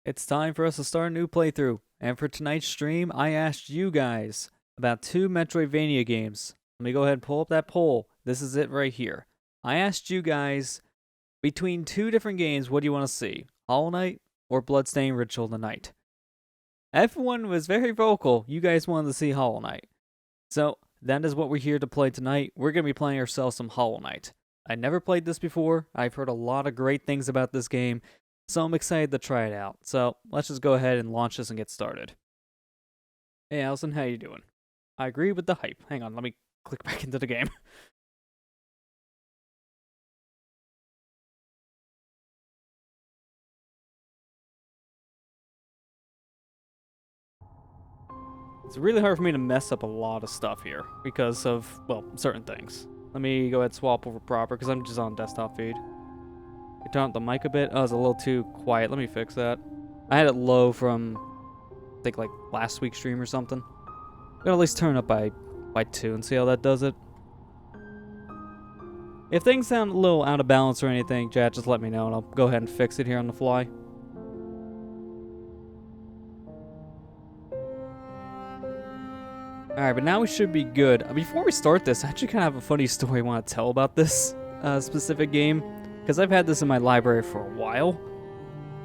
It's time for us to start a new playthrough, and for tonight's stream, I asked you guys about two Metroidvania games. Let me go ahead and pull up that poll. This is it right here. I asked you guys, between two different games, what do you want to see? Hollow Knight or Bloodstained Ritual of the Night? Everyone was very vocal. You guys wanted to see Hollow Knight. So, that is what we're here to play tonight. We're going to be playing ourselves some Hollow Knight. I never played this before. I've heard a lot of great things about this game, so I'm excited to try it out. So let's just go ahead and launch this and get started. Hey Allison, how you doing? I agree with the hype. Hang on, let me click back into the game. It's really hard for me to mess up a lot of stuff here because of, well, certain things. Let me go ahead and swap over proper because I'm just on desktop feed. You turn up the mic a bit. Oh, it's a little too quiet. Let me fix that. I had it low from, I think, like last week's stream or something. I'm gonna at least turn it up by 2 and see how that does it. If things sound a little out of balance or anything, chat, just let me know and I'll go ahead and fix it here on the fly. Alright, but now we should be good. Before we start this, I actually kind of have a funny story I want to tell about this specific game. Because I've had this in my library for a while.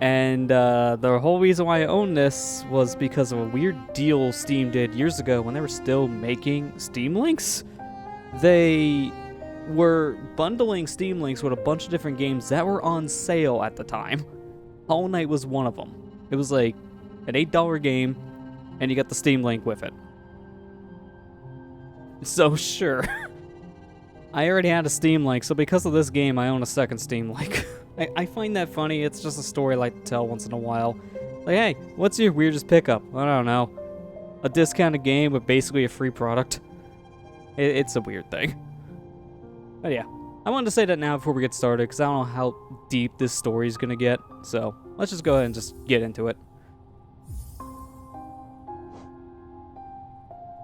And the whole reason why I own this was because of a weird deal Steam did years ago when they were still making Steam Links. They were bundling Steam Links with a bunch of different games that were on sale at the time. Hollow Knight was one of them. It was like an $8 game, and you got the Steam Link with it. So sure. I already had a Steam Link, so because of this game, I own a second Steam Link. I find that funny. It's just a story I like to tell once in a while. Like, hey, what's your weirdest pickup? I don't know. A discounted game with basically a free product. It's a weird thing. But yeah, I wanted to say that now before we get started, because I don't know how deep this story is going to get. So let's just go ahead and just get into it.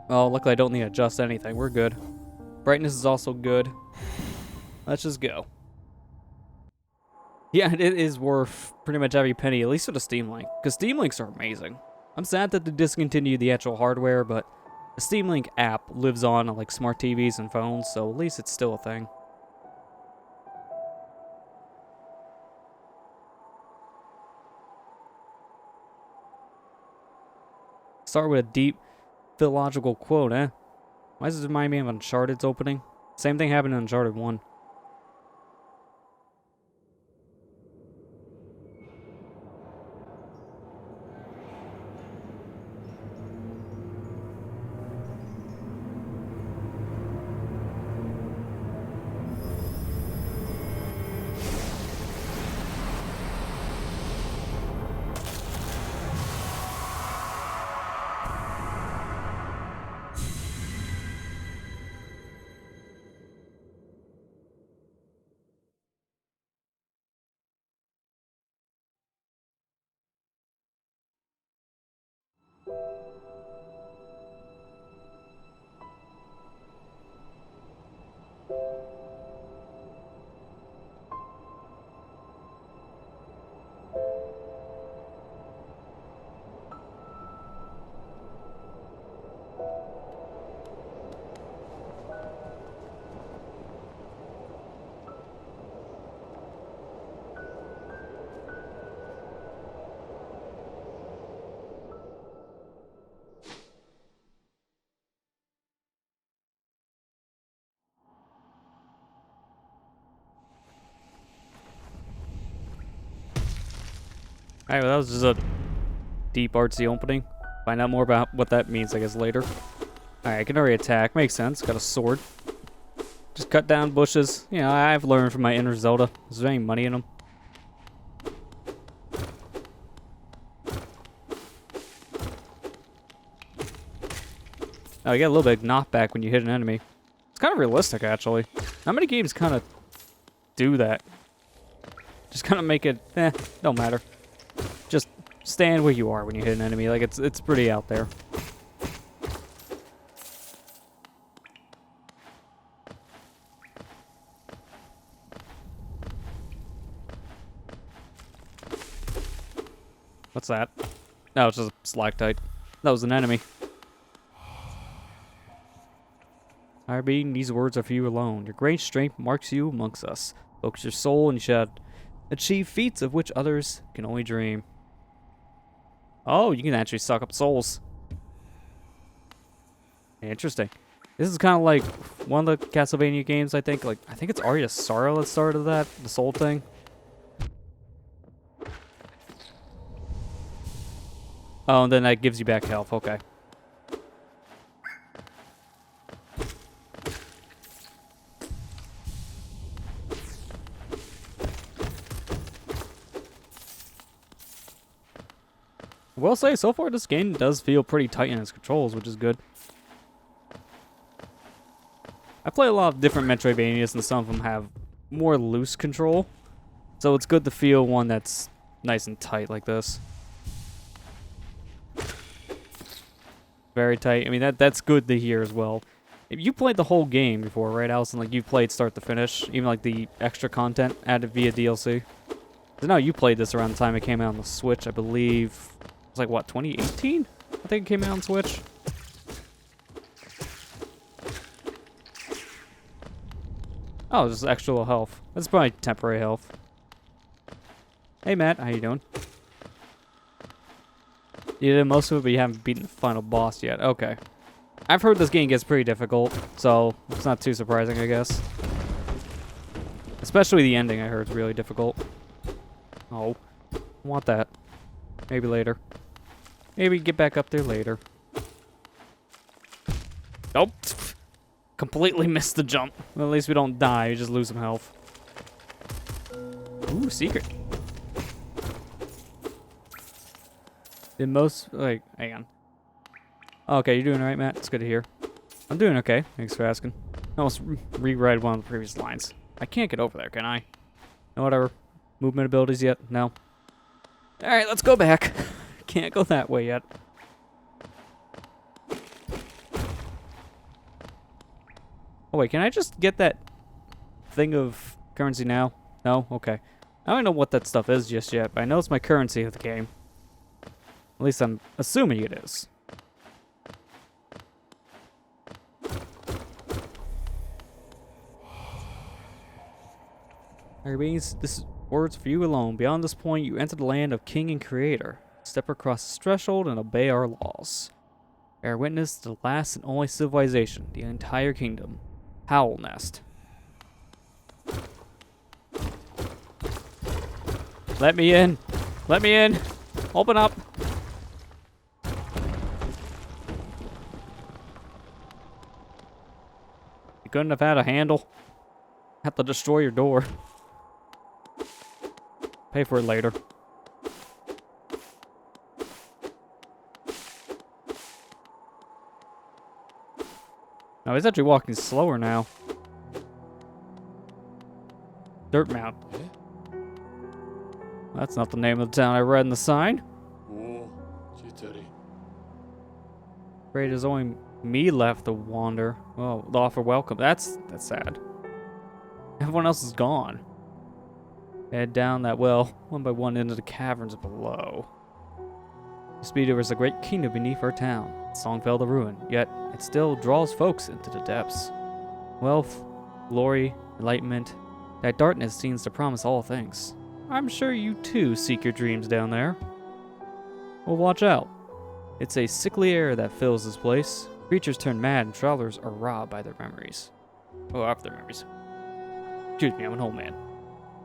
Oh, luckily I don't need to adjust anything. We're good. Brightness is also good. Let's just go. Yeah, it is worth pretty much every penny, at least for the Steam Link, because Steam Links are amazing. I'm sad that they discontinued the actual hardware, but the Steam Link app lives on like smart TVs and phones, so at least it's still a thing. Start with a deep philological quote, eh? Why does this remind me of Uncharted's opening? Same thing happened in Uncharted 1. Alright, well, that was just a deep artsy opening. Find out more about what that means, I guess, later. Alright, I can already attack. Makes sense. Got a sword. Just cut down bushes. You know, I've learned from my inner Zelda. Is there any money in them? Oh, you get a little bit of knockback when you hit an enemy. It's kind of realistic, actually. Not many games kind of do that. Just kind of make it, don't matter. Just stand where you are when you hit an enemy. Like, it's pretty out there. What's that? No, it's just a stalactite. That was an enemy. Irene, these words are for you alone. Your great strength marks you amongst us. Focus your soul and you shall achieve feats of which others can only dream. Oh, you can actually suck up souls. Interesting. This is kind of like one of the Castlevania games, I think. Like, I think it's Aria Sorrow that started that, the soul thing. Oh, and then that gives you back health. Okay. I will say, so far this game does feel pretty tight in its controls, which is good. I play a lot of different Metroidvanias, and some of them have more loose control. So it's good to feel one that's nice and tight like this. Very tight. I mean, that's good to hear as well. If you played the whole game before, right, Allison? Like, you played start to finish, even like the extra content added via DLC. So now you played this around the time it came out on the Switch, I believe. It was like, what, 2018? I think it came out on Switch. Oh, just extra little health. That's probably temporary health. Hey, Matt. How you doing? You did most of it, but you haven't beaten the final boss yet. Okay. I've heard this game gets pretty difficult, so it's not too surprising, I guess. Especially the ending, I heard, is really difficult. Oh. I want that. Maybe later. Maybe get back up there later. Nope. Completely missed the jump. Well, at least we don't die, we just lose some health. Ooh, secret. Did most, like, hang on. Okay, you're doing alright, Matt? It's good to hear. I'm doing okay. Thanks for asking. I almost rewrite one of the previous lines. I can't get over there, can I? No, whatever. Movement abilities yet? No. Alright, let's go back. Can't go that way yet. Oh, wait, can I just get that thing of currency now? No? Okay. I don't know what that stuff is just yet, but I know it's my currency of the game. At least I'm assuming it is. This is words for you alone. Beyond this point, you enter the land of King and Creator. Step across this threshold and obey our laws. Bear witness to the last and only civilization, the entire kingdom. Hallownest. Let me in. Let me in. Open up. You couldn't have had a handle. Have to destroy your door. Pay for it later. No, he's actually walking slower now. Dirt Mount. That's not the name of the town I read in the sign. Afraid there's only me left to wander. Oh, the offer welcome. That's sad. Everyone else is gone. Head down that well, one by one into the caverns below. There was a great kingdom beneath our town. Its song fell to ruin, yet it still draws folks into the depths. Wealth, glory, enlightenment, that darkness seems to promise all things. I'm sure you too seek your dreams down there. Well, watch out. It's a sickly air that fills this place. Creatures turn mad and travelers are robbed by their memories. Oh, after their memories. Excuse me, I'm an old man.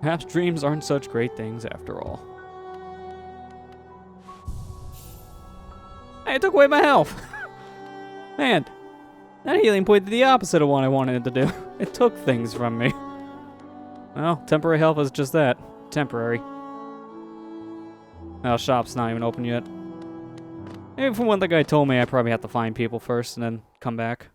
Perhaps dreams aren't such great things after all. Hey, it took away my health. Man, that healing point did the opposite of what I wanted it to do. It took things from me. Well, temporary health is just that. Temporary. Well, shop's not even open yet. Maybe from what the guy told me, I probably have to find people first and then come back.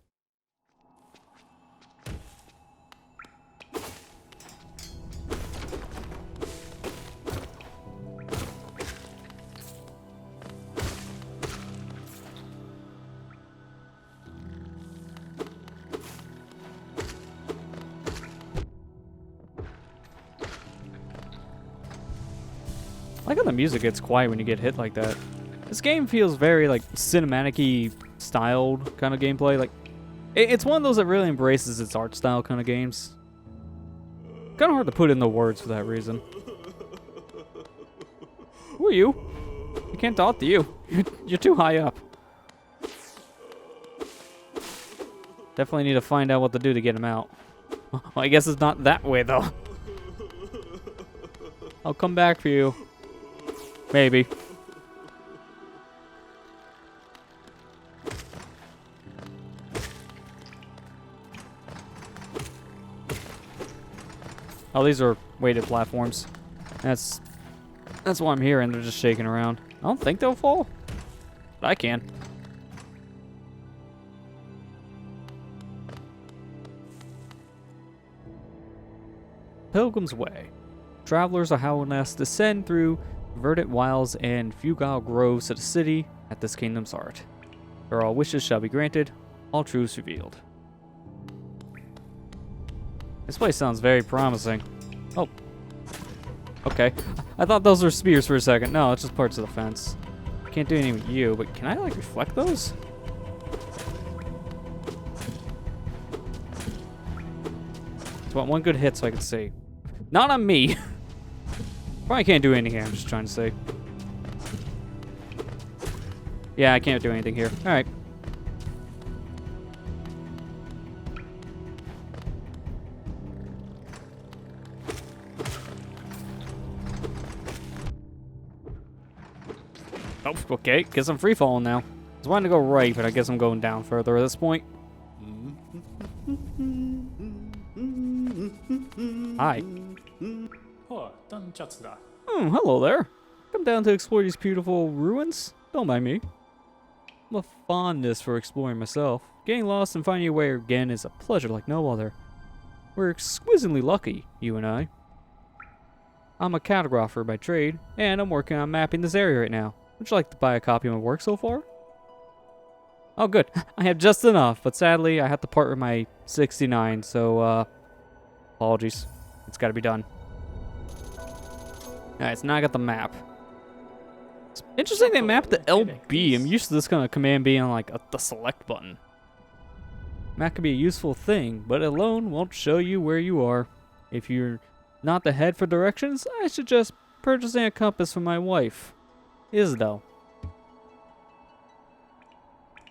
I like how the music gets quiet when you get hit like that. This game feels very like cinematic-y styled kind of gameplay. Like it's one of those that really embraces its art style kind of games. Kind of hard to put in the words for that reason. Who are you? I can't talk to you. You're too high up. Definitely need to find out what to do to get him out. Well, I guess it's not that way though. I'll come back for you. Maybe. Oh, these are weighted platforms. That's what I'm hearing. They're just shaking around. I don't think they'll fall, but I can. Pilgrim's Way. Travelers of Hallownest descend through verdant wilds and futile groves to the city at this kingdom's heart, where all wishes shall be granted, all truths revealed. This place sounds very promising. Oh. Okay. I thought those were spears for a second. No, it's just parts of the fence. Can't do anything with you, but can I, like, reflect those? Just want one good hit so I can see. Not on me! Probably can't do anything here, I'm just trying to say. Yeah, I can't do anything here. Alright. Oh, okay. Guess I'm free falling now. I was wanting to go right, but I guess I'm going down further at this point. Hi. Hello there. Come down to explore these beautiful ruins? Don't mind me. I'm a fondness for exploring myself. Getting lost and finding your way again is a pleasure like no other. We're exquisitely lucky, you and I. I'm a cartographer by trade, and I'm working on mapping this area right now. Would you like to buy a copy of my work so far? Oh, good. I have just enough, but sadly, I have to part with my 69, so, apologies. It's gotta be done. Alright, so now I got the map. It's interesting they mapped the LB. I'm used to this kind of command being like the select button. Map can be a useful thing, but alone won't show you where you are. If you're not the head for directions, I suggest purchasing a compass for my wife, Isabel.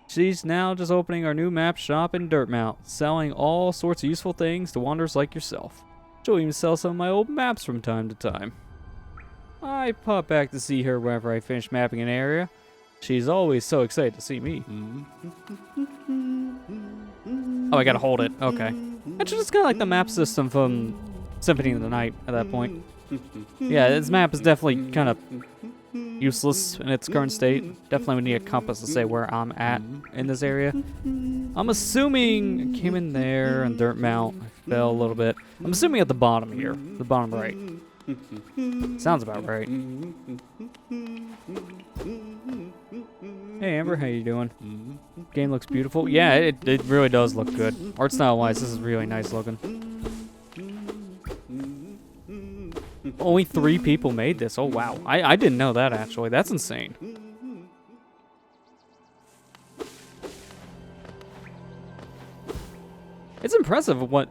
She's now just opening our new map shop in Dirtmount, selling all sorts of useful things to wanderers like yourself. She'll even sell some of my old maps from time to time. I pop back to see her whenever I finish mapping an area. She's always so excited to see me. Oh, I gotta hold it. Okay. Actually, it's kind of like the map system from Symphony of the Night at that point. Yeah, this map is definitely kind of useless in its current state. Definitely would need a compass to say where I'm at in this area. I'm assuming I came in there and Dirtmount. I fell a little bit. I'm assuming at the bottom here. The bottom right. Sounds about right. Hey Amber, how you doing? Game looks beautiful. Yeah, it really does look good. Art style wise, this is really nice looking. Only 3 people made this. Oh wow. I didn't know that actually. That's insane. It's impressive what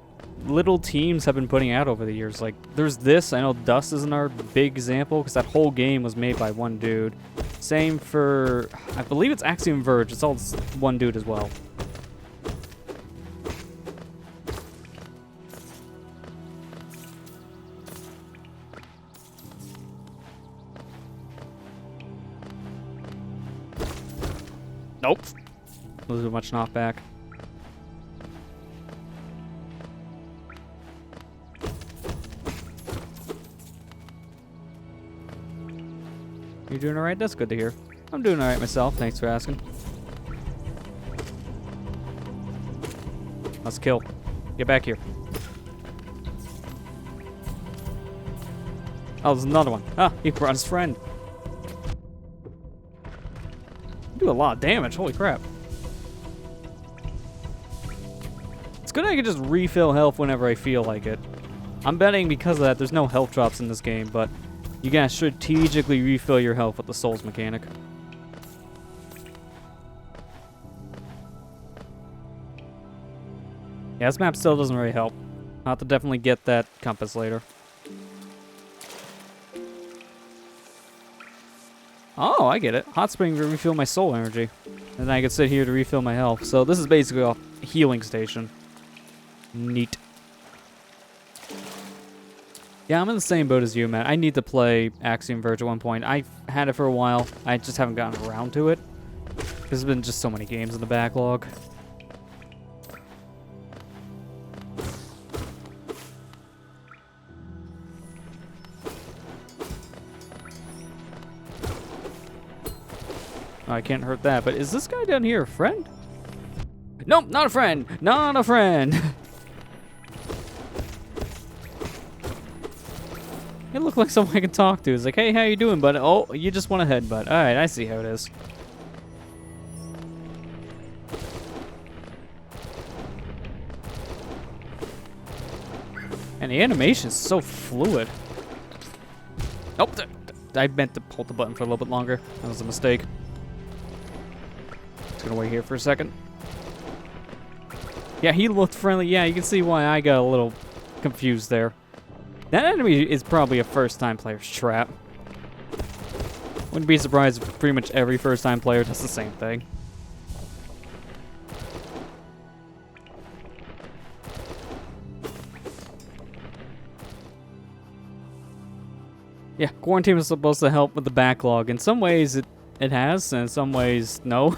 little teams have been putting out over the years. Like, there's this. I know Dust isn't our big example because that whole game was made by one dude. Same for, I believe it's Axiom Verge. It's all one dude as well. Nope. A little too much knockback. You doing alright? That's good to hear. I'm doing alright myself. Thanks for asking. Let's kill. Get back here. Oh, there's another one. Ah, he brought his friend. Do a lot of damage. Holy crap. It's good I can just refill health whenever I feel like it. I'm betting because of that there's no health drops in this game, but You gotta strategically refill your health with the souls mechanic. Yeah, this map still doesn't really help. I'll have to definitely get that compass later. Oh, I get it. Hot spring to refill my soul energy. And then I can sit here to refill my health. So this is basically a healing station. Neat. Yeah, I'm in the same boat as you, man. I need to play Axiom Verge at one point. I've had it for a while. I just haven't gotten around to it. There's been just so many games in the backlog. Oh, I can't hurt that, but is this guy down here a friend? Nope, not a friend! Not a friend! It looked like someone I can talk to. It's like, hey, how you doing, bud? Oh, you just want a headbutt. Alright, I see how it is. And the animation is so fluid. Oh, I meant to hold the button for a little bit longer. That was a mistake. Just gonna wait here for a second. Yeah, he looked friendly. Yeah, you can see why I got a little confused there. That enemy is probably a first-time player's trap. Wouldn't be surprised if pretty much every first-time player does the same thing. Yeah, quarantine was supposed to help with the backlog. In some ways, it has, and in some ways, no.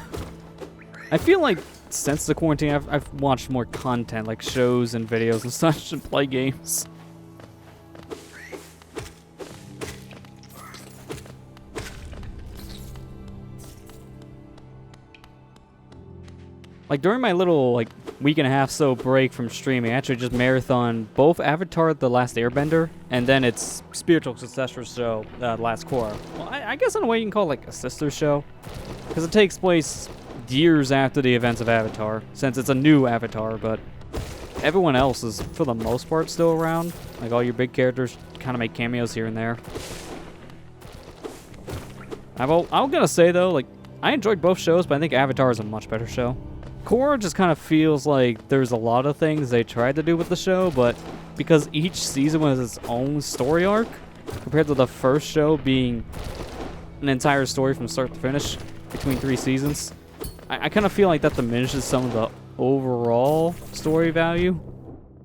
I feel like since the quarantine, I've watched more content, like shows and videos and such, and play games. Like, during my little, like, week and a half so break from streaming, I actually just marathon both Avatar The Last Airbender and then its spiritual successor show, Last Korra. Well, I guess in a way you can call it like a sister show, because it takes place years after the events of Avatar, since it's a new Avatar, but everyone else is, for the most part, still around. Like, all your big characters kind of make cameos here and there. I'm gonna say, though, like, I enjoyed both shows, but I think Avatar is a much better show. Korra just kind of feels like there's a lot of things they tried to do with the show, but because each season was its own story arc, compared to the first show being an entire story from start to finish between 3 seasons, I kind of feel like that diminishes some of the overall story value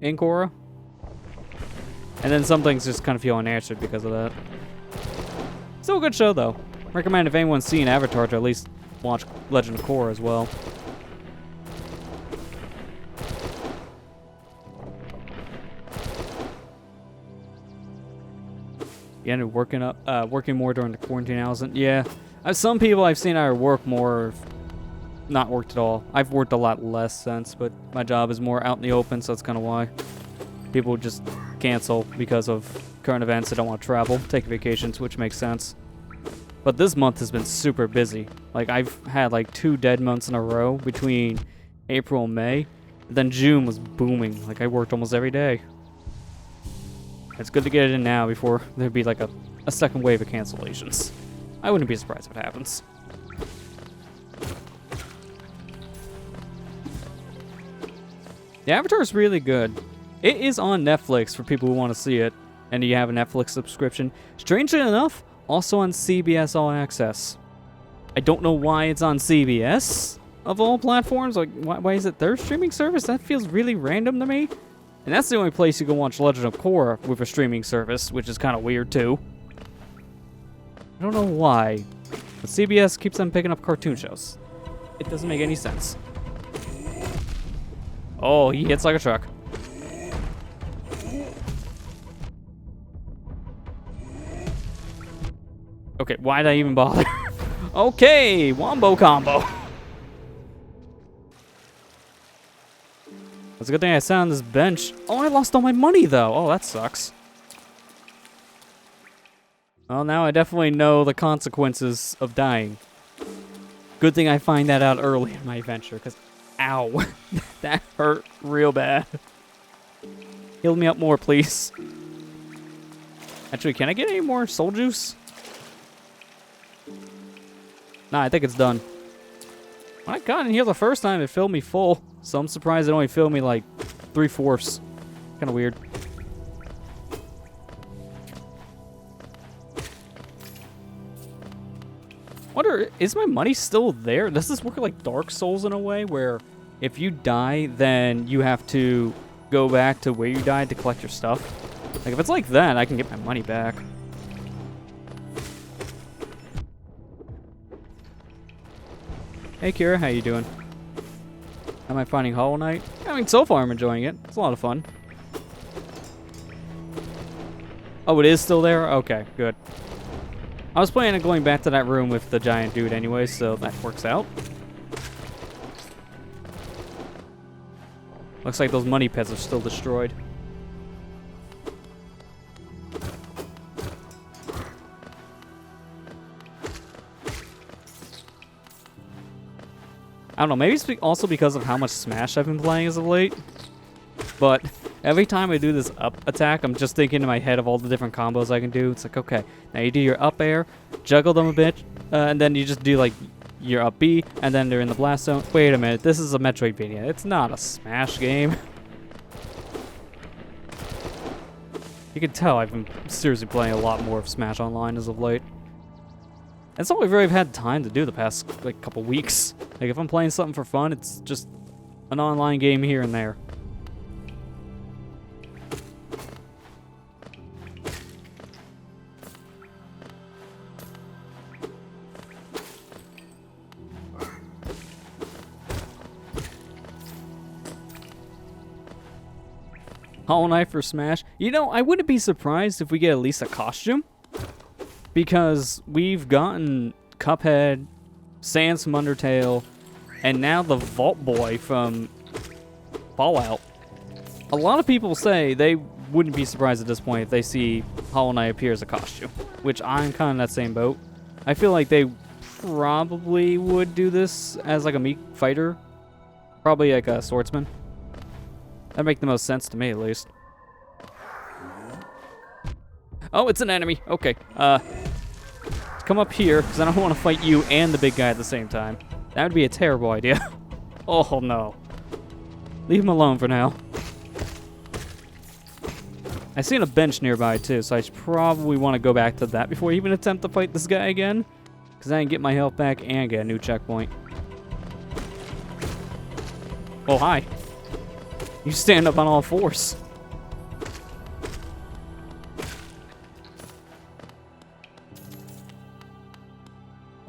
in Korra. And then some things just kind of feel unanswered because of that. Still a good show, though. Recommend if anyone's seen Avatar to at least watch Legend of Korra as well. You ended working more during the quarantine, Allison. Yeah, some people I've seen either work more or not worked at all. I've worked a lot less since, but my job is more out in the open, so that's kind of why. People just cancel because of current events. They don't want to travel, take vacations, which makes sense. But this month has been super busy. Like, I've had like 2 dead months in a row between April and May. Then June was booming. Like, I worked almost every day. It's good to get it in now before there'd be like a second wave of cancellations. I wouldn't be surprised if it happens. The Avatar is really good. It is on Netflix for people who want to see it, and you have a Netflix subscription. Strangely enough, also on CBS All Access. I don't know why it's on CBS of all platforms. Like, why is it their streaming service? That feels really random to me. And that's the only place you can watch Legend of Korra with a streaming service, which is kind of weird too. I don't know why, but CBS keeps on picking up cartoon shows. It doesn't make any sense. Oh, he hits like a truck. Okay, why did I even bother? Okay, wombo combo. It's a good thing I sat on this bench. Oh, I lost all my money, though. Oh, that sucks. Well, now I definitely know the consequences of dying. Good thing I find that out early in my adventure, because, ow, that hurt real bad. Heal me up more, please. Actually, can I get any more soul juice? Nah, I think it's done. When I got in here the first time, it filled me full. So I'm surprised it only filled me like 3/4. Kind of weird. Wonder, is my money still there? Does this work like Dark Souls in a way where if you die, then you have to go back to where you died to collect your stuff? Like if it's like that, I can get my money back. Hey Kira, how you doing? How am I finding Hollow Knight? I mean, so far I'm enjoying it. It's a lot of fun. Oh, it is still there? Okay, good. I was planning on going back to that room with the giant dude anyway, so that works out. Looks like those money pits are still destroyed. I don't know, maybe it's also because of how much Smash I've been playing as of late. But every time I do this up attack, I'm just thinking in my head of all the different combos I can do. It's like, okay, now you do your up air, juggle them a bit, and then you just do like your up B, and then they're in the blast zone. Wait a minute, this is a Metroidvania. It's not a Smash game. You can tell I've been seriously playing a lot more of Smash Online as of late. That's all I've really had time to do the past like couple weeks. Like if I'm playing something for fun, it's just an online game here and there. Hollow Knight for Smash. You know, I wouldn't be surprised if we get at least a costume. Because we've gotten Cuphead, Sans from Undertale, and now the Vault Boy from Fallout. A lot of people say they wouldn't be surprised at this point if they see Hollow Knight appear as a costume. Which I'm kind of in that same boat. I feel like they probably would do this as like a meat fighter. Probably like a swordsman. That'd make the most sense to me, at least. Oh, it's an enemy. Okay. Come up here, because I don't want to fight you and the big guy at the same time. That would be a terrible idea. Oh, no. Leave him alone for now. I seen a bench nearby, too, so I should probably want to go back to that before I even attempt to fight this guy again. Because I can get my health back and get a new checkpoint. Oh, hi. You stand up on all fours.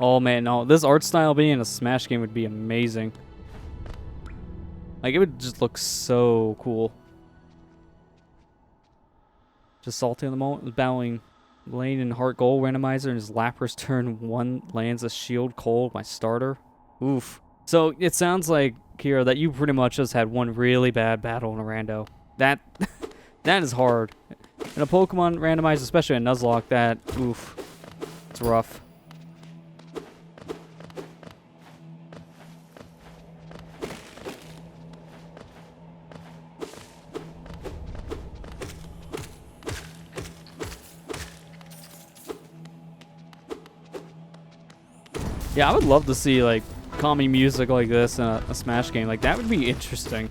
Oh man, no. This art style being in a Smash game would be amazing. Like, it would just look so cool. Just salty in the moment, battling Lane and Heart Gold randomizer, and his Lapras turn 1 lands a shield cold, my starter. Oof. So, it sounds like, Kira, that you pretty much just had one really bad battle in a rando. That is hard. In a Pokemon randomizer, especially a Nuzlocke, that, oof. It's rough. Yeah, I would love to see, like, calming music like this in a Smash game. Like, that would be interesting.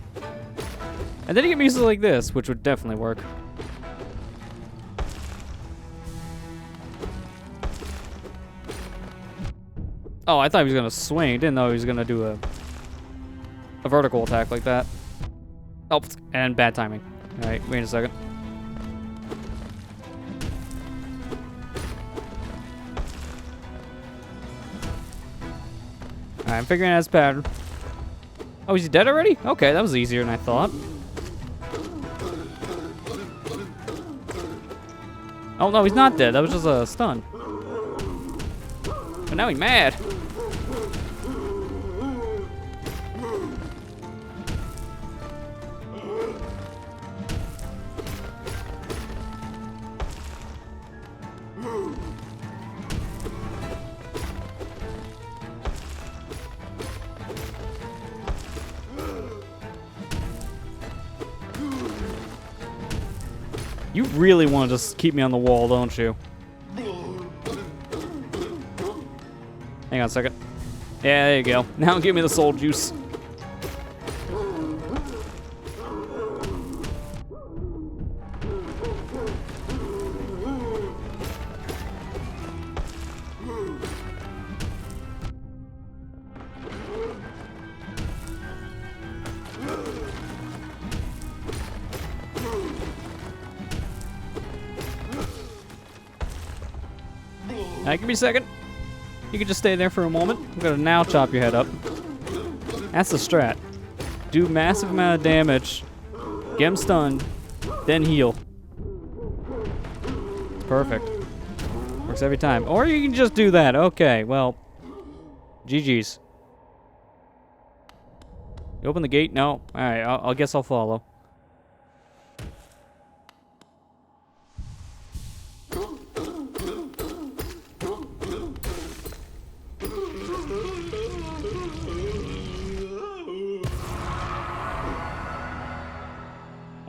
And then you get music like this, which would definitely work. Oh, I thought he was going to swing. Didn't know he was going to do a vertical attack like that. Oh, and bad timing. All right, wait a second. Alright, I'm figuring out his pattern. Oh, is he dead already? Okay, that was easier than I thought. Oh, no, he's not dead. That was just a stun. But now he's mad. You really want to just keep me on the wall, don't you? Hang on a second. Yeah, there you go. Now give me the soul juice. Give me a second. You can just stay there for a moment. I'm gonna now chop your head up. That's the strat. Do massive amount of damage, get him stunned, then heal. Perfect. Works every time. Or you can just do that. Okay, well, GG's. You open the gate? No. All right, I guess I'll follow.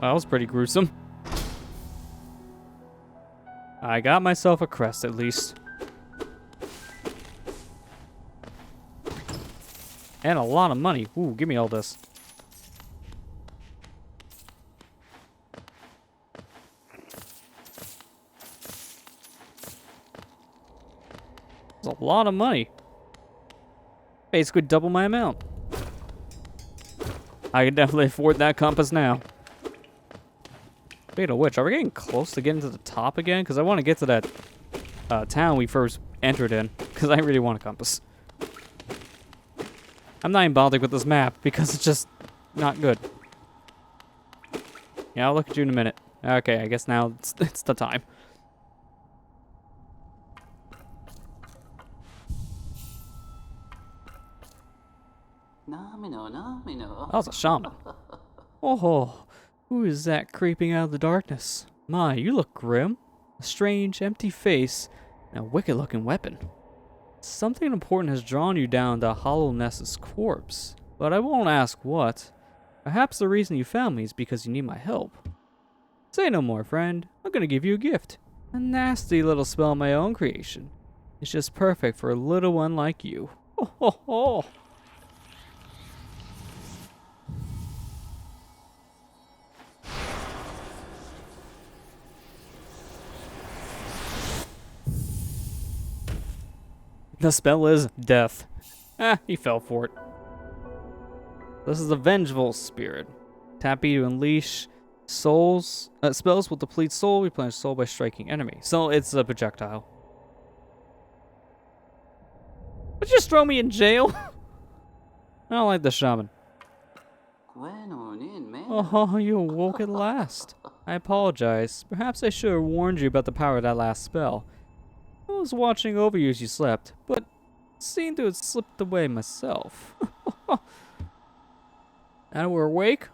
Well, that was pretty gruesome. I got myself a crest, at least. And a lot of money. Ooh, give me all this. That's a lot of money. Basically double my amount. I can definitely afford that compass now. Speaking of which, are we getting close to getting to the top again? Because I want to get to that town we first entered in. Because I really want a compass. I'm not even bothered with this map because it's just not good. Yeah, I'll look at you in a minute. Okay, I guess now it's the time. That was a shaman. Oh, who is that creeping out of the darkness? My, you look grim. A strange, empty face and a wicked-looking weapon. Something important has drawn you down to Hallownest's corpse, but I won't ask what. Perhaps the reason you found me is because you need my help. Say no more, friend. I'm gonna give you a gift. A nasty little spell of my own creation. It's just perfect for a little one like you. Ho ho ho! The spell is death. He fell for it. This is a vengeful spirit. Tap E to unleash souls. Spells will deplete soul, replenish soul by striking enemy. So it's a projectile. Would you just throw me in jail? I don't like the shaman. Oh, you awoke at last. I apologize. Perhaps I should have warned you about the power of that last spell. I was watching over you as you slept, but seemed to have slipped away myself. Now we're awake,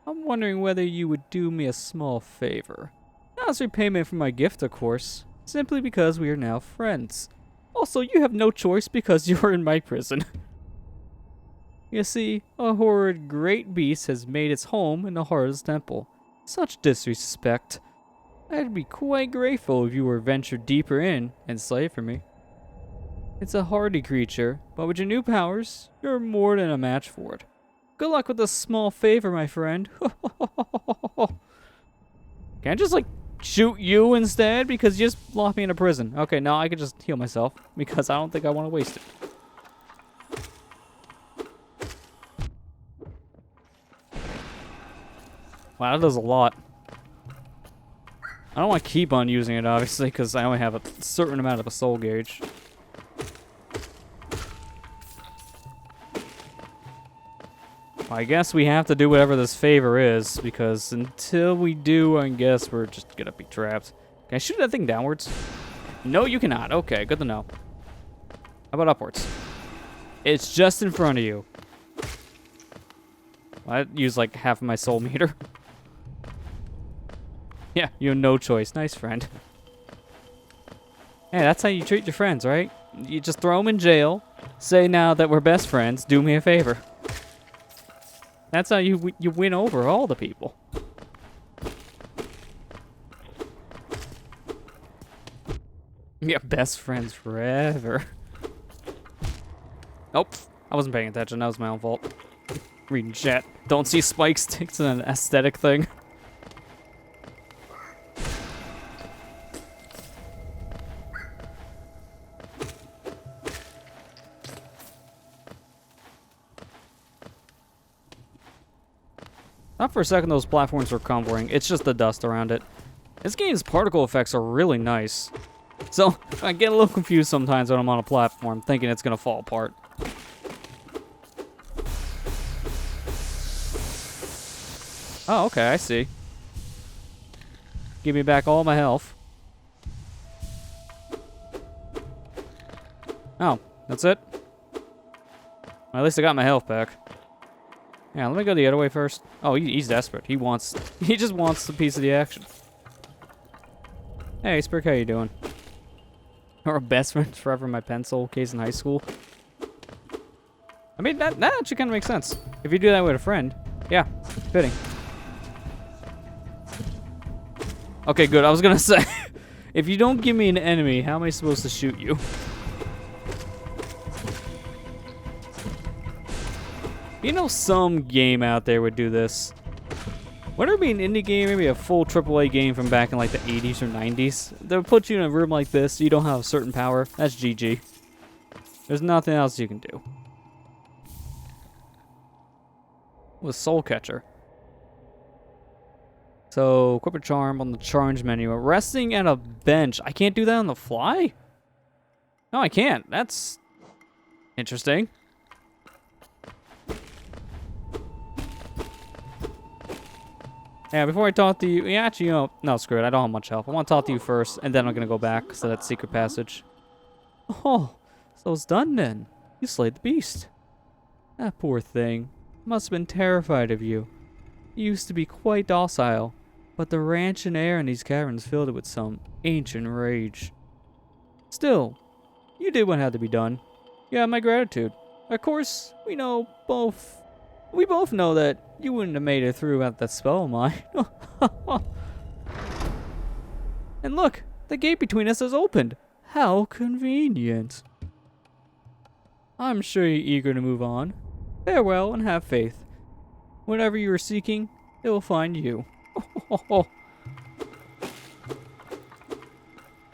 I'm wondering whether you would do me a small favor. Not as repayment for my gift, of course, simply because we are now friends. Also, you have no choice because you are in my prison. You see, a horrid great beast has made its home in the heart of this temple. Such disrespect. I'd be quite grateful if you were ventured deeper in and slay for me. It's a hardy creature, but with your new powers, you're more than a match for it. Good luck with this small favor, my friend. Can I just, like, shoot you instead? Because you just locked me in a prison. Okay, no, I can just heal myself because I don't think I want to waste it. Wow, that does a lot. I don't want to keep on using it, obviously, because I only have a certain amount of a soul gauge. I guess we have to do whatever this favor is, because until we do, I guess we're just gonna be trapped. Can I shoot that thing downwards? No, you cannot. Okay, good to know. How about upwards? It's just in front of you. I used like half of my soul meter. Yeah, you have no choice. Nice friend. Hey, that's how you treat your friends, right? You just throw them in jail, say now that we're best friends, do me a favor. That's how you win over all the people. Yeah, best friends forever. Nope, I wasn't paying attention. That was my own fault. Reading chat. Don't see spike sticks in an aesthetic thing. Not for a second those platforms were crumbling. It's just the dust around it. This game's particle effects are really nice. So, I get a little confused sometimes when I'm on a platform, thinking it's gonna fall apart. Oh, okay, I see. Give me back all my health. Oh, that's it? Well, at least I got my health back. Yeah, let me go the other way first. Oh, he's desperate. He just wants a piece of the action. Hey, Spirit, how you doing? Or best friends forever, my pencil case in high school. I mean, that actually kind of makes sense. If you do that with a friend. Yeah, fitting. Okay, good. I was gonna say, if you don't give me an enemy, how am I supposed to shoot you? You know some game out there would do this. Whether it be an indie game, maybe a full AAA game from back in like the 80s or 90s, they'll put you in a room like this, you don't have a certain power. That's GG. There's nothing else you can do. With Soul Catcher. So, equip a charm on the charge menu. Resting at a bench. I can't do that on the fly? No, I can't. That's interesting. Yeah, before I talk to you, yeah, actually, no, screw it. I don't have much help. I want to talk to you first, and then I'm going to go back to that secret passage. Oh, so it's done then. You slayed the beast. That poor thing must have been terrified of you. It used to be quite docile, but the rancid air in these caverns filled it with some ancient rage. Still, you did what had to be done. You have my gratitude. Of course, we both know that you wouldn't have made it through without that spell of mine. And look, the gate between us has opened. How convenient. I'm sure you're eager to move on. Farewell and have faith. Whatever you are seeking, it will find you.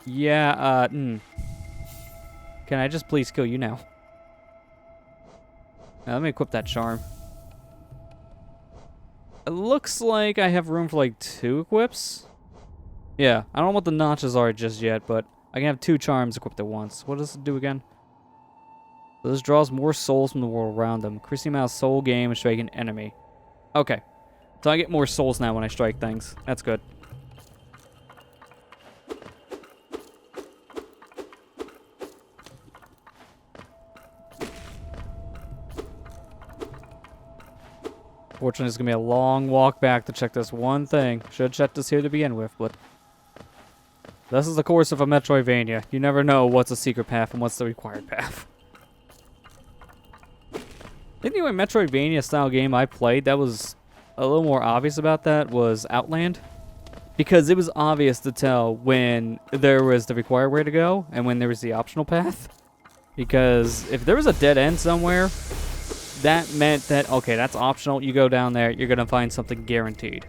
Yeah, Can I just please kill you now? Let me equip that charm. It looks like I have room for like 2 equips. Yeah, I don't know what the notches are just yet, but I can have 2 charms equipped at once. What does it do again? So this draws more souls from the world around them. Increasing the amount of soul gain when striking an enemy. Okay. So I get more souls now when I strike things. That's good. Fortunately, it's going to be a long walk back to check this one thing. Should have checked this here to begin with, but... This is the course of a Metroidvania. You never know what's a secret path and what's the required path. I think the only Metroidvania-style game I played that was a little more obvious about that was Outland. Because it was obvious to tell when there was the required way to go and when there was the optional path. Because if there was a dead end somewhere... That meant that, okay, that's optional. You go down there, you're going to find something guaranteed.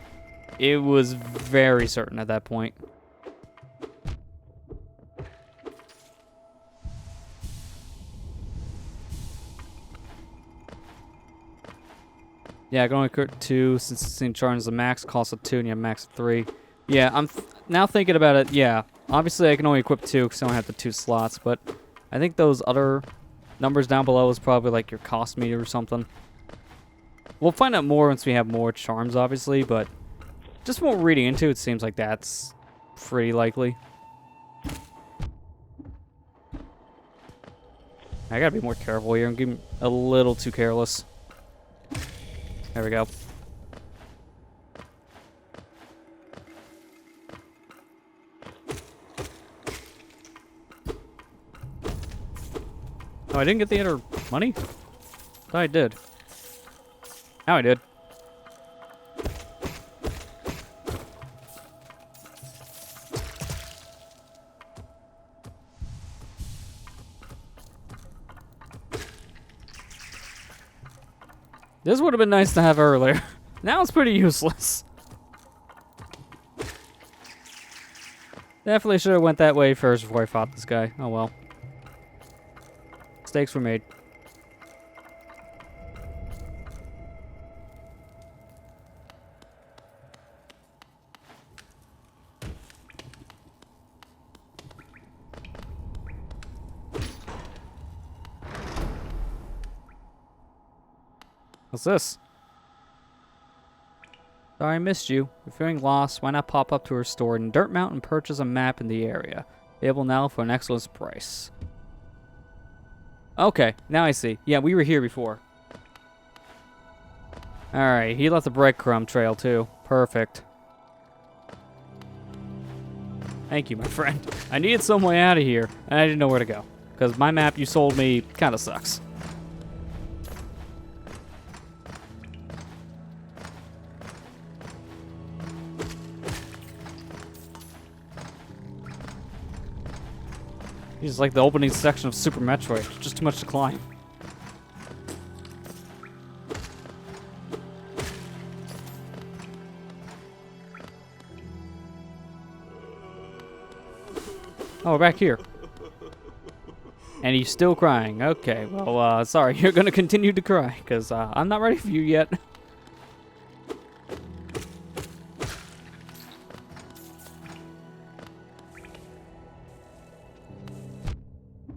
It was very certain at that point. Yeah, I can only equip 2 since St. Charles the max costs a 2 and you have max of 3. Yeah, I'm now thinking about it. Yeah, obviously I can only equip 2 because I don't have the 2 slots, but I think those other... numbers down below is probably like your cost meter or something. We'll find out more once we have more charms, obviously, but just from what we're reading into, it seems like that's pretty likely. I gotta be more careful here. I'm getting a little too careless. There we go. Oh, I didn't get the other money? Thought I did. Now I did. This would have been nice to have earlier. Now it's pretty useless. Definitely should have went that way first before I fought this guy. Oh well. Mistakes were made. What's this? Sorry I missed you. If you're feeling lost, why not pop up to our store in Dirt Mountain and purchase a map in the area. Available now for an excellent price. Okay, now I see. Yeah, we were here before. Alright, he left a breadcrumb trail too. Perfect. Thank you, my friend. I needed some way out of here, and I didn't know where to go. Because my map you sold me kind of sucks. It's like the opening section of Super Metroid. Just too much to climb. Oh, we're back here. And he's still crying. Okay, well, sorry. You're gonna continue to cry, because I'm not ready for you yet.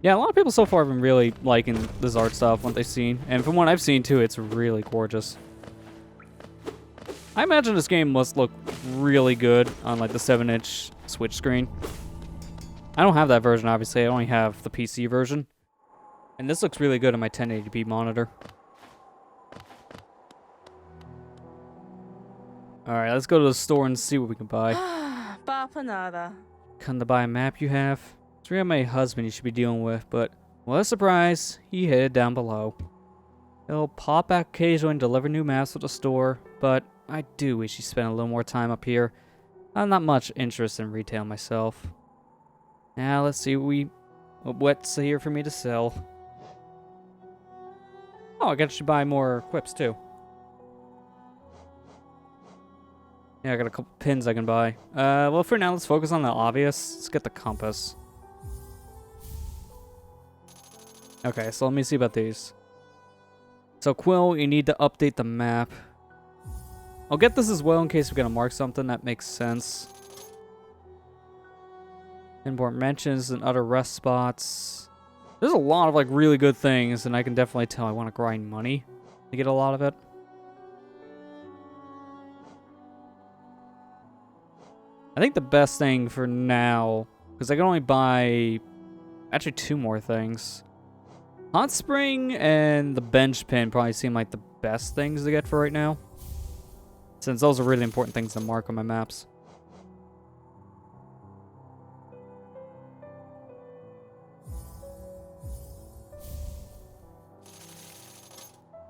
Yeah, a lot of people so far have been really liking this art stuff, what they've seen. And from what I've seen, too, it's really gorgeous. I imagine this game must look really good on, like, the 7-inch Switch screen. I don't have that version, obviously. I only have the PC version. And this looks really good on my 1080p monitor. Alright, let's go to the store and see what we can buy. Come to buy a map you have? It's really my husband you should be dealing with, but what a surprise, he headed down below. He'll pop back occasionally and deliver new maps at the store, but I do wish he spent a little more time up here. I'm not much interested in retail myself. Now let's see what's here for me to sell. Oh, I guess I should buy more equips too. Yeah, I got a couple pins I can buy. Well, for now, let's focus on the obvious. Let's get the compass. Okay, so let me see about these. So, Quill, you need to update the map. I'll get this as well in case we're going to mark something that makes sense. Import mentions and other rest spots. There's a lot of, like, really good things, and I can definitely tell I want to grind money to get a lot of it. I think the best thing for now, because I can only buy actually 2 more things. Hot Spring and the bench pin probably seem like the best things to get for right now, since those are really important things to mark on my maps.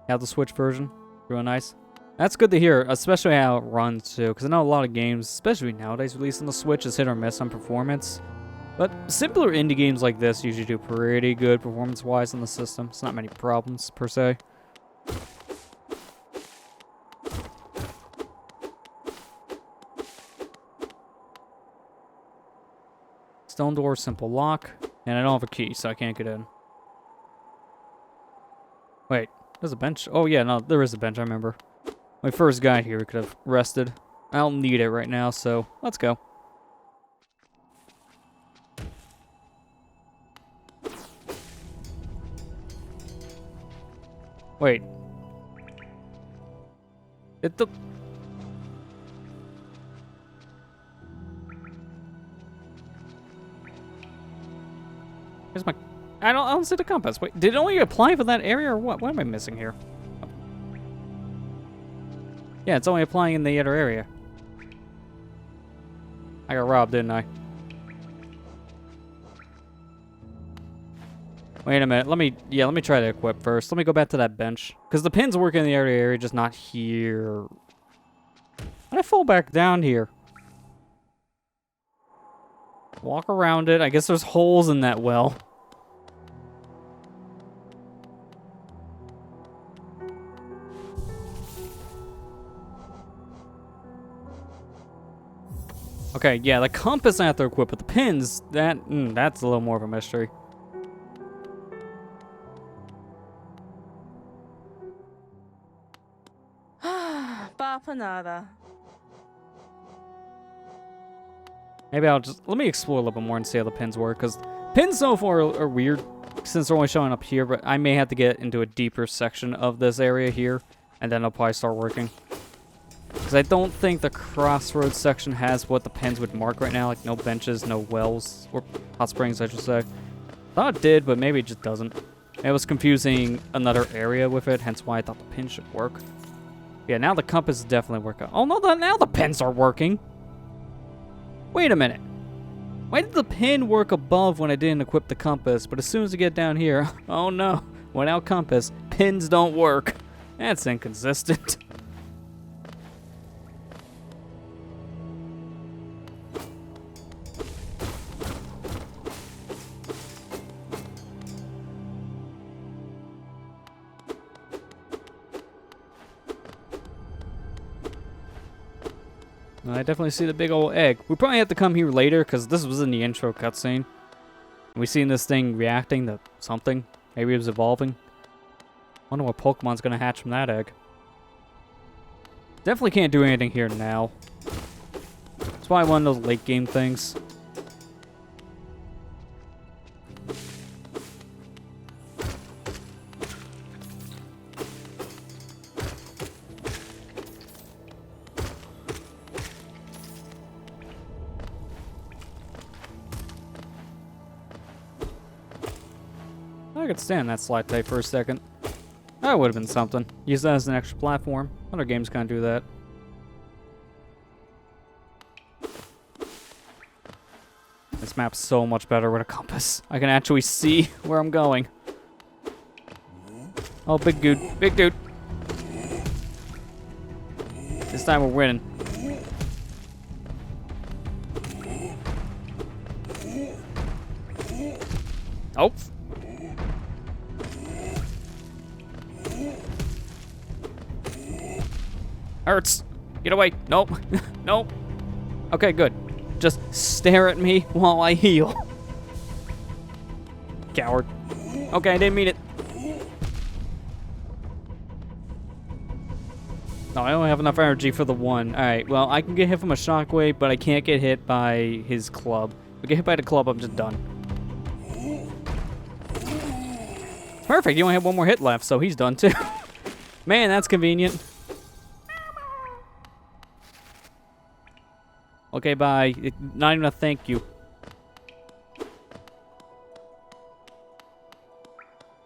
Have the Switch version. Real nice. That's good to hear, especially how it runs too, because I know a lot of games, especially nowadays released on the Switch, is hit or miss on performance. But simpler indie games like this usually do pretty good performance-wise on the system. It's not many problems, per se. Stone door, simple lock. And I don't have a key, so I can't get in. Wait, there's a bench? Oh yeah, no, there is a bench, I remember. When we first got here, we could have rested. I don't need it right now, so let's go. Wait. Here's my... I don't see the compass. Wait, did it only apply for that area or what? What am I missing here? Yeah, it's only applying in the other area. I got robbed, didn't I? Wait a minute. Let me try to equip first. Let me go back to that bench. Because the pins work in the other area, just not here. Why'd I fall back down here? Walk around it. I guess there's holes in that well. Okay, yeah, the compass I have to equip, but the pins, that's a little more of a mystery. Bapanada. Maybe I'll just, let me explore a little bit more and see how the pins work, because pins so far are weird, since they're only showing up here, but I may have to get into a deeper section of this area here, and then they'll probably start working. Because I don't think the crossroads section has what the pins would mark right now, like no benches, no wells, or hot springs, I should say. Thought it did, but maybe it just doesn't. It was confusing another area with it, hence why I thought the pins should work. Yeah, now the compass is definitely working. Oh no, now the pins are working! Wait a minute. Why did the pin work above when I didn't equip the compass, but as soon as I get down here, oh no, without compass, pins don't work. That's inconsistent. I definitely see the big old egg. We probably have to come here later because this was in the intro cutscene. We seen this thing reacting to something. Maybe it was evolving. Wonder what Pokemon's gonna hatch from that egg. Definitely can't do anything here now. It's probably one of those late game things. I could stand that slide type for a second. That would have been something. Use that as an extra platform. Other games can't do that. This map's so much better with a compass. I can actually see where I'm going. Oh, big dude. Big dude. This time we're winning. Oh. Hurts. Get away. Nope. Nope. Okay, good. Just stare at me while I heal. Coward. Okay, I didn't mean it. No, I only have enough energy for the one. Alright, well, I can get hit from a shockwave, but I can't get hit by his club. If I get hit by the club, I'm just done. Perfect, you only have one more hit left, so he's done too. Man, that's convenient. Okay, bye. Not even a thank you.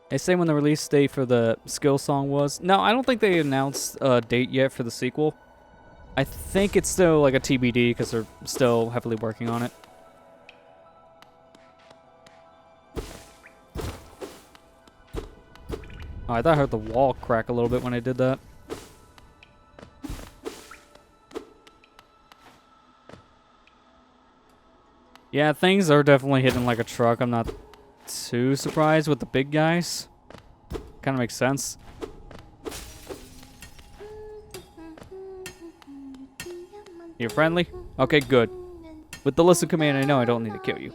They say when the release date for the skill song was. No, I don't think they announced a date yet for the sequel. I think it's still like a TBD because they're still heavily working on it. Oh, I thought I heard the wall crack a little bit when I did that. Yeah, things are definitely hitting like a truck. I'm not too surprised with the big guys. Kind of makes sense. You're friendly? Okay, good. With the listen command, I know I don't need to kill you.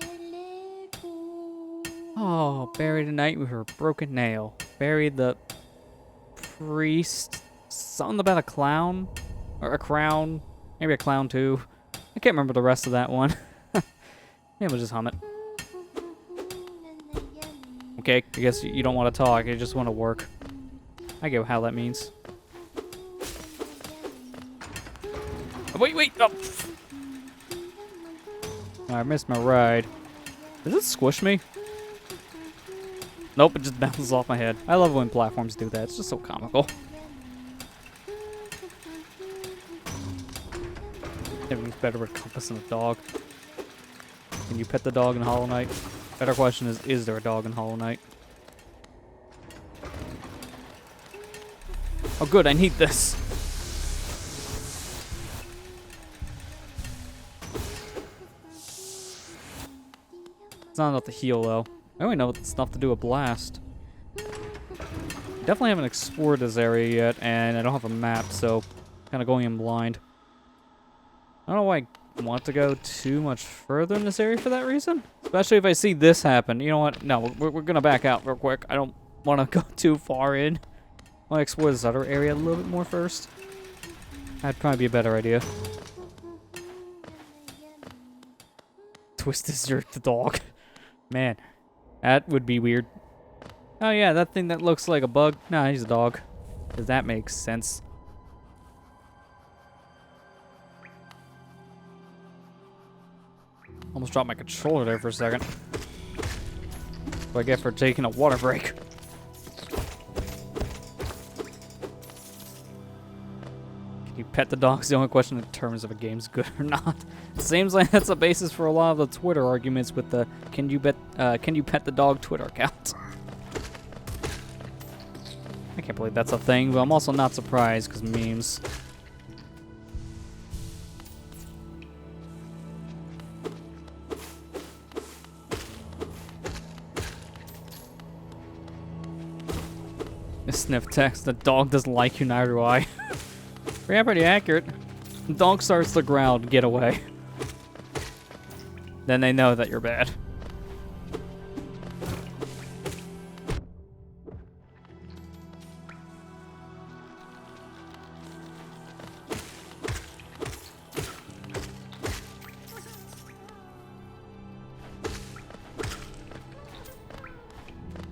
Oh, bury the night with her broken nail. Bury the priest. Something about a clown? Or a crown? Maybe a clown too. I can't remember the rest of that one. Yeah, we'll just hum it. Okay, I guess you don't want to talk, you just want to work. I get how that means. Oh, wait! Oh. Oh, I missed my ride. Does it squish me? Nope, it just bounces off my head. I love when platforms do that. It's just so comical. Everything's better with a compass than a dog. Can you pet the dog in Hollow Knight? Better question is there a dog in Hollow Knight? Oh good, I need this. It's not enough to heal though. I only know it's enough to do a blast. Definitely haven't explored this area yet, and I don't have a map, so kind of going in blind. I don't know why want to go too much further in this area for that reason. Especially if I see this happen. You know what? No, we're going to back out real quick. I don't want to go too far in. I want to explore this other area a little bit more first. That'd probably be a better idea. Twist is the dog. Man, that would be weird. Oh yeah, that thing that looks like a bug. Nah, he's a dog. Does that make sense? Almost dropped my controller there for a second. What do I get for taking a water break? Can you pet the dog? It's the only question in terms of a game's good or not. It seems like that's the basis for a lot of the Twitter arguments with the can you pet the dog Twitter account. I can't believe that's a thing, but I'm also not surprised because memes. Sniff text, the dog doesn't like you, neither do I. Yeah, pretty accurate. The dog starts to growl and get away. Then they know that you're bad.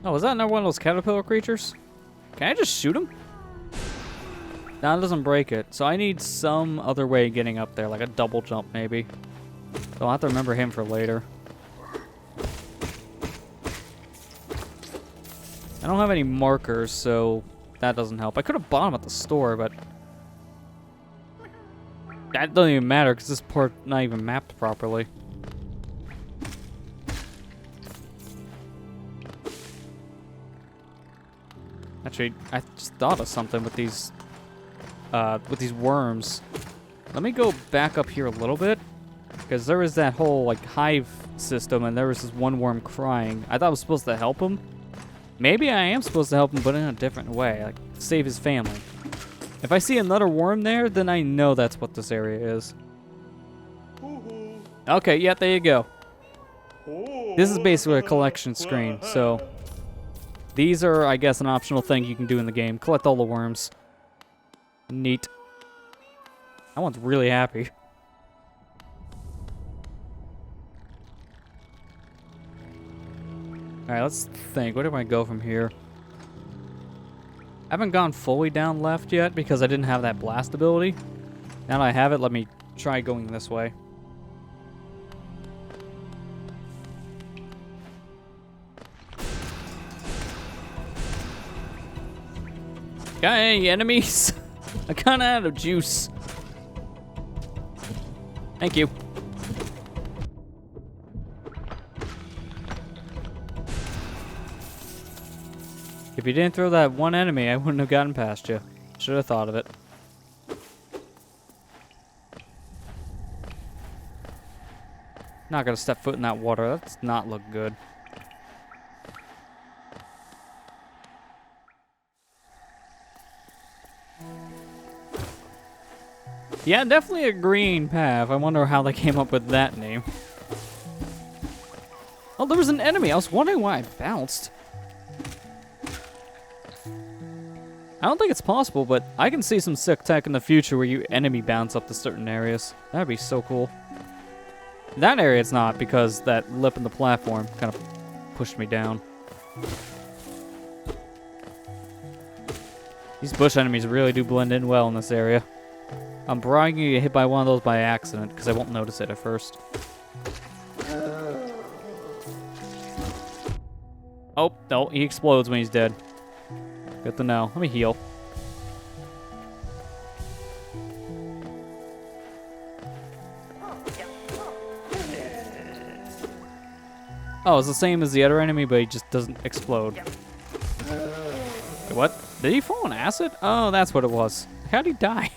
Oh, is that another one of those caterpillar creatures? Can I just shoot him? No, it doesn't break it. So I need some other way of getting up there, like a double jump maybe. So I'll have to remember him for later. I don't have any markers, so that doesn't help. I could have bought them at the store, but that doesn't even matter because this part not even mapped properly. Actually, I just thought of something with these worms. Let me go back up here a little bit, because there was that whole like hive system, and there was this one worm crying. I thought I was supposed to help him. Maybe I am supposed to help him, but in a different way, like save his family. If I see another worm there, then I know that's what this area is. Okay, yeah, there you go. This is basically a collection screen, so these are, I guess, an optional thing you can do in the game. Collect all the worms. Neat. That one's really happy. Alright, let's think. Where do I go from here? I haven't gone fully down left yet because I didn't have that blast ability. Now that I have it, let me try going this way. Got any enemies? I kinda out of juice. Thank you. If you didn't throw that one enemy, I wouldn't have gotten past you. Should have thought of it. Not gonna step foot in that water. That does not look good. Yeah, definitely a green path. I wonder how they came up with that name. Oh, there was an enemy. I was wondering why I bounced. I don't think it's possible, but I can see some sick tech in the future where you enemy bounce up to certain areas. That'd be so cool. That area it's not, because that lip in the platform kind of pushed me down. These bush enemies really do blend in well in this area. I'm probably gonna get hit by one of those by accident, because I won't notice it at first. Oh, no, he explodes when he's dead. Good to know. Let me heal. Oh, it's the same as the other enemy, but he just doesn't explode. Wait, what? Did he fall in acid? Oh, that's what it was. How'd he die?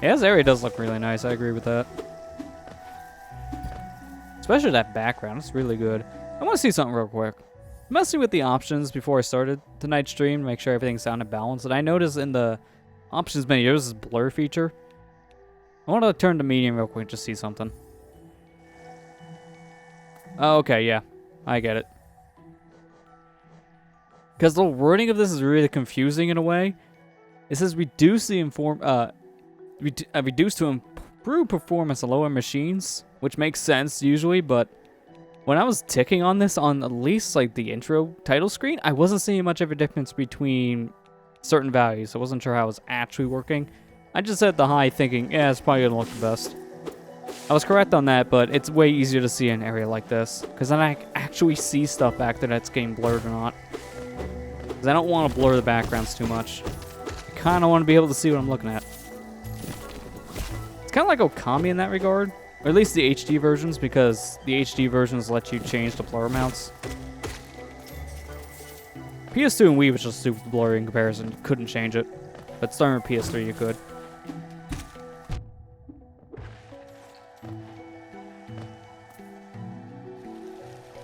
Yeah, this area does look really nice. I agree with that. Especially that background. It's really good. I want to see something real quick. Messing with the options before I started tonight's stream to make sure everything sounded balanced. And I noticed in the Options menu. There's this blur feature. I want to turn to medium real quick to see something. Oh, okay, yeah. I get it. Because the wording of this is really confusing in a way. It says reduce to improve performance on lower machines, which makes sense usually, but when I was ticking on this on at least like the intro title screen, I wasn't seeing much of a difference between certain values. I wasn't sure how it was actually working. I just set the high thinking, yeah, it's probably gonna look the best. I was correct on that, but it's way easier to see in an area like this, because then I actually see stuff after that's getting blurred or not. Because I don't want to blur the backgrounds too much. I kind of want to be able to see what I'm looking at. It's kind of like Okami in that regard, or at least the HD versions, because the HD versions let you change the blur amounts. PS2 and Wii was just super blurry in comparison. You couldn't change it, but starting with PS3 you could.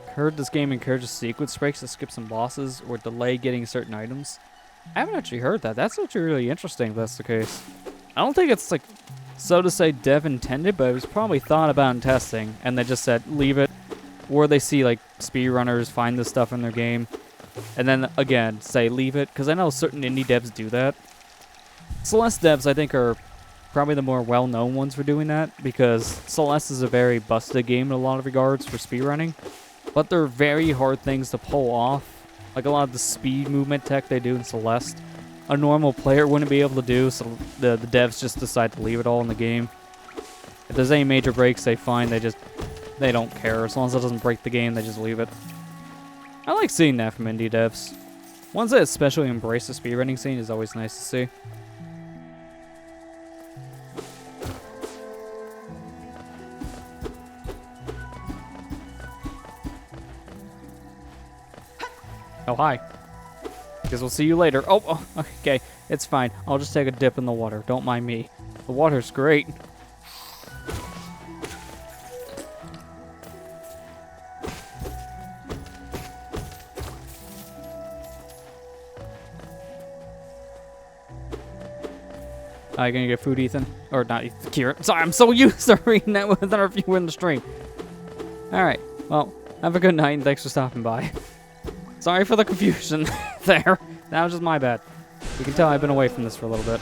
Heard this game encourages sequence breaks to skip some bosses or delay getting certain items. I haven't actually heard that. That's actually really interesting if that's the case. I don't think it's like, so to say, dev intended, but it was probably thought about in testing, and they just said leave it, or they see like speedrunners find this stuff in their game, and then again say leave it, because I know certain indie devs do that. Celeste devs I think are probably the more well-known ones for doing that, because Celeste is a very busted game in a lot of regards for speedrunning. But they're very hard things to pull off. Like a lot of the speed movement tech they do in Celeste, a normal player wouldn't be able to do, so the devs just decide to leave it all in the game. If there's any major breaks they find, they don't care. As long as it doesn't break the game, they just leave it. I like seeing that from indie devs. Ones that especially embrace the speedrunning scene is always nice to see. Oh, hi. Guess we'll see you later. Oh, okay. It's fine. I'll just take a dip in the water. Don't mind me. The water's great. You gonna get food, Ethan? Or not, Kira. Sorry, I'm so used to reading that without a viewer in the stream. Alright. Well, have a good night and thanks for stopping by. Sorry for the confusion there. That was just my bad. You can tell I've been away from this for a little bit.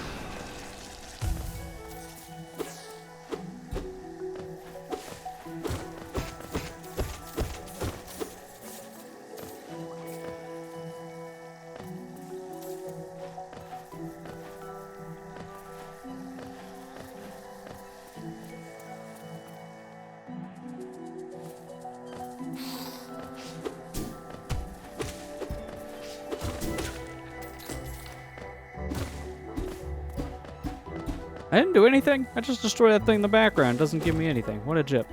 I didn't do anything. I just destroyed that thing in the background. It doesn't give me anything. What a jip.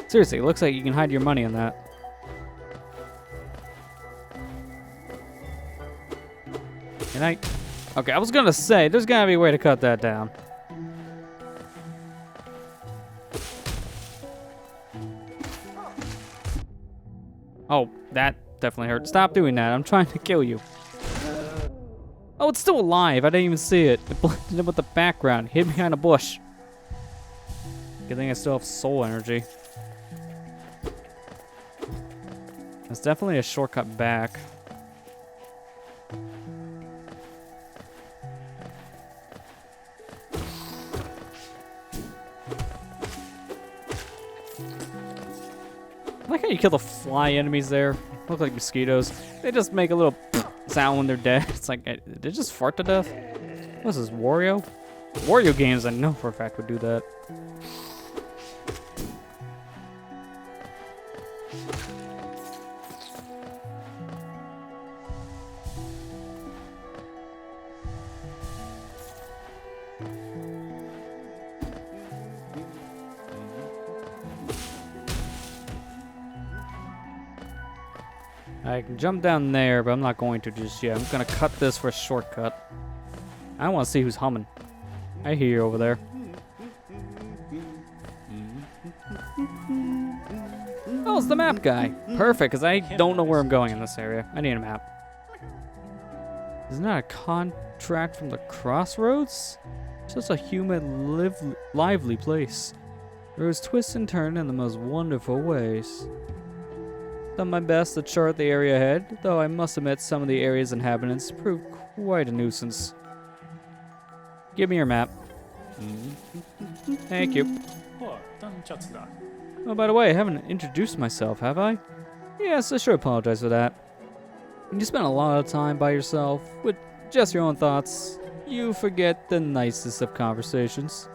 Seriously, it looks like you can hide your money in that. Good night. Okay, I was gonna say, there's gotta be a way to cut that down. Oh, that definitely hurt. Stop doing that. I'm trying to kill you. Oh, it's still alive. I didn't even see it. It blended in with the background. Hid behind a bush. Good thing I still have soul energy. That's definitely a shortcut back. I like how you kill the fly enemies there. Look like mosquitoes. They just make a little sound when they're dead. It's like, did they just fart to death? What's this, Wario? Wario games I know for a fact would do that. I can jump down there, but I'm not going to just yet. I'm gonna cut this for a shortcut. I want to see who's humming. I hear you over there. Oh, it's the map guy. Perfect, because I don't know where I'm going in this area. I need a map. Isn't that a contract from the crossroads? Such a humid, lively place. Roads twist and turn in the most wonderful ways. Done my best to chart the area ahead, though I must admit some of the area's inhabitants prove quite a nuisance. Give me your map. Thank you. Oh, by the way, I haven't introduced myself, have I? Yes, I should apologize for that. You spend a lot of time by yourself, with just your own thoughts. You forget the nicest of conversations.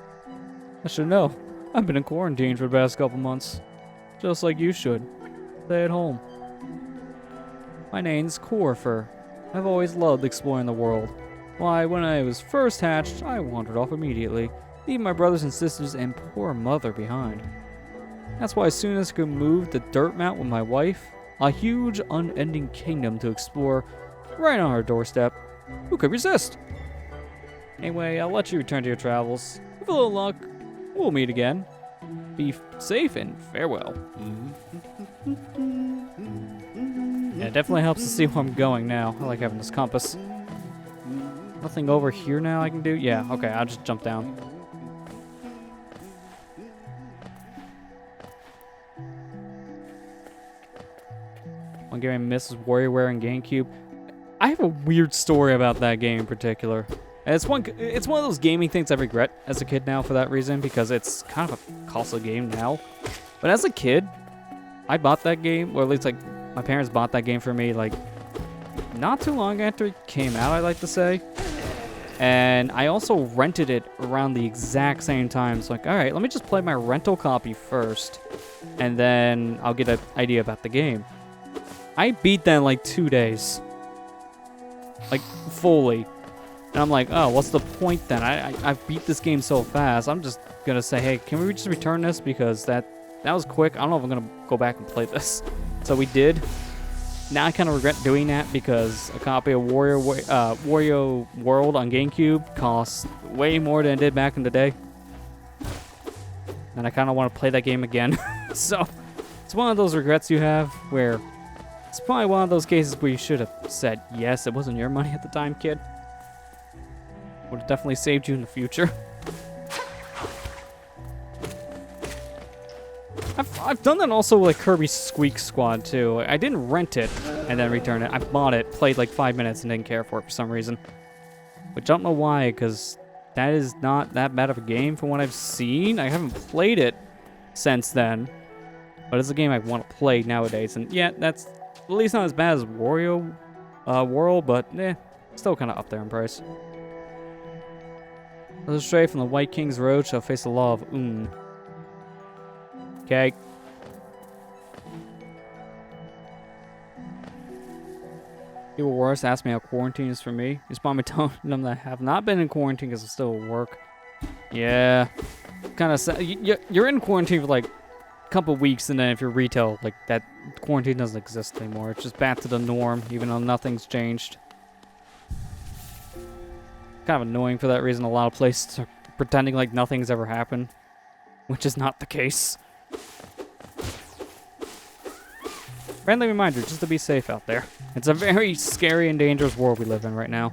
I should know. I've been in quarantine for the past couple months. Just like you should. Stay at home. My name's Corfer. I've always loved exploring the world. Why, when I was first hatched, I wandered off immediately, leaving my brothers and sisters and poor mother behind. That's why as soon as I could move to Dirt Mount with my wife, a huge, unending kingdom to explore right on our doorstep, who could resist? Anyway, I'll let you return to your travels. With a little luck, we'll meet again. Be safe and farewell. Yeah, it definitely helps to see where I'm going now. I like having this compass. Nothing over here now I can do? Yeah, okay, I'll just jump down. One game I missed was WarioWare and GameCube. I have a weird story about that game in particular. It's one of those gaming things I regret as a kid now for that reason, because it's kind of a costly game now. But as a kid, I bought that game, or at least like my parents bought that game for me like not too long after it came out, I'd like to say. And I also rented it around the exact same time. So like, all right, let me just play my rental copy first, and then I'll get an idea about the game. I beat that in like 2 days. Like, fully. And I'm like, oh, what's the point then? I beat this game so fast. I'm just gonna say, hey, can we just return this? Because that was quick. I don't know if I'm gonna go back and play this. So we did. Now I kind of regret doing that because a copy of Wario World on GameCube costs way more than it did back in the day. And I kind of want to play that game again. So it's one of those regrets you have where it's probably one of those cases where you should have said yes. It wasn't your money at the time, kid. Would have definitely saved you in the future. I've done that also with like Kirby Squeak Squad too. I didn't rent it and then return it. I bought it, played like 5 minutes, and didn't care for it for some reason. Which I don't know why, because that is not that bad of a game from what I've seen. I haven't played it since then, but it's a game I want to play nowadays. And yeah, that's at least not as bad as Wario World, but still kind of up there in price. Those stray from the White King's Road shall face the law of Un. Okay. People worse ask me how quarantine is for me. Respond by telling them that I have not been in quarantine because I'm still at work. Yeah. Kind of sad. You're in quarantine for like a couple weeks, and then if you're retail, like that quarantine doesn't exist anymore. It's just back to the norm, even though nothing's changed. Kind of annoying for that reason. A lot of places are pretending like nothing's ever happened, which is not the case. Friendly reminder, just to be safe out there. It's a very scary and dangerous world we live in right now.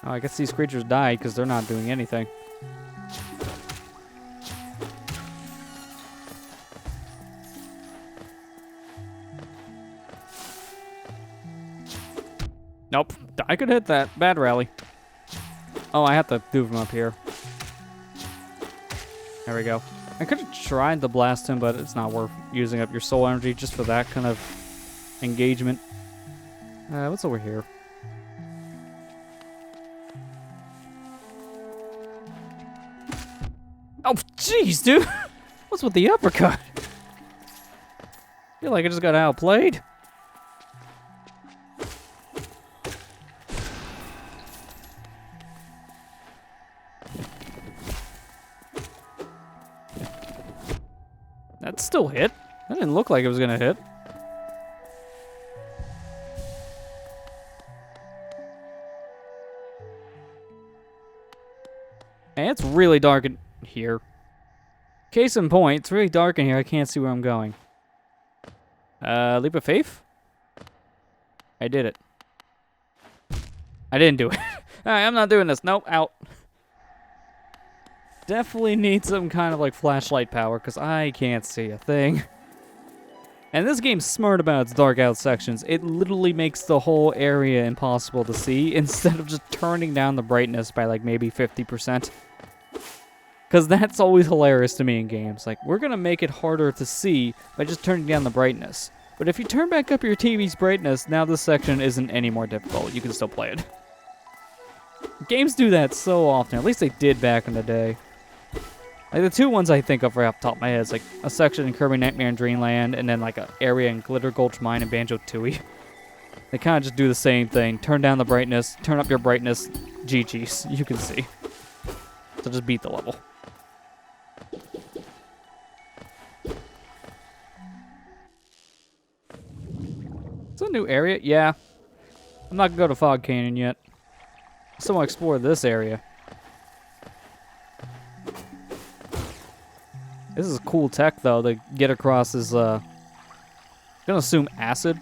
Oh, I guess these creatures died because they're not doing anything. Nope. I could hit that. Bad rally. Oh, I have to move him up here. There we go. I could have tried to blast him, but it's not worth using up your soul energy just for that kind of engagement. What's over here? Oh, jeez, dude. What's with the uppercut? I feel like I just got outplayed. That still hit. That didn't look like it was gonna hit. And it's really dark in here. Case in point, it's really dark in here. I can't see where I'm going. Leap of faith? I did it. I didn't do it. Alright, I'm not doing this. Nope, out. Definitely need some kind of like flashlight power because I can't see a thing. And this game's smart about its dark out sections. It literally makes the whole area impossible to see instead of just turning down the brightness by like maybe 50%. Because that's always hilarious to me in games. Like, we're going to make it harder to see by just turning down the brightness. But if you turn back up your TV's brightness, now this section isn't any more difficult. You can still play it. Games do that so often. At least they did back in the day. Like, the two ones I think of right off the top of my head is like a section in Kirby Nightmare and Dreamland, and then like an area in Glitter Gulch Mine and Banjo-Tooie. They kind of just do the same thing. Turn down the brightness, turn up your brightness, GG's. You can see. So just beat the level. It's a new area? Yeah. I'm not gonna go to Fog Canyon yet. I still want to explore this area. This is cool tech, though, to get across is, I'm gonna assume acid.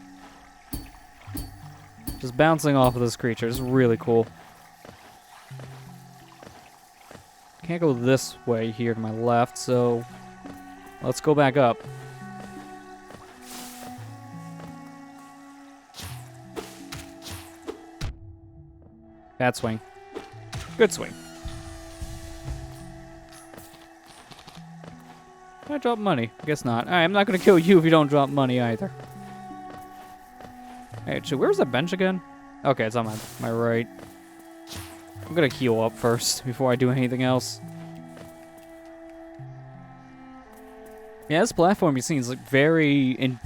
Just bouncing off of this creature. It's really cool. Can't go this way here to my left, so let's go back up. Bad swing. Good swing. Can I drop money? I guess not. Alright, I'm not gonna kill you if you don't drop money either. Alright, so where's the bench again? Okay, it's on my right. I'm gonna heal up first before I do anything else. Yeah, this platform seems like very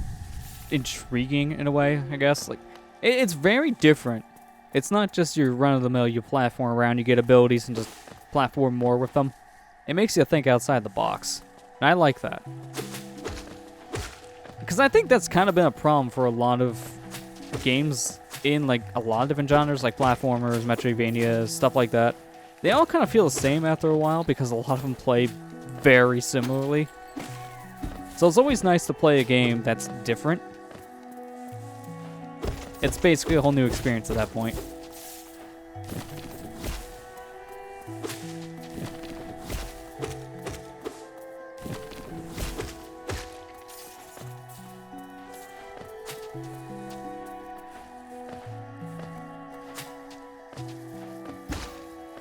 intriguing in a way, I guess. Like, it's very different. It's not just your run-of-the-mill, you platform around, you get abilities and just platform more with them. It makes you think outside the box. And I like that. Because I think that's kind of been a problem for a lot of games in like a lot of different genres, like platformers, Metroidvania, stuff like that. They all kind of feel the same after a while because a lot of them play very similarly. So it's always nice to play a game that's different. It's basically a whole new experience at that point.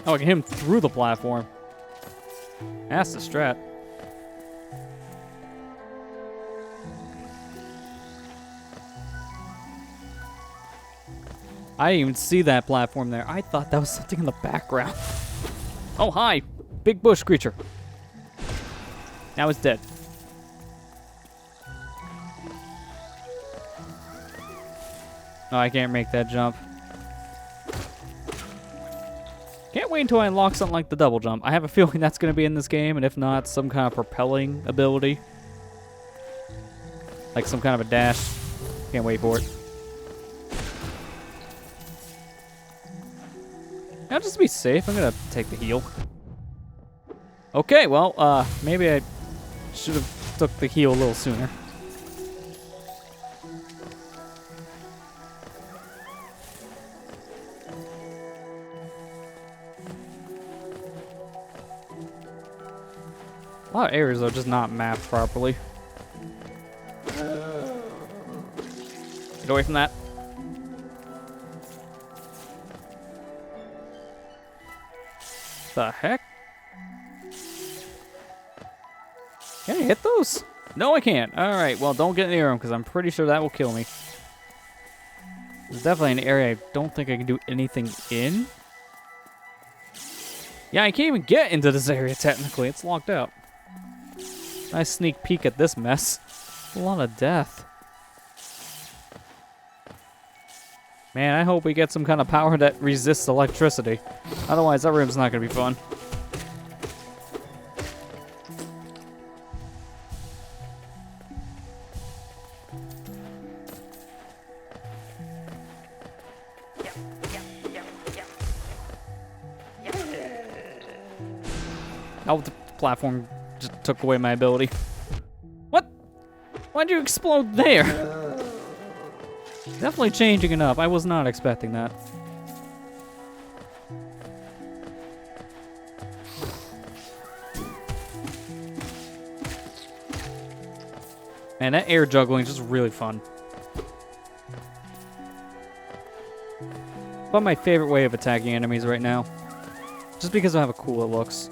Oh, I can hit him through the platform. That's the strat. I didn't even see that platform there. I thought that was something in the background. Oh, hi. Big bush creature. Now it's dead. No, I can't make that jump. Can't wait until I unlock something like the double jump. I have a feeling that's going to be in this game, and if not, some kind of propelling ability. Like some kind of a dash. Can't wait for it. Now, just to be safe, I'm going to take the heal. Okay, well, maybe I should have took the heal a little sooner. A lot of areas are just not mapped properly. Get away from that. The heck? Can I hit those? No, I can't. Alright, well, don't get near them because I'm pretty sure that will kill me. There's definitely an area I don't think I can do anything in. Yeah, I can't even get into this area technically. It's locked out. Nice sneak peek at this mess. A lot of death. Man, I hope we get some kind of power that resists electricity. Otherwise, that room's not going to be fun. Oh, the platform just took away my ability. What? Why'd you explode there? Definitely changing it up. I was not expecting that. Man, that air juggling is just really fun. About my favorite way of attacking enemies right now. Just because of how cool it looks.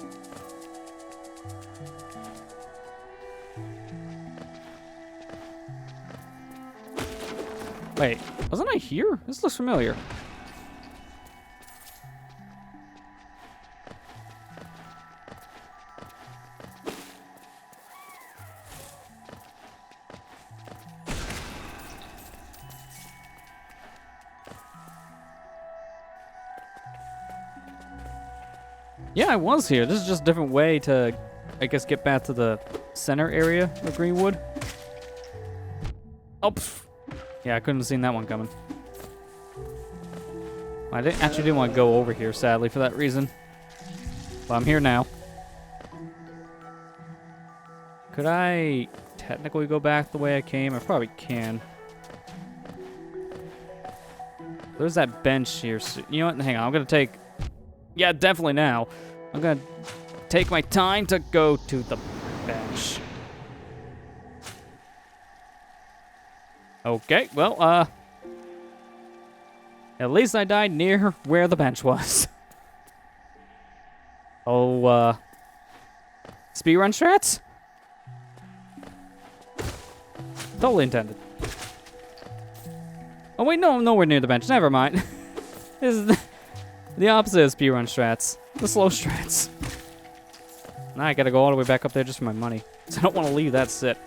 Wait, wasn't I here? This looks familiar. Yeah, I was here. This is just a different way to, I guess, get back to the center area of Greenwood. Oh, pff. Yeah, I couldn't have seen that one coming. I actually didn't want to go over here, sadly, for that reason. But I'm here now. Could I technically go back the way I came? I probably can. There's that bench here. So, you know what? Hang on. I'm going to take... Yeah, definitely now. I'm going to take my time to go to the bench. Okay, well, at least I died near where the bench was. Oh, speedrun strats? Totally intended. Oh, wait, no, I'm nowhere near the bench. Never mind. This is the opposite of speedrun strats. The slow strats. Now I gotta go all the way back up there just for my money. So I don't want to leave that sit.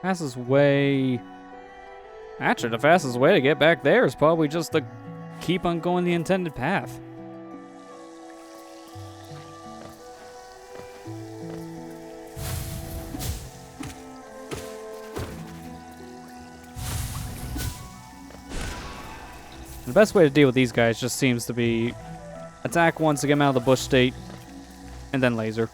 Fastest way... Actually, the fastest way to get back there is probably just to keep on going the intended path. The best way to deal with these guys just seems to be attack once to get them out of the bush state, and then laser.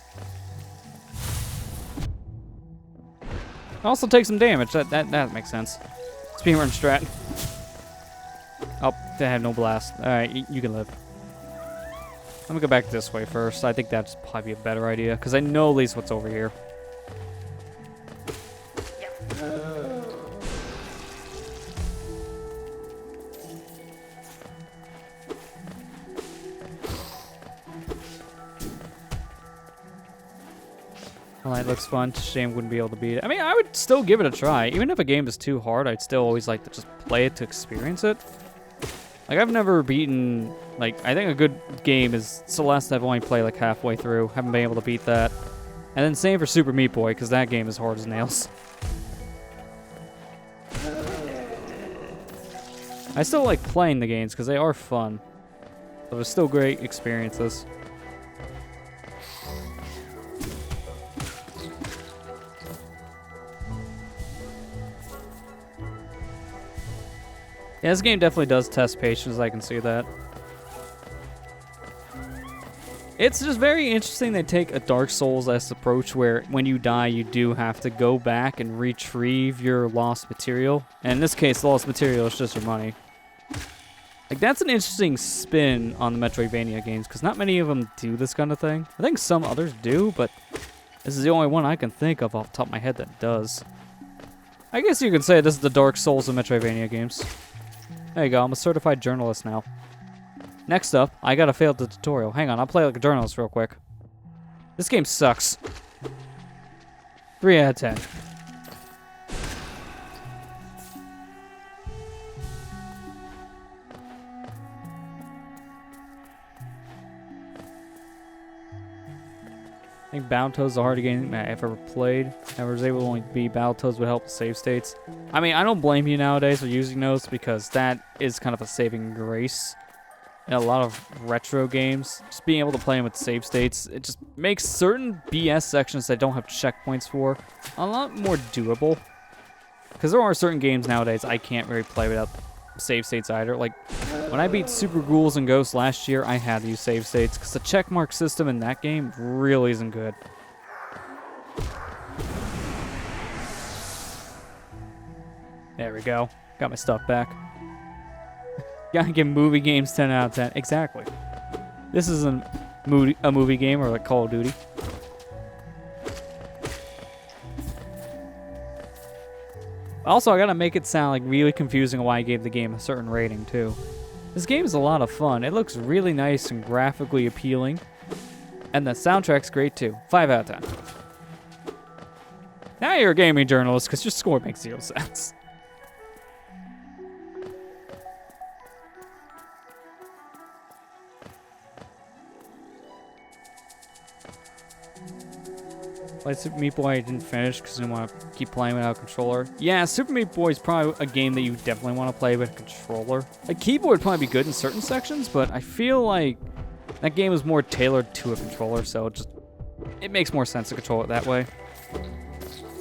Also take some damage. That makes sense. Speedrun strat. Oh, they have no blast. Alright, you can live. Let me go back this way first. I think that's probably a better idea, because I know at least what's over here. Well, that looks fun. Shame wouldn't be able to beat it. I mean, I would still give it a try. Even if a game is too hard, I'd still always like to just play it to experience it. Like, I've never beaten... Like, I think a good game is Celeste. I've only played, like, halfway through. Haven't been able to beat that. And then same for Super Meat Boy, because that game is hard as nails. I still like playing the games, because they are fun. But they're still great experiences. Yeah, this game definitely does test patience, I can see that. It's just very interesting they take a Dark Souls-esque approach where when you die, you do have to go back and retrieve your lost material. And in this case, the lost material is just your money. Like, that's an interesting spin on the Metroidvania games, because not many of them do this kind of thing. I think some others do, but this is the only one I can think of off the top of my head that does. I guess you could say this is the Dark Souls of Metroidvania games. There you go, I'm a certified journalist now. Next up, I gotta fail the tutorial. Hang on, I'll play like a journalist real quick. This game sucks. 3 out of 10. I think Battletoads is the hardest game I've ever played. I was able to only beat Battletoads with help with save states. I mean, I don't blame you nowadays for using those because that is kind of a saving grace. in a lot of retro games. Just being able to play them with save states, it just makes certain BS sections that don't have checkpoints for a lot more doable. Because there are certain games nowadays I can't really play without save states either. Like, when I beat Super Ghouls and Ghosts last year, I had to use save states because the checkmark system in that game really isn't good. There we go. Got my stuff back. Gotta give movie games 10 out of 10. Exactly. This isn't a movie game or like Call of Duty. Also, I gotta make it sound like really confusing why I gave the game a certain rating too. This game is a lot of fun. It looks really nice and graphically appealing. And the soundtrack's great too. 5 out of 10. Now you're a gaming journalist because your score makes 0 sense. Like Super Meat Boy, I didn't finish because I didn't want to keep playing without a controller. Yeah, Super Meat Boy is probably a game that you definitely want to play with a controller. A keyboard would probably be good in certain sections, but I feel like that game is more tailored to a controller, so it makes more sense to control it that way.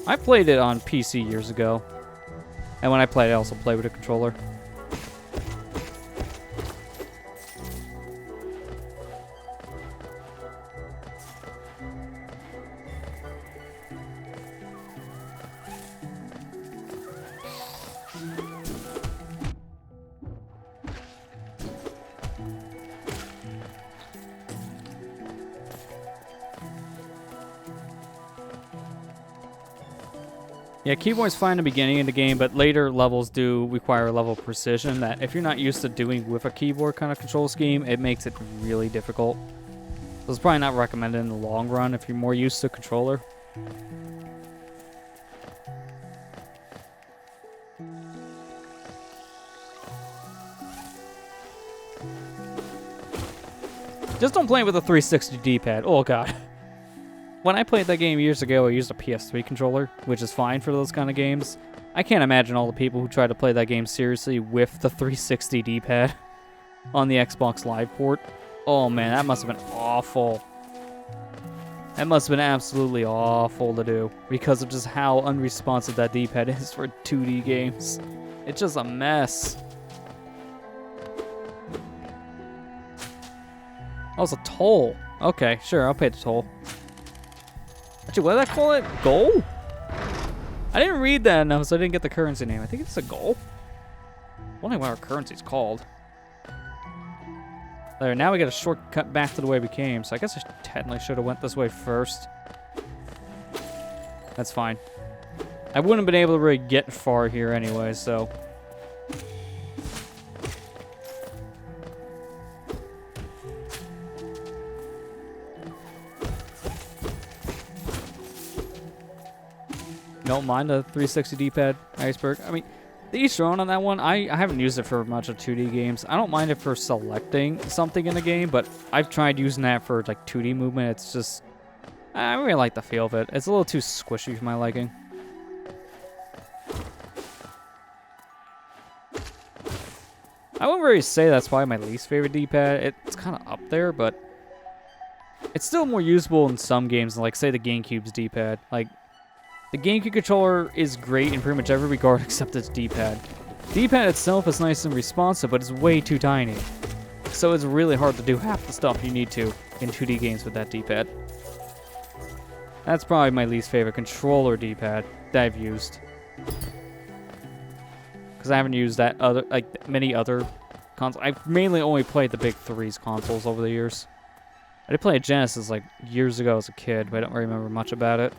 I played it on PC years ago, and when I played, I also played with a controller. Yeah, keyboard's fine in the beginning of the game, but later levels do require a level of precision that if you're not used to doing with a keyboard kind of control scheme, it makes it really difficult. So it's probably not recommended in the long run if you're more used to a controller. Just don't play it with a 360 D-pad. Oh god. When I played that game years ago, I used a PS3 controller, which is fine for those kind of games. I can't imagine all the people who try to play that game seriously with the 360 D-pad on the Xbox Live port. Oh man, that must have been awful. That must have been absolutely awful to do because of just how unresponsive that D-pad is for 2D games. It's just a mess. Oh, it's a toll. Okay, sure, I'll pay the toll. Actually, what did I call it? Goal? I didn't read that enough, so I didn't get the currency name. I think it's a goal. Wondering what our currency's called. There, now we got a shortcut back to the way we came, so I guess I technically should have went this way first. That's fine. I wouldn't have been able to really get far here anyway, so... Don't mind the 360 D-pad iceberg. I mean, the each their own on that one. I haven't used it for much of 2D games. I don't mind it for selecting something in the game, but I've tried using that for like 2D movement. It's just, I really like the feel of it. It's a little too squishy for my liking. I wouldn't really say that's probably my least favorite D-pad. It's kind of up there, but it's still more usable in some games than, like, say, the GameCube's D-pad. Like, the GameCube controller is great in pretty much every regard except its D-pad. D-pad itself is nice and responsive, but it's way too tiny. So it's really hard to do half the stuff you need to in 2D games with that D-pad. That's probably my least favorite controller D-pad that I've used. Because I haven't used that other, like, many other consoles. I've mainly only played the big threes consoles over the years. I did play a Genesis, like, years ago as a kid, but I don't really remember much about it.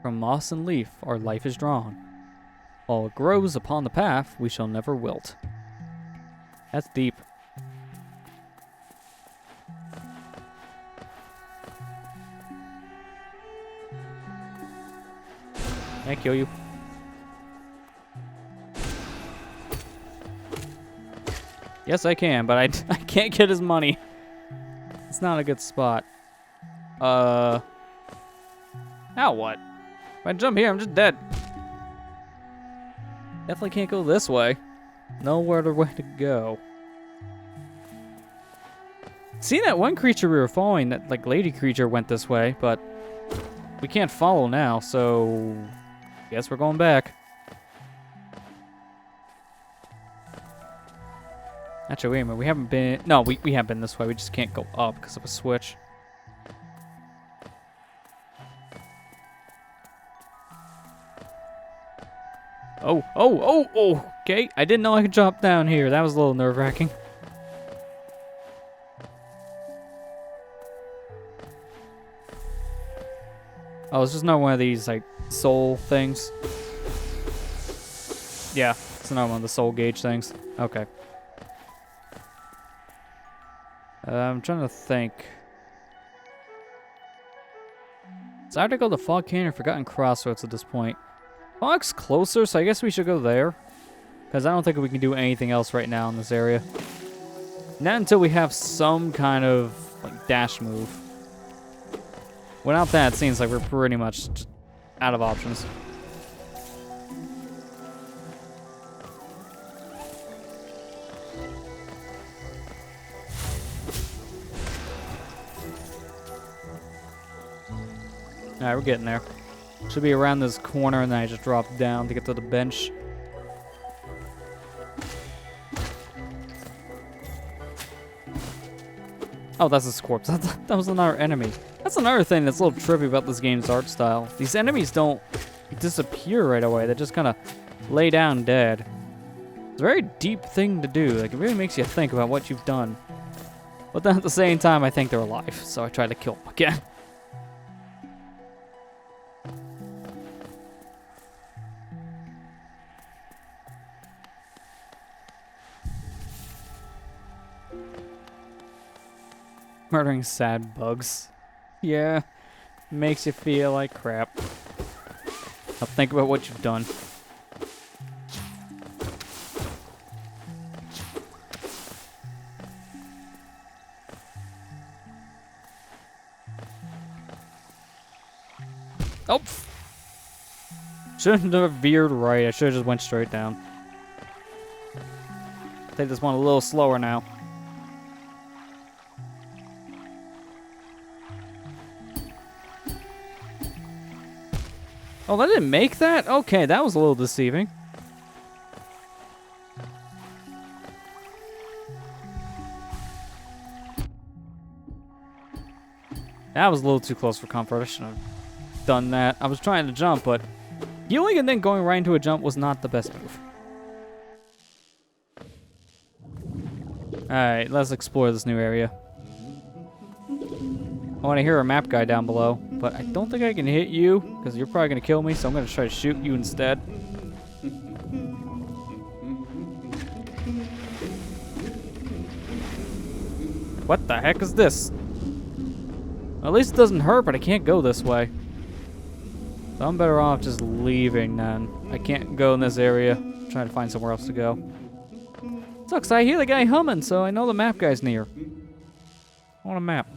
From moss and leaf, our life is drawn. While it grows upon the path, we shall never wilt. That's deep. Can I kill you? Yes, I can, but I can't get his money. It's not a good spot. Now what? If I jump here, I'm just dead. Definitely can't go this way. Nowhere other way to go. See, that one creature we were following, that like lady creature went this way, but we can't follow now, so guess we're going back. Actually, wait a minute, we haven't been... No, we have been this way, we just can't go up because of a switch. Oh, okay. I didn't know I could drop down here. That was a little nerve-wracking. Oh, it's just not one of these, like, soul things. Yeah, it's not one of the soul gauge things. Okay. I'm trying to think. So I have to go to Fog Canyon or Forgotten Crossroads at this point. Fog's closer, so I guess we should go there. Because I don't think we can do anything else right now in this area. Not until we have some kind of, like, dash move. Without that, it seems like we're pretty much just out of options. Alright, we're getting there. Should be around this corner, and then I just drop down to get to the bench. Oh, that's a corpse. That was another enemy. That's another thing that's a little trippy about this game's art style. These enemies don't disappear right away. They just kind of lay down dead. It's a very deep thing to do. Like, it really makes you think about what you've done. But then at the same time, I think they're alive, so I try to kill them again. Murdering sad bugs. Yeah, makes you feel like crap. Now think about what you've done. Oh! Shouldn't have veered right. I should have just went straight down. Take this one a little slower now. Oh, that didn't make that? Okay, that was a little deceiving. That was a little too close for comfort. I shouldn't have done that. I was trying to jump, but healing and then going right into a jump was not the best move. Alright, let's explore this new area. I want to hear a map guy down below, but I don't think I can hit you, because you're probably going to kill me, so I'm going to try to shoot you instead. What the heck is this? At least it doesn't hurt, but I can't go this way. So I'm better off just leaving then. I can't go in this area. I'm trying to find somewhere else to go. Sucks, I hear the guy humming, so I know the map guy's near. I want a map.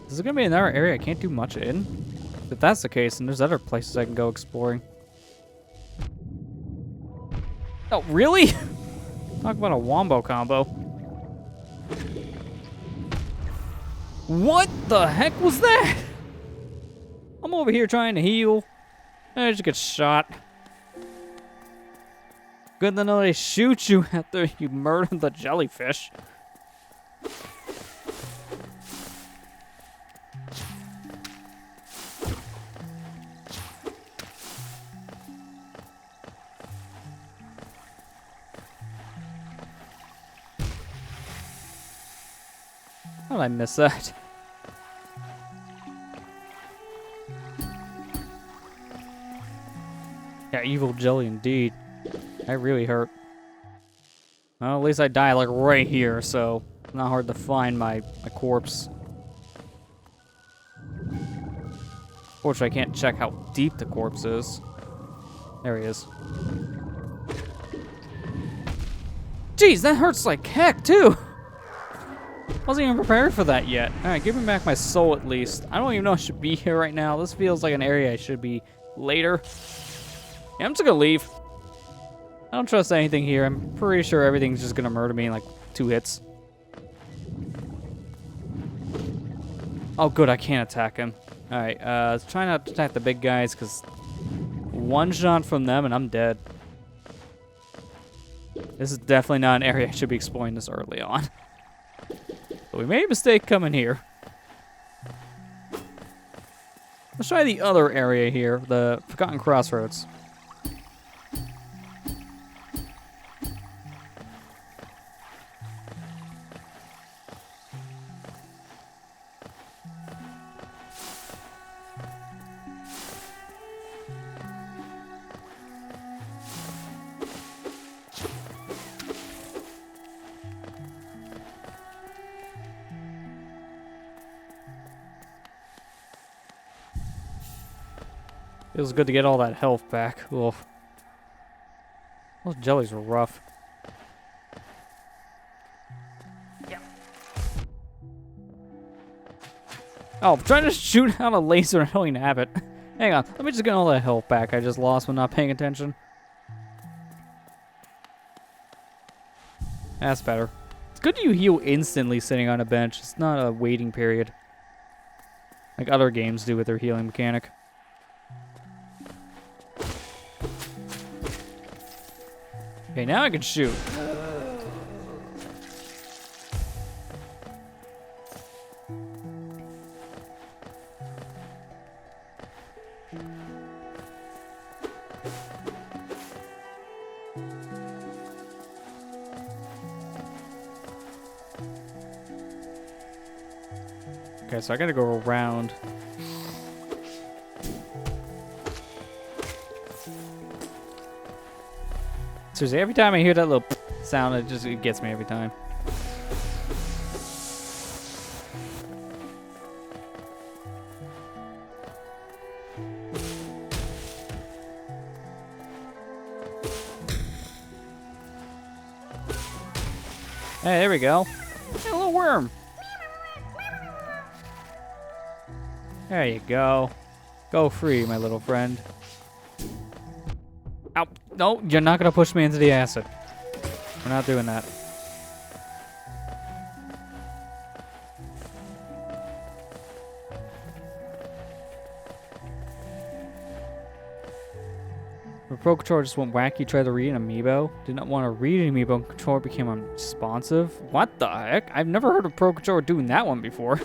Is it gonna be another area I can't do much in? If that's the case, then there's other places I can go exploring. Oh, really? Talk about a wombo combo. What the heck was that? I'm over here trying to heal. I just get shot. Good to know they shoot you after you murder the jellyfish. How did I miss that? Yeah, evil jelly indeed. That really hurt. Well, at least I die like right here, so it's not hard to find my corpse. Fortunately, I can't check how deep the corpse is. There he is. Jeez, that hurts like heck, too! Wasn't even prepared for that yet. Alright, give me back my soul at least. I don't even know I should be here right now. This feels like an area I should be later. Yeah, I'm just gonna leave. I don't trust anything here. I'm pretty sure everything's just gonna murder me in like 2 hits. Oh good, I can't attack him. Alright, let's try not to attack the big guys, because one shot from them and I'm dead. This is definitely not an area I should be exploring this early on. But we made a mistake coming here. Let's try the other area here, the Forgotten Crossroads. Feels good to get all that health back. Ugh. Those jellies were rough. Yeah. Oh, I'm trying to shoot out a laser and I don't even have it. Hang on, let me just get all that health back I just lost when not paying attention. That's better. It's good you heal instantly sitting on a bench. It's not a waiting period like other games do with their healing mechanic. Okay, now I can shoot. Okay, so I gotta go around. Seriously, every time I hear that little sound, it gets me every time. Hey, there we go. Hey, a little worm. There you go. Go free, my little friend. Ow. No, you're not going to push me into the acid. We're not doing that. The Pro Controller just went wacky, tried to read an amiibo. Did not want to read an amiibo, and controller became unresponsive. What the heck? I've never heard of Pro Controller doing that one before.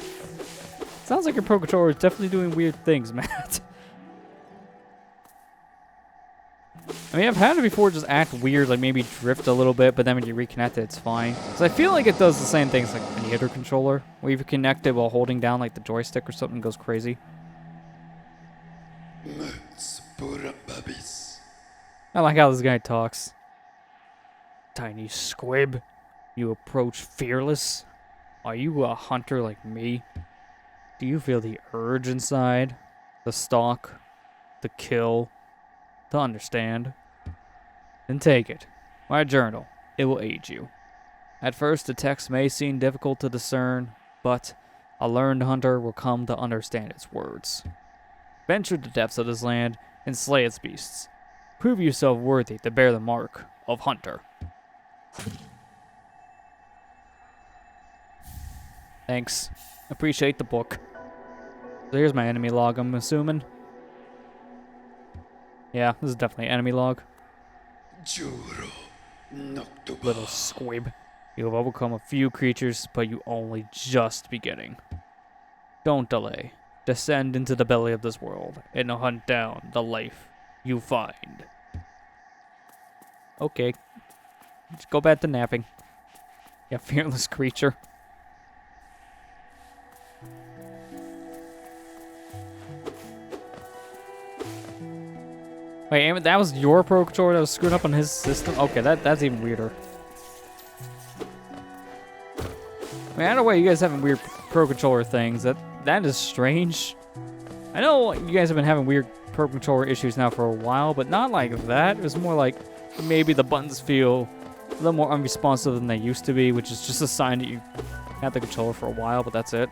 Sounds like your Pro Controller is definitely doing weird things, Matt. I mean, I've had it before just act weird, like maybe drift a little bit, but then when you reconnect it, it's fine. So I feel like it does the same things like any other controller, where you connect it while holding down like the joystick or something, goes crazy. I like how this guy talks. Tiny squib, you approach fearless? Are you a hunter like me? Do you feel the urge inside? The stalk? The kill? To understand? Then take it. My journal. It will aid you. At first, the text may seem difficult to discern, but a learned hunter will come to understand its words. Venture the depths of this land and slay its beasts. Prove yourself worthy to bear the mark of hunter. Thanks. Appreciate the book. So here's my enemy log, I'm assuming. Yeah, this is definitely an enemy log. Little squib. You have overcome a few creatures, but you only just beginning. Don't delay. Descend into the belly of this world and hunt down the life you find. Okay. Just go back to napping. Yeah, fearless creature. Wait, that was your Pro Controller that was screwed up on his system? Okay, that's even weirder. I mean, I don't know why you guys having weird Pro Controller things. That is strange. I know you guys have been having weird Pro Controller issues now for a while, but not like that. It was more like maybe the buttons feel a little more unresponsive than they used to be, which is just a sign that you had the controller for a while, but that's it.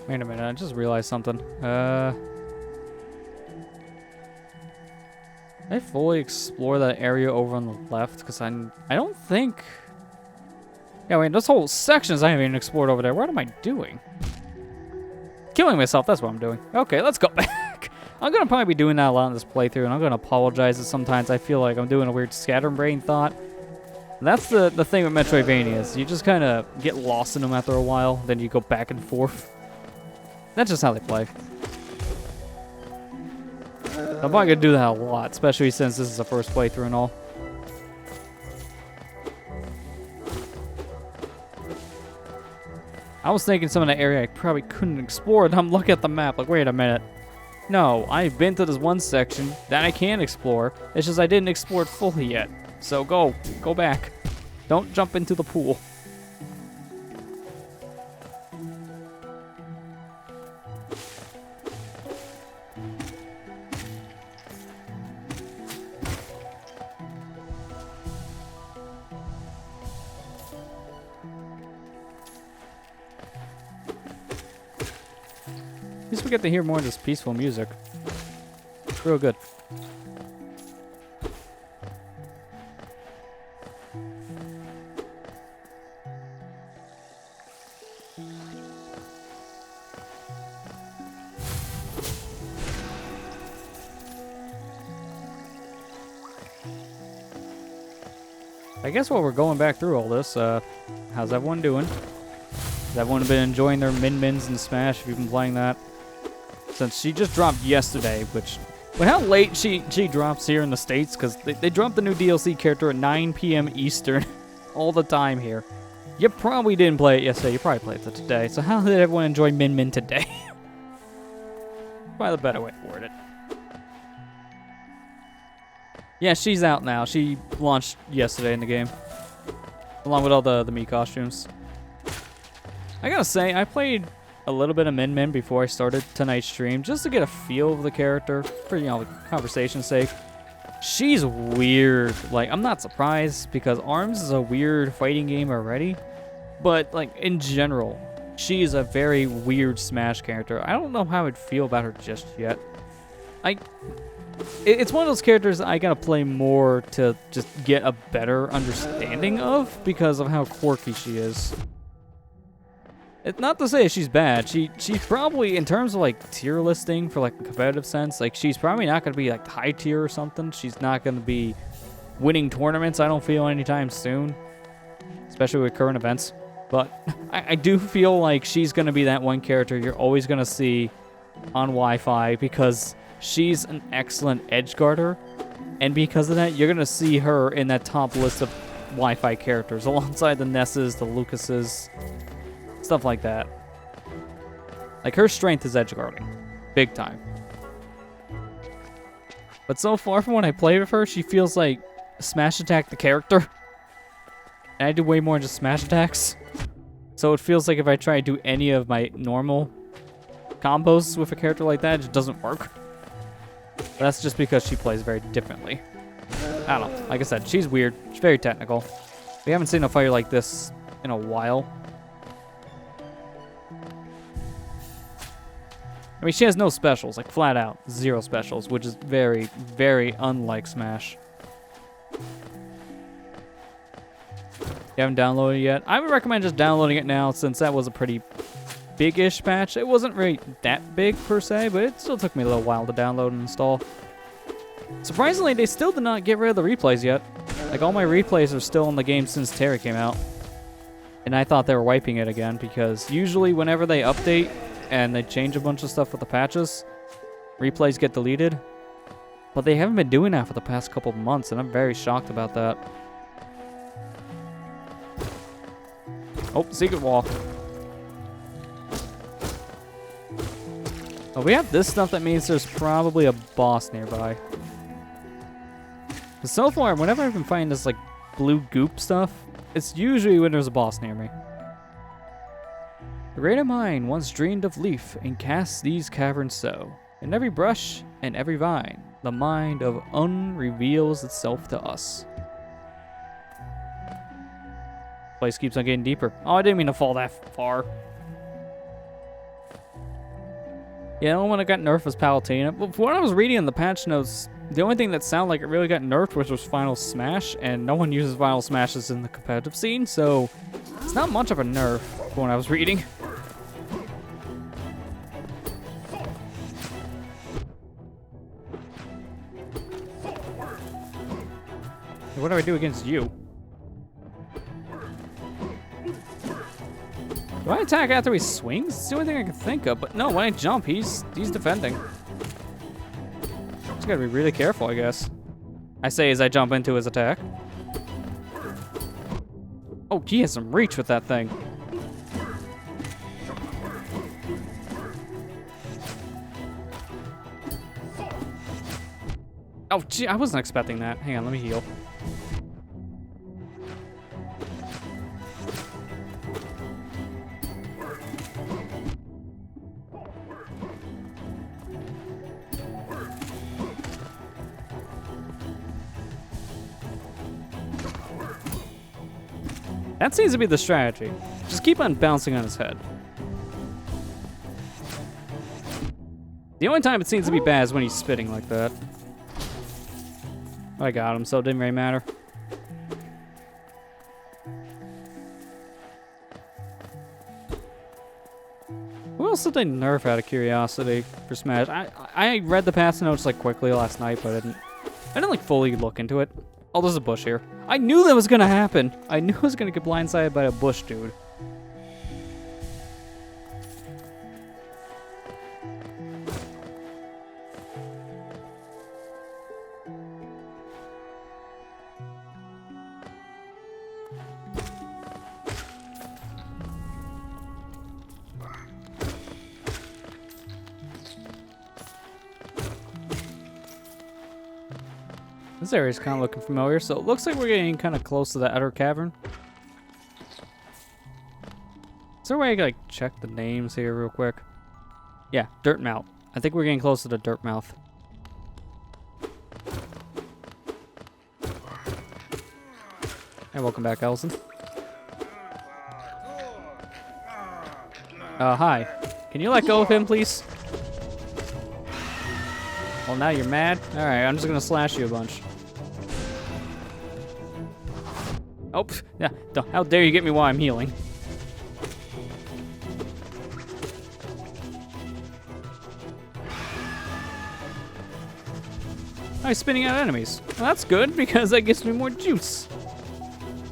Wait a minute, I just realized something. I fully explore that area over on the left? Because I don't think... Yeah, wait, those whole sections I haven't even explored over there. What am I doing? Killing myself, that's what I'm doing. Okay, let's go back. I'm going to probably be doing that a lot in this playthrough, and I'm going to apologize if sometimes I feel like I'm doing a weird scatterbrain thought. That's the thing with Metroidvanias. You just kind of get lost in them after a while, then you go back and forth. That's just how they play. I'm probably going to do that a lot, especially since this is the first playthrough and all. I was thinking some of the area I probably couldn't explore, and I'm looking at the map like, wait a minute. No, I've been to this one section that I can explore. It's just I didn't explore it fully yet. So go back. Don't jump into the pool. At least we get to hear more of this peaceful music. It's real good. I guess while we're going back through all this, how's everyone doing? Has everyone been enjoying their Min-Mins in Smash if you've been playing that? Since she just dropped yesterday, which... Well, how late she drops here in the States, because they drop the new DLC character at 9 p.m. Eastern all the time here. You probably didn't play it yesterday, you probably played it today. So how did everyone enjoy Min-Min today? Probably the better way to word it. Yeah, she's out now. She launched yesterday in the game. Along with all the Mii costumes. I gotta say, I played a little bit of Min-Min before I started tonight's stream, just to get a feel of the character, for, you know, conversation's sake. She's weird. Like, I'm not surprised, because ARMS is a weird fighting game already. But, like, in general, she's a very weird Smash character. I don't know how I'd feel about her just yet. It's one of those characters that I gotta play more to just get a better understanding of, because of how quirky she is. It's not to say she's bad. She's probably, in terms of like tier listing for like a competitive sense, like she's probably not gonna be like high tier or something. She's not gonna be winning tournaments, I don't feel, anytime soon, especially with current events. But I do feel like she's gonna be that one character you're always gonna see on Wi-Fi, because she's an excellent edge guarder, and because of that, you're gonna see her in that top list of Wi-Fi characters alongside the Nesses, the Lucases. Stuff like that. Like, her strength is edge guarding. Big time. But so far from when I play with her, she feels like Smash Attack the character. And I do way more than just Smash Attacks. So it feels like if I try to do any of my normal combos with a character like that, it just doesn't work. But that's just because she plays very differently. I don't know. Like I said, she's weird. She's very technical. We haven't seen a fighter like this in a while. I mean, she has no specials, like flat out, 0 specials, which is very, very unlike Smash. You haven't downloaded it yet? I would recommend just downloading it now, since that was a pretty big-ish patch. It wasn't really that big, per se, but it still took me a little while to download and install. Surprisingly, they still did not get rid of the replays yet. Like, all my replays are still in the game since Terry came out. And I thought they were wiping it again, because usually whenever they update and they change a bunch of stuff with the patches, replays get deleted. But they haven't been doing that for the past couple of months, and I'm very shocked about that. Oh, secret wall. Oh, we have this stuff that means there's probably a boss nearby. But so far, whenever I've been finding this like blue goop stuff, it's usually when there's a boss near me. The greater mind once dreamed of leaf and cast these caverns so. In every brush and every vine, the mind of reveals itself to us. Place keeps on getting deeper. Oh, I didn't mean to fall that far. Yeah, the only one that got nerfed was Palutena. But when I was reading in the patch notes, the only thing that sounded like it really got nerfed was Final Smash, and no one uses Final Smashes in the competitive scene, so it's not much of a nerf when I was reading. What do I do against you? Do I attack after he swings? It's the only thing I can think of. But no, when I jump, he's defending. Just gotta be really careful, I guess. I say as I jump into his attack. Oh, he has some reach with that thing. Oh, gee, I wasn't expecting that. Hang on, let me heal. That seems to be the strategy. Just keep on bouncing on his head. The only time it seems to be bad is when he's spitting like that. I got him, so it didn't really matter. Who else did they nerf out of curiosity for Smash? I read the patch notes like quickly last night, but I didn't like fully look into it. Oh, there's a bush here. I knew that was gonna happen. I knew I was gonna get blindsided by a bush, dude. This area's kind of looking familiar, so it looks like we're getting kind of close to the outer cavern. Is there a way I can like check the names here real quick? Yeah, Dirt Mouth. I think we're getting close to the Dirt Mouth. And welcome back, Ellison. Hi. Can you let go of him, please? Well, now you're mad? Alright, I'm just gonna slash you a bunch. Oh, yeah, how dare you get me while I'm healing. Oh, he's spinning out enemies. Well, that's good, because that gives me more juice.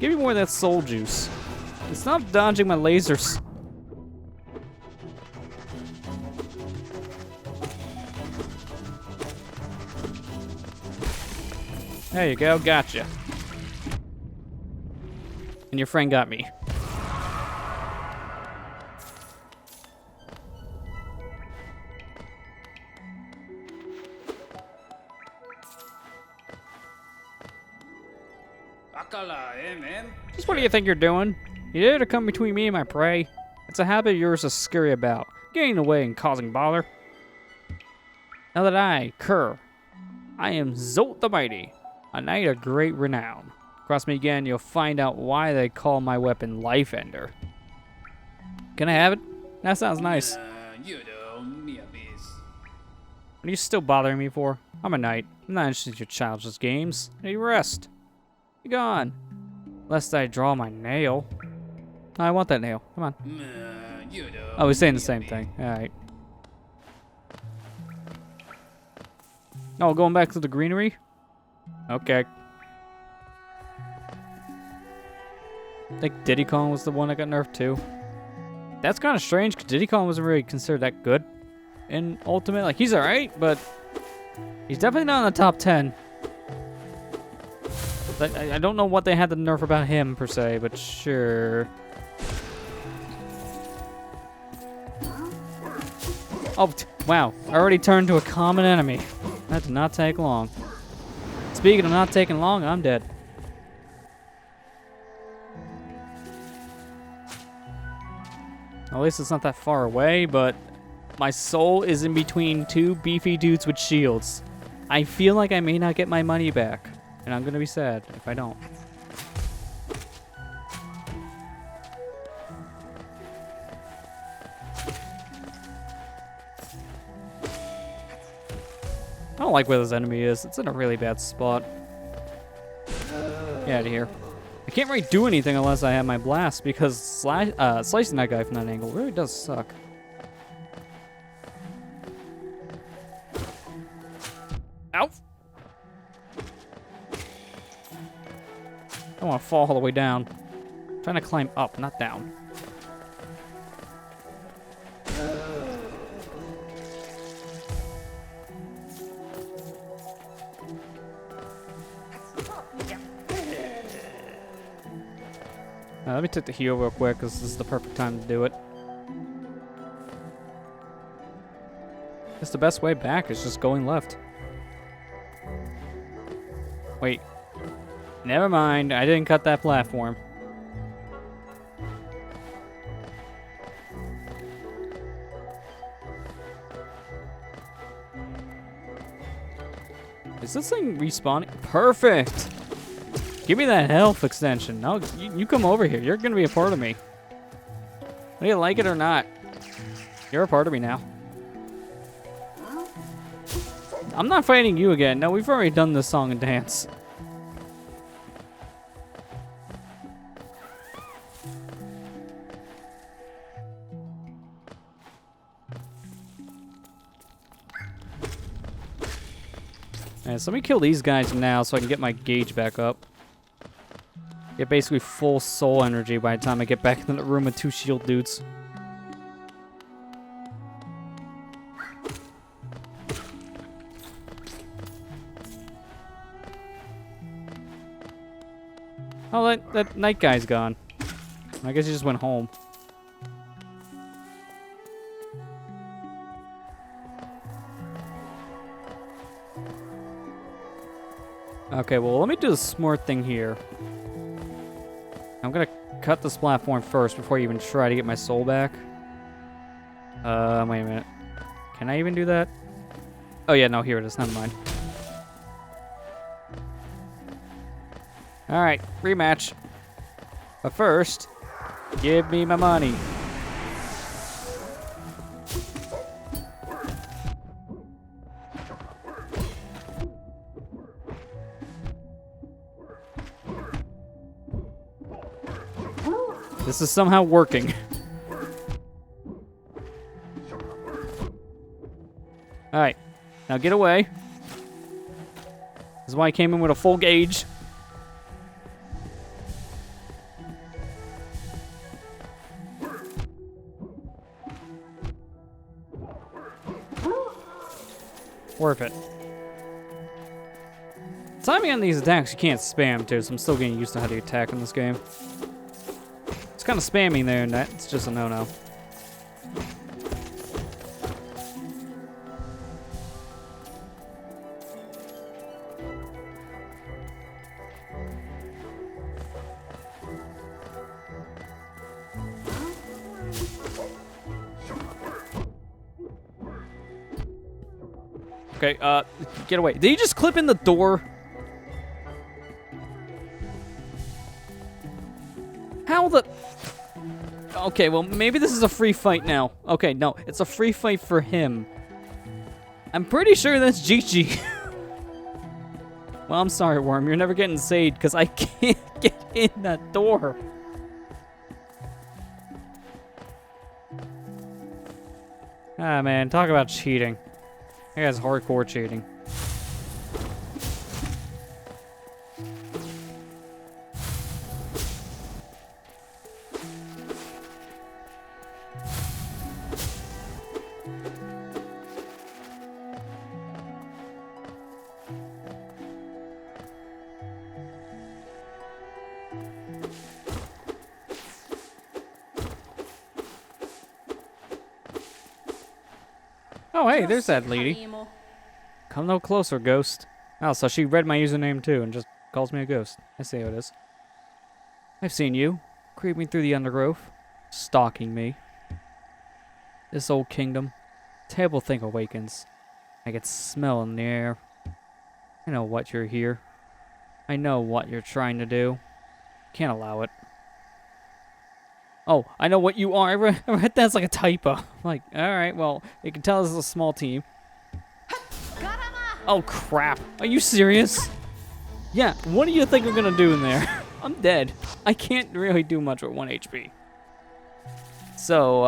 Give me more of that soul juice. And stop dodging my lasers. There you go, gotcha. And your friend got me. Just what do you think you're doing? You dare to come between me and my prey? It's a habit of yours to scurry about, getting in the way and causing bother. Now that I, Kerr, I am Zolt the Mighty, a knight of great renown. Cross me again, you'll find out why they call my weapon Life Ender. Can I have it? That sounds nice. What are you still bothering me for? I'm a knight. I'm not interested in your childish games. Now you rest. Be gone. Lest I draw my nail. No, I want that nail. Come on. Oh, he's saying the same thing. Alright. Oh, going back to the greenery? Okay. I think Diddy Kong was the one that got nerfed too. That's kind of strange because Diddy Kong wasn't really considered that good in Ultimate. Like, he's alright, but he's definitely not in the top 10. But I don't know what they had to nerf about him per se, but sure. Oh, wow. I already turned to a common enemy. That did not take long. Speaking of not taking long, I'm dead. At least it's not that far away, but my soul is in between two beefy dudes with shields. I feel like I may not get my money back, and I'm gonna be sad if I don't. I don't like where this enemy is. It's in a really bad spot. Get out of here. I can't really do anything unless I have my blast, because slicing that guy from that angle really does suck. Ow! I don't want to fall all the way down. I'm trying to climb up, not down. Let me take the heal real quick, because this is the perfect time to do it. Guess the best way back is just going left. Wait. Never mind, I didn't cut that platform. Is this thing respawning? Perfect! Give me that health extension. No, you come over here. You're gonna be a part of me. Whether you like it or not, you're a part of me now. I'm not fighting you again. No, we've already done this song and dance. Alright, so let me kill these guys now so I can get my gauge back up. Get basically full soul energy by the time I get back in the room with two shield dudes. Oh, that night guy's gone. I guess he just went home. Okay, well, let me do the smart thing here. I'm gonna cut this platform first before I even try to get my soul back. Wait a minute. Can I even do that? Oh yeah, no, here it is. Never mind. Alright, rematch. But first, give me my money. This is somehow working. Alright. Now get away. This is why I came in with a full gauge. Worth it. Timing on these attacks you can't spam too, so I'm still getting used to how to attack in this game. It's kind of spamming there, and that's just a no-no. Okay, get away. Did he just clip in the door? How the... Okay, well, maybe this is a free fight now. Okay, no, it's a free fight for him. I'm pretty sure that's GG. Well, I'm sorry, Worm. You're never getting saved because I can't get in that door. Ah, man, talk about cheating. That guy's hardcore cheating. Oh, hey, there's that lady. Come no closer, ghost. Oh, so she read my username too and just calls me a ghost. I see how it is. I've seen you, creeping through the undergrowth, stalking me. This old kingdom, terrible thing awakens. I can smell in the air. I know what you're here. I know what you're trying to do. Can't allow it. Oh, I know what you are. I read that's like a typo. I'm like, alright, well, you can tell this is a small team. Oh, crap. Are you serious? Yeah, what do you think I'm gonna do in there? I'm dead. I can't really do much with 1 HP. So,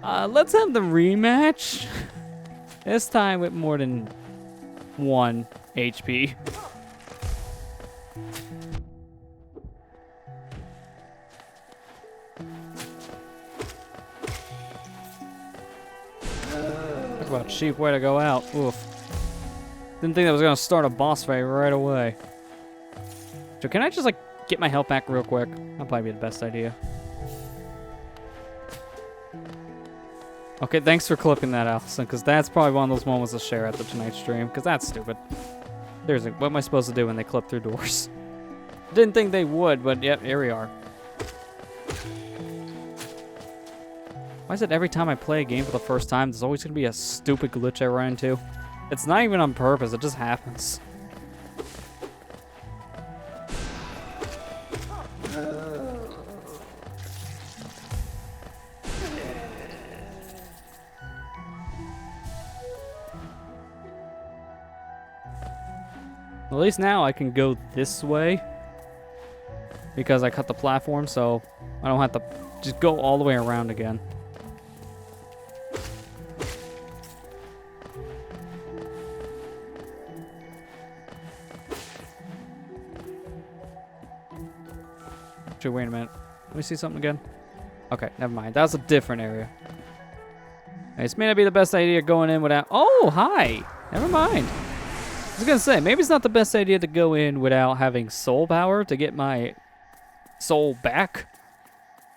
let's have the rematch. This time with more than 1 HP. Talk about cheap way to go out. Oof. Didn't think that was gonna start a boss fight right away. So can I just, like, get my health back real quick? That'll probably be the best idea. Okay, thanks for clipping that, Allison, because that's probably one of those moments to share after tonight's stream, because that's stupid. Seriously, what am I supposed to do when they clip through doors? Didn't think they would, but yep, here we are. Why is it every time I play a game for the first time, there's always going to be a stupid glitch I run into? It's not even on purpose, it just happens. At least now I can go this way because I cut the platform, so I don't have to just go all the way around again. Actually, wait a minute. Let me see something again. Okay, never mind. That was a different area. This may not be the best idea going in without... Oh, hi! Never mind. I was gonna say, maybe it's not the best idea to go in without having soul power to get my soul back.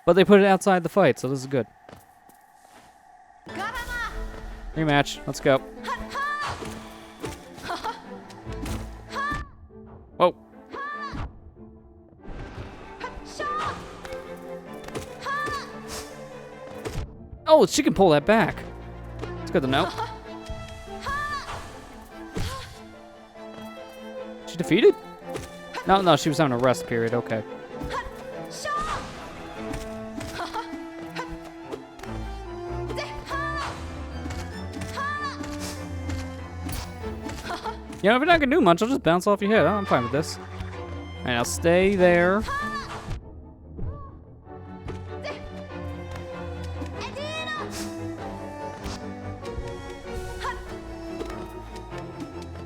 But they put it outside the fight, so this is good. Rematch. Let's go. Whoa. Oh, she can pull that back. It's good to know. She defeated? No, she was having a rest period. Okay. You know, if you're not gonna do much, I'll just bounce off your head. I'm fine with this. Alright, I'll stay there.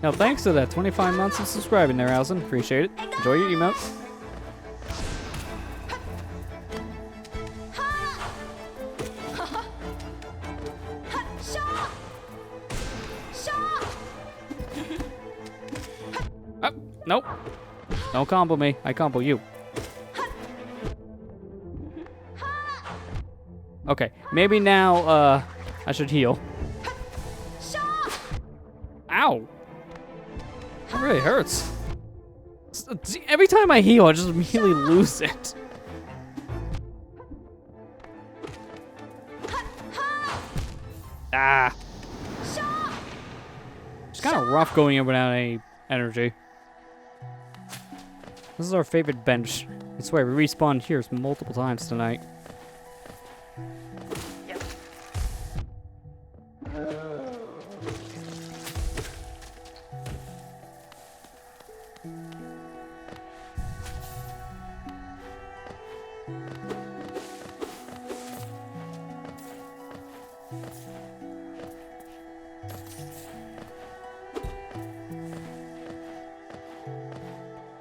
Now, thanks to that 25 months of subscribing there, Allison. Appreciate it. Enjoy your emote. Oh, nope. Don't combo me. I combo you. Okay, maybe now, I should heal. Ow! That really hurts. Every time I heal, I just immediately lose it. Ah. It's kind of rough going in without any energy. This is our favorite bench. I swear, we respawned here multiple times tonight.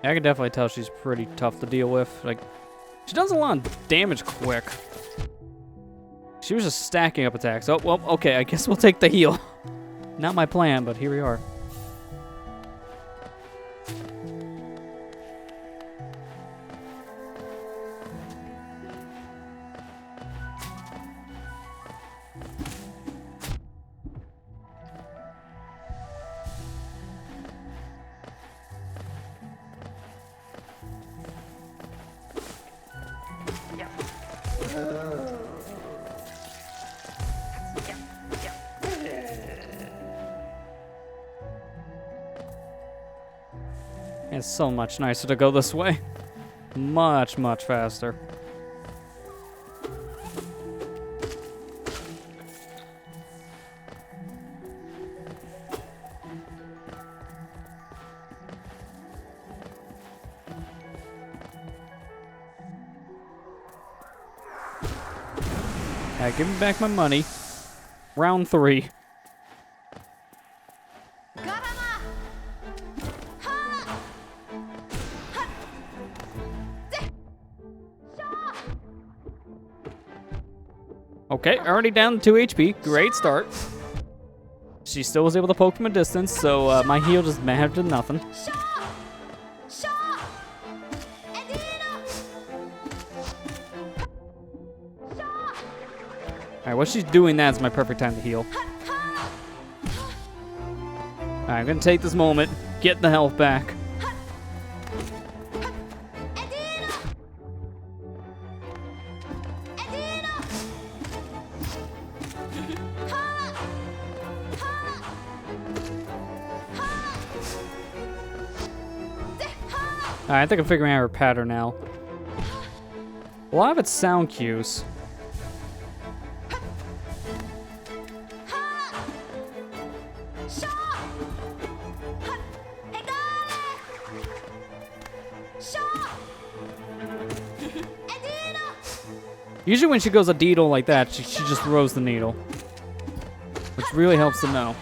I can definitely tell she's pretty tough to deal with. Like, she does a lot of damage quick. She was just stacking up attacks. Oh, well, okay, I guess we'll take the heal. Not my plan, but here we are. It's so much nicer to go this way. Much, much faster. Give me back my money. Round 3. Okay, already down to 2 HP. Great start. She still was able to poke from a distance, so my heal just mattered to nothing. Alright, while she's doing that is my perfect time to heal. Alright, I'm gonna take this moment, get the health back. Alright, I think I'm figuring out her pattern now. A lot of it's sound cues. Usually when she goes a deedle like that, she just throws the needle. Which really helps to know.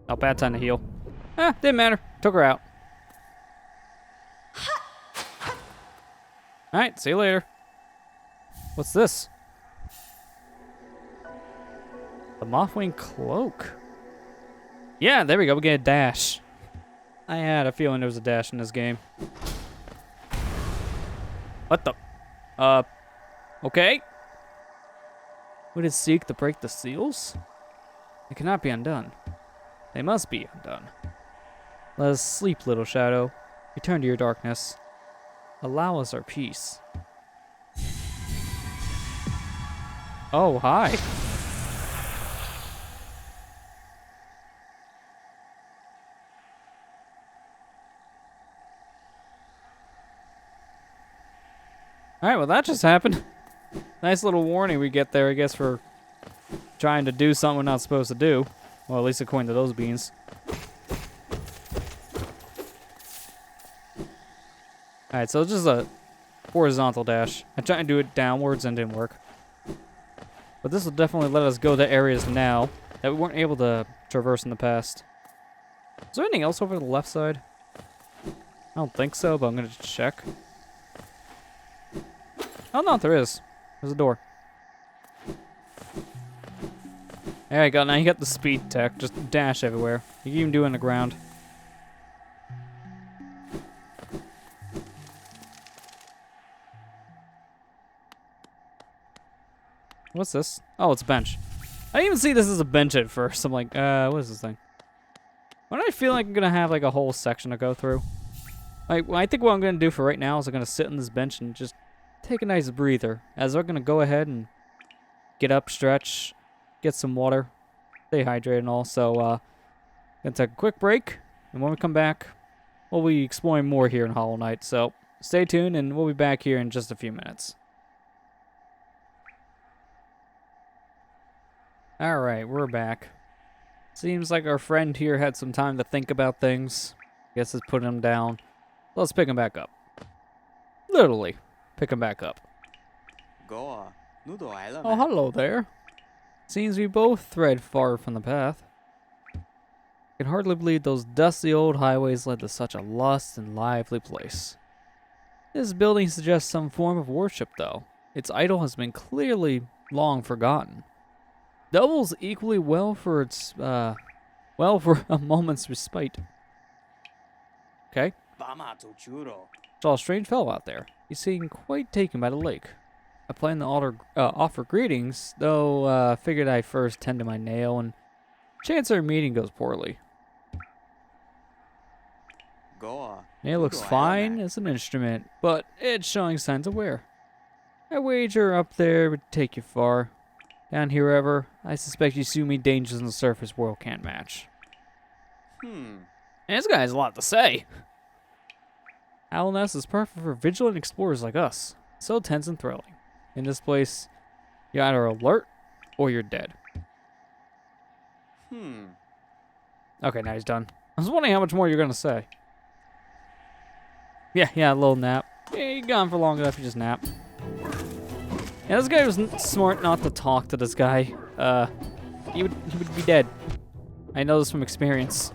Oh, bad time to heal. Didn't matter. Took her out. Alright, see you later. What's this? The Mothwing Cloak. Yeah, there we go. We get a dash. I had a feeling there was a dash in this game. What the? Okay. Would it seek to break the seals? It cannot be undone. They must be undone. Let us sleep, little shadow. Return to your darkness. Allow us our peace. Oh, hi. Alright, well that just happened. Nice little warning we get there, I guess, for trying to do something we're not supposed to do. Well, at least according to those beans. Alright, so it's just a horizontal dash. I tried to do it downwards and didn't work. But this will definitely let us go to areas now that we weren't able to traverse in the past. Is there anything else over the left side? I don't think so, but I'm going to check. Oh no, there is. There's a door. There you go, now you got the speed tech. Just dash everywhere. You can even do it on the ground. What's this? Oh, it's a bench. I didn't even see this as a bench at first. I'm like, what is this thing? Why do I feel like I'm gonna have like a whole section to go through? Like, well, I think what I'm gonna do for right now is I'm gonna sit on this bench and just take a nice breather. As we're gonna go ahead and get up, stretch, get some water, stay hydrated and all. So, gonna take a quick break, and when we come back, we'll be exploring more here in Hollow Knight. So, stay tuned, and we'll be back here in just a few minutes. Alright, we're back. Seems like our friend here had some time to think about things. Guess it's putting him down. Let's pick him back up. Literally, pick him back up. Oh, hello there. Seems we both thread far from the path. I can hardly believe those dusty old highways led to such a lush and lively place. This building suggests some form of worship, though. Its idol has been clearly long forgotten. Doubles equally well for its, well, for a moment's respite. Okay. Saw a strange fellow out there. He seemed quite taken by the lake. I planned to offer greetings, though figured I first tend to my nail, and chance our meeting goes poorly. It looks fine as an instrument, but it's showing signs of wear. I wager up there would take you far. Down here, however, I suspect you see me dangers in the surface world can't match. And this guy has a lot to say. Hallownest is perfect for vigilant explorers like us. So tense and thrilling. In this place, you're either alert or you're dead. Okay, now he's done. I was wondering how much more you're gonna say. Yeah, a little nap. Yeah, you're gone for long enough, you just nap. Yeah, this guy was smart not to talk to this guy. He would be dead. I know this from experience.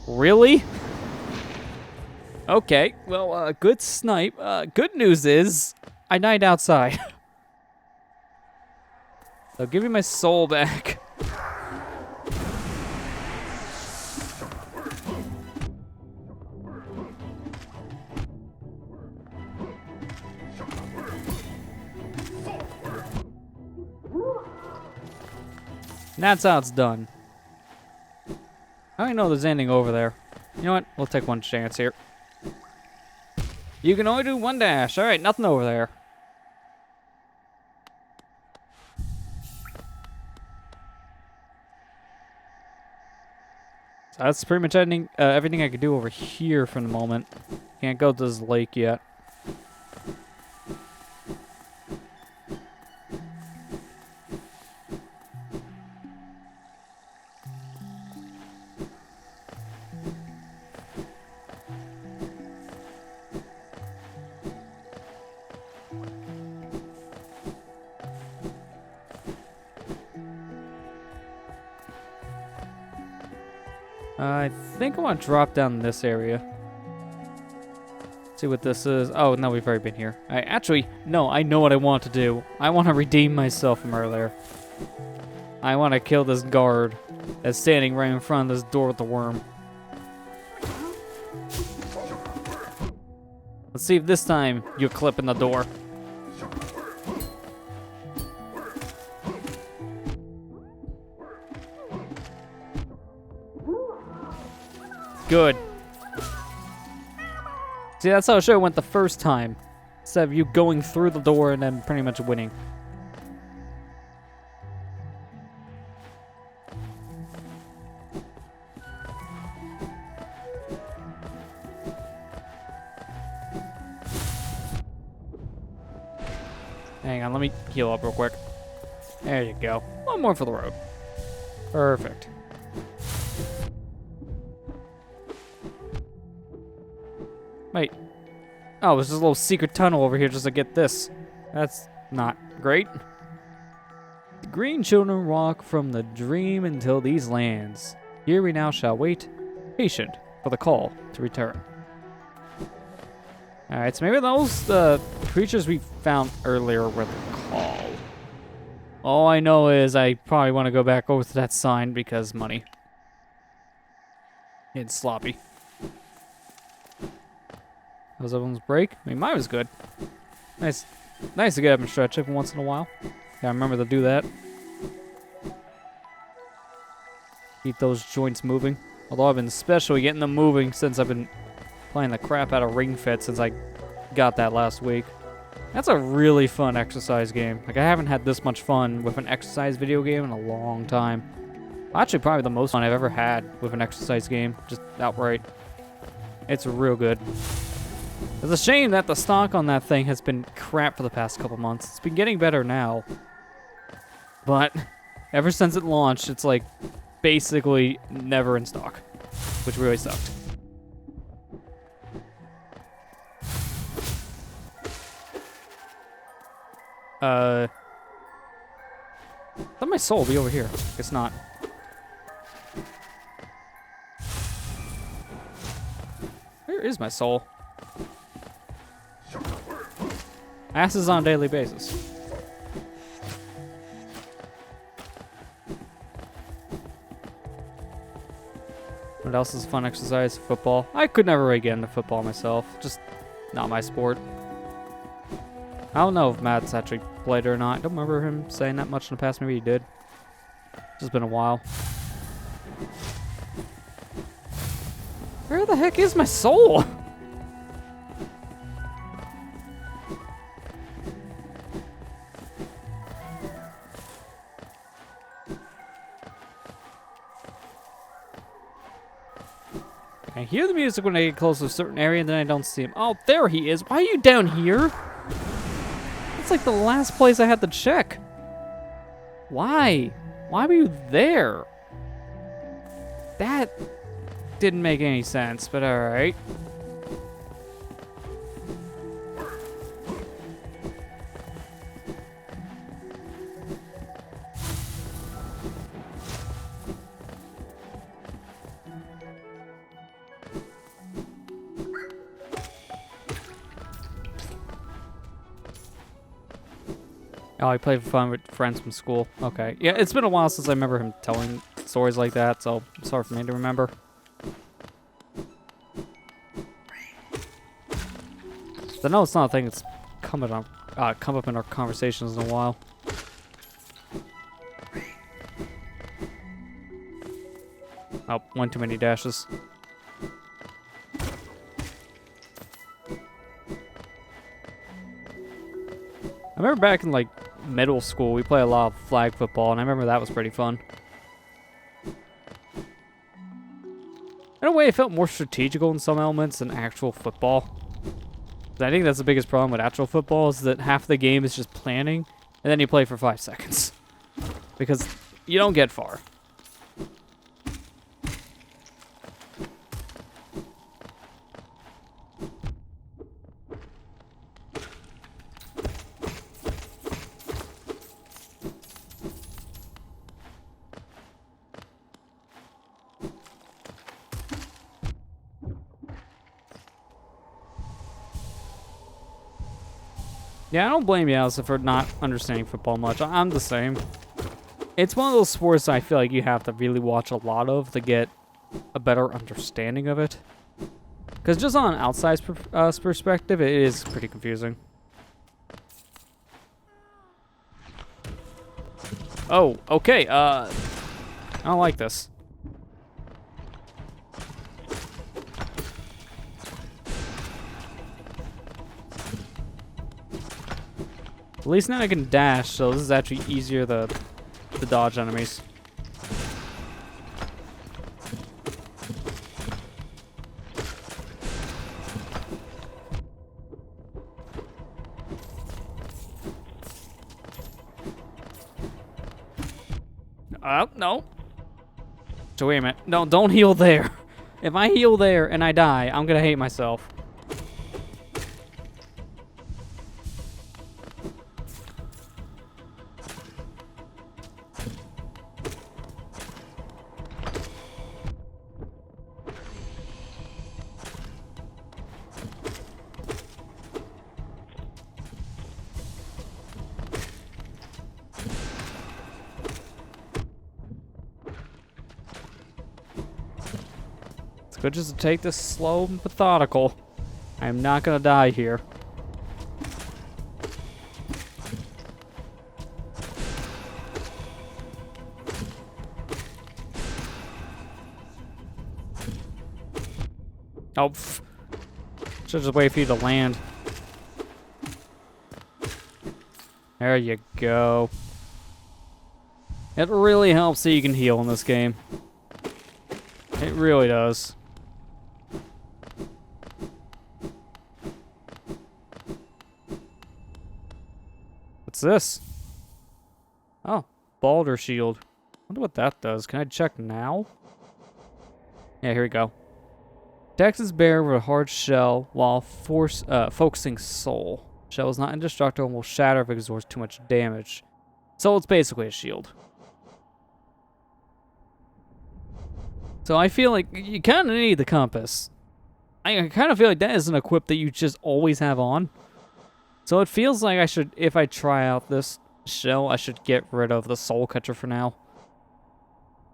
Really? Okay, well, good snipe. Good news is, I died outside. So give me my soul back. And that's how it's done. I don't know there's anything over there. You know what? We'll take one chance here. You can only do one dash. Alright, nothing over there. So that's pretty much everything I could do over here for the moment. Can't go to this lake yet. I think I want to drop down this area. See what this is. Oh, no, we've already been here. No, I know what I want to do. I want to redeem myself from earlier. I want to kill this guard that's standing right in front of this door with the worm. Let's see if this time you're clipping the door. Good. See, that's how the show went the first time. Instead of you going through the door and then pretty much winning. Hang on, let me heal up real quick. There you go. One more for the road. Perfect. Wait. Oh, there's this little secret tunnel over here just to get this. That's not great. The green children walk from the dream until these lands. Here we now shall wait, patient, for the call to return. Alright, so maybe those creatures we found earlier were the call. All I know is I probably want to go back over to that sign because money. It's sloppy. How's everyone's break? I mean, mine was good. Nice to get up and stretch every once in a while. Yeah, remember to do that. Keep those joints moving. Although I've been especially getting them moving since I've been playing the crap out of Ring Fit since I got that last week. That's a really fun exercise game. Like, I haven't had this much fun with an exercise video game in a long time. Actually, probably the most fun I've ever had with an exercise game, just outright. It's real good. It's a shame that the stock on that thing has been crap for the past couple months. It's been getting better now. But ever since it launched, it's like basically never in stock, which really sucked. Thought my soul would be over here. It's not. Where is my soul? Asses on a daily basis. What else is fun exercise? Football. I could never really get into football myself. Just not my sport. I don't know if Matt's actually played it or not. I don't remember him saying that much in the past. Maybe he did. It's just been a while. Where the heck is my soul? I hear the music when I get close to a certain area and then I don't see him. Oh, there he is. Why are you down here? It's like the last place I had to check. Why? Why were you there? That didn't make any sense, but alright. Oh, I played for fun with friends from school. Okay. Yeah, it's been a while since I remember him telling stories like that, so it's hard for me to remember. I know it's not a thing that's come up in our conversations in a while. Oh, one too many dashes. I remember back in like middle school, we played a lot of flag football, and I remember that was pretty fun. In a way, it felt more strategical in some elements than actual football. I think that's the biggest problem with actual football is that half the game is just planning, and then you play for 5 seconds. Because you don't get far. Yeah, I don't blame you, Allison, for not understanding football much. I'm the same. It's one of those sports I feel like you have to really watch a lot of to get a better understanding of it. Because just on an outside perspective, it is pretty confusing. Oh, okay, I don't like this. At least now I can dash, so this is actually easier to dodge enemies. No. So wait a minute. No, don't heal there. If I heal there and I die, I'm gonna hate myself. It's good just to take this slow and methodical. I am not gonna die here. Oh, should just wait for you to land. There you go. It really helps that you can heal in this game. It really does. What's this? Oh, Balder Shield. Wonder what that does. Can I check now? Yeah, here we go. Texas bear with a hard shell while focusing soul. Shell is not indestructible and will shatter if it absorbs too much damage. So it's basically a shield. So I feel like you kind of need the compass. I kind of feel like that is an equip that you just always have on. So it feels like I should, if I try out this shell, I should get rid of the soul catcher for now.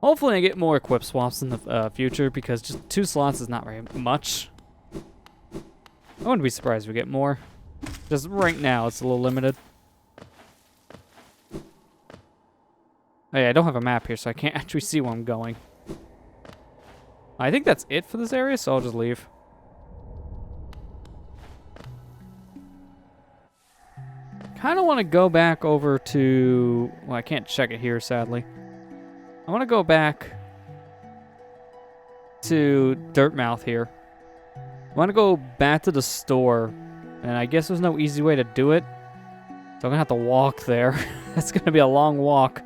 Hopefully I get more equip swaps in the future, because just 2 slots is not very much. I wouldn't be surprised if we get more. Just right now, it's a little limited. Oh yeah, I don't have a map here, so I can't actually see where I'm going. I think that's it for this area, so I'll just leave. Kind of want to go back over to... Well, I can't check it here, sadly. I want to go back to Dirtmouth here. I want to go back to the store, and I guess there's no easy way to do it. So I'm going to have to walk there. That's going to be a long walk.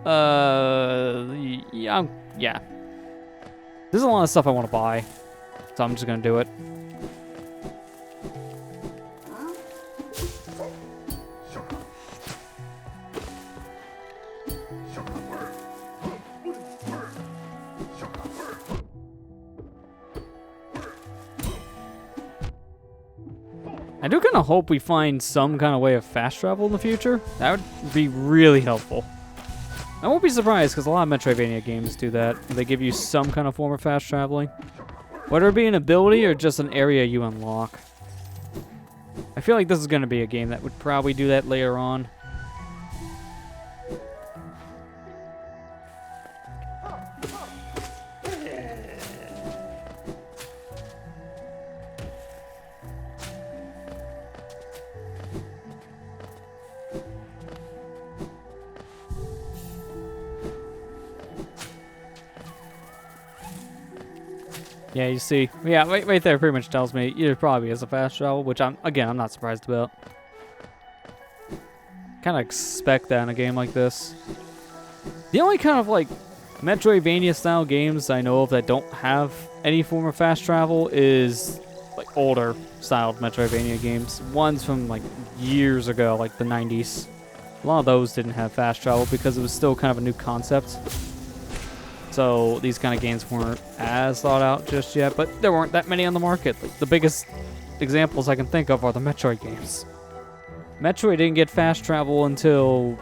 Yeah. There's a lot of stuff I want to buy, so I'm just going to do it. I do kind of hope we find some kind of way of fast travel in the future. That would be really helpful. I won't be surprised because a lot of Metroidvania games do that. They give you some kind of form of fast traveling. Whether it be an ability or just an area you unlock. I feel like this is going to be a game that would probably do that later on. Yeah, you see. Yeah, right there pretty much tells me it probably is a fast travel, which I'm not surprised about. Kind of expect that in a game like this. The only kind of like Metroidvania style games I know of that don't have any form of fast travel is like older styled Metroidvania games. Ones from like years ago, like the 90s. A lot of those didn't have fast travel because it was still kind of a new concept. So these kind of games weren't as thought out just yet, but there weren't that many on the market. Like, the biggest examples I can think of are the Metroid games. Metroid didn't get fast travel until...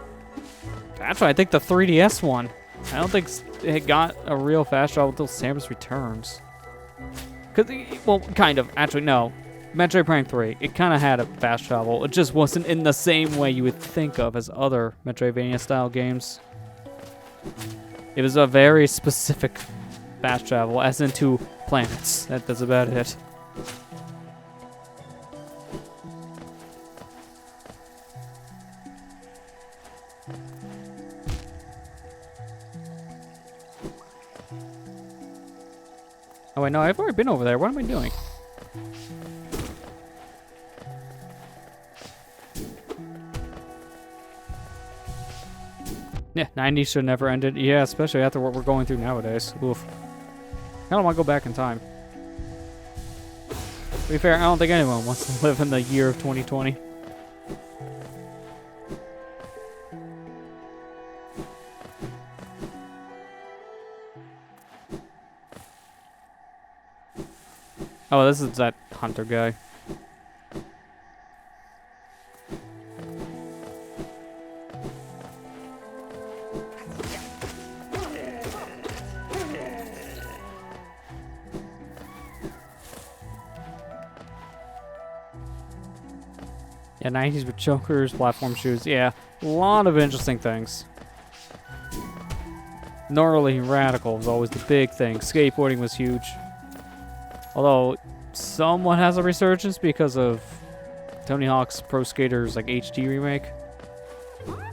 Actually, I think the 3DS one. I don't think it got a real fast travel until Samus Returns. Well, kind of. Actually, no. Metroid Prime 3, it kind of had a fast travel. It just wasn't in the same way you would think of as other Metroidvania-style games. It was a very specific fast travel, as into planets. That's about it. Oh wait, no, I've already been over there. What am I doing? Yeah, 90s should never ended. Yeah, especially after what we're going through nowadays. Oof. I don't want to go back in time. To be fair, I don't think anyone wants to live in the year of 2020. Oh, this is that hunter guy. Yeah, 90s with chokers, platform shoes. Yeah, a lot of interesting things. Gnarly and radical was always the big thing. Skateboarding was huge. Although, somewhat has a resurgence because of Tony Hawk's Pro Skaters like HD remake. I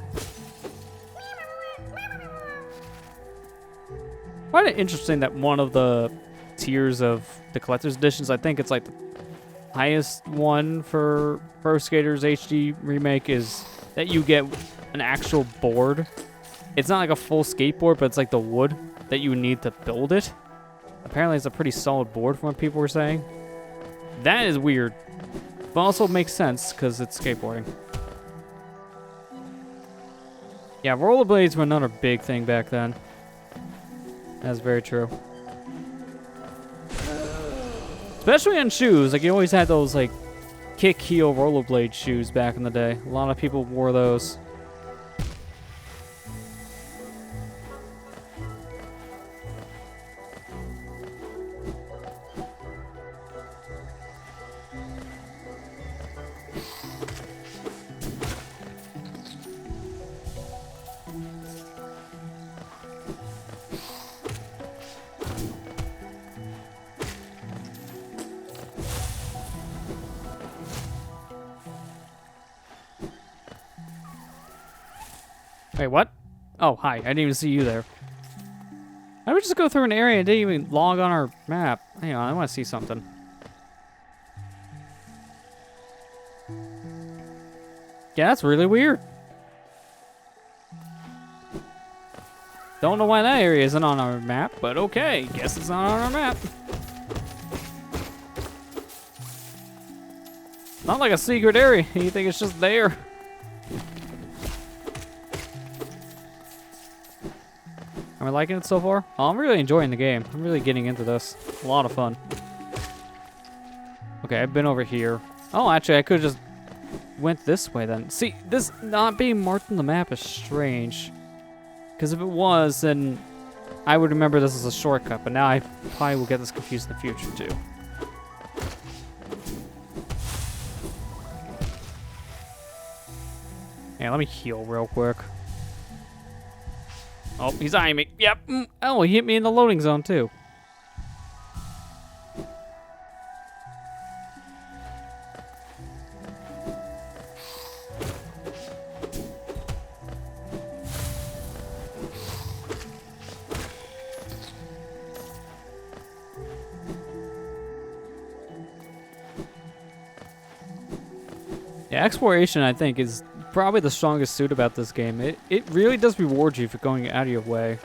find it interesting that one of the tiers of the collector's editions, I think it's like the highest one for Pro Skaters HD remake, is that you get an actual board. It's not like a full skateboard, but it's like the wood that you need to build it. Apparently it's a pretty solid board from what people were saying. That is weird, but also makes sense because it's skateboarding. Yeah, rollerblades were another big thing back then. That's very true. Especially on shoes, like you always had those like kick heel rollerblade shoes back in the day. A lot of people wore those. Wait, what? Oh, hi. I didn't even see you there. I would just go through an area and didn't even log on our map. Hang on, I want to see something. Yeah, that's really weird. Don't know why that area isn't on our map, but okay. Guess it's not on our map. Not like a secret area. You think it's just there. Am I liking it so far? Oh, I'm really enjoying the game. I'm really getting into this. A lot of fun. Okay, I've been over here. Oh, actually, I could have just went this way then. See, this not being marked on the map is strange. Because if it was, then I would remember this as a shortcut. But now I probably will get this confused in the future, too. Yeah, let me heal real quick. Oh, he's eyeing me. Yep. Oh, he hit me in the loading zone, too. Yeah, exploration, I think, is probably the strongest suit about this game. It really does reward you for going out of your way.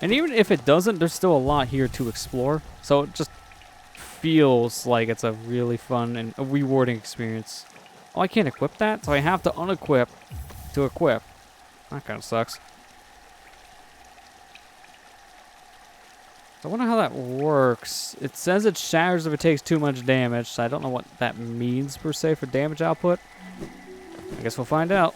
And even if it doesn't, there's still a lot here to explore. So it just feels like it's a really fun and a rewarding experience. Oh, I can't equip that? So I have to unequip to equip. That kind of sucks. I wonder how that works. It says it shatters if it takes too much damage, so I don't know what that means per se for damage output. I guess we'll find out.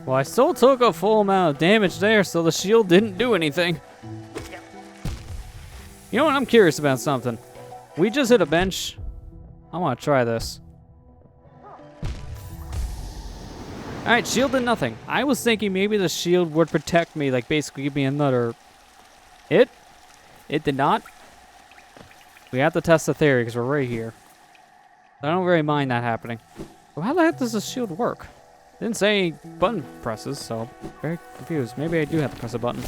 Well, I still took a full amount of damage there, so the shield didn't do anything. You know what? I'm curious about something. We just hit a bench. I want to try this. Alright, shield did nothing. I was thinking maybe the shield would protect me, like basically give me another hit. It did not. We have to test the theory because we're right here. I don't really mind that happening. Well, how the heck does the shield work? Didn't say button presses, so very confused. Maybe I do have to press a button.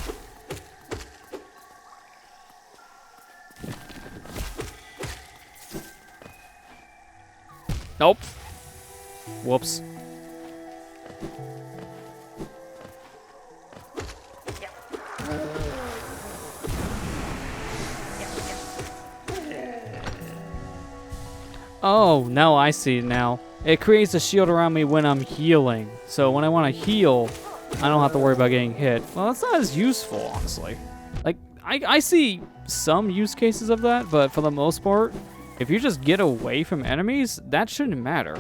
Nope. Whoops. Oh, now I see it now. It creates a shield around me when I'm healing. So when I want to heal, I don't have to worry about getting hit. Well, that's not as useful, honestly. Like, I see some use cases of that, but for the most part, if you just get away from enemies, that shouldn't matter.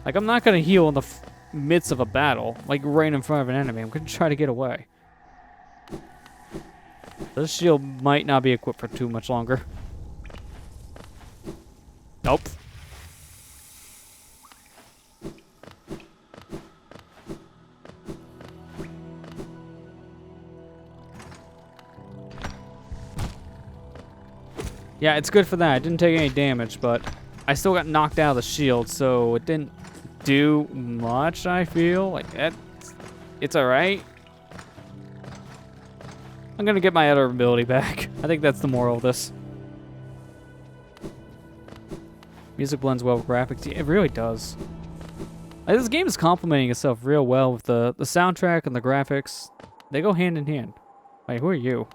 Like, I'm not going to heal in the midst of a battle, like right in front of an enemy. I'm going to try to get away. This shield might not be equipped for too much longer. Nope. Yeah, it's good for that. I didn't take any damage, but I still got knocked out of the shield, so it didn't do much, I feel. Like, it's alright. I'm gonna get my other ability back. I think that's the moral of this. Music blends well with graphics. Yeah, it really does. Like, this game is complementing itself real well with the soundtrack and the graphics. They go hand in hand. Wait, who are you?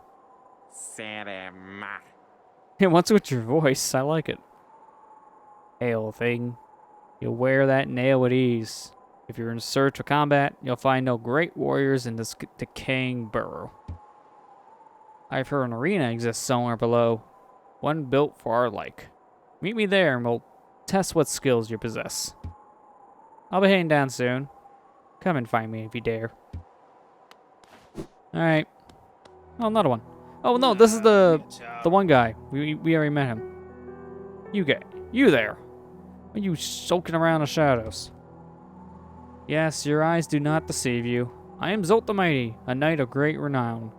Hey, what's with your voice? I like it. Hail thing. You'll wear that nail at ease. If you're in search of combat, you'll find no great warriors in this decaying burrow. I've heard an arena exists somewhere below. One built for our like. Meet me there and we'll test what skills you possess. I'll be heading down soon. Come and find me if you dare. Alright. Oh, another one. Oh, no, this is the one guy. We already met him. You there. Why are you sulking around the shadows? Yes, your eyes do not deceive you. I am Zolt the Mighty, a knight of great renown.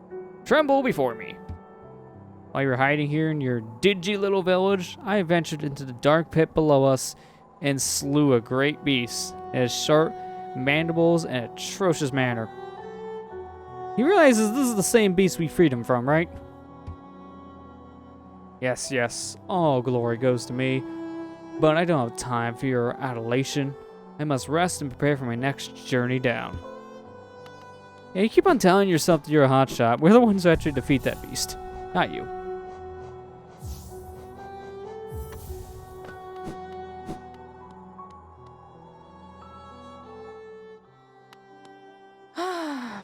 Tremble before me. While you were hiding here in your dingy little village, I ventured into the dark pit below us and slew a great beast. It has sharp mandibles and atrocious manner. He realizes this is the same beast we freed him from, right? Yes, yes, all glory goes to me. But I don't have time for your adulation. I must rest and prepare for my next journey down. Yeah, you keep on telling yourself that you're a hotshot. We're the ones who actually defeat that beast, not you.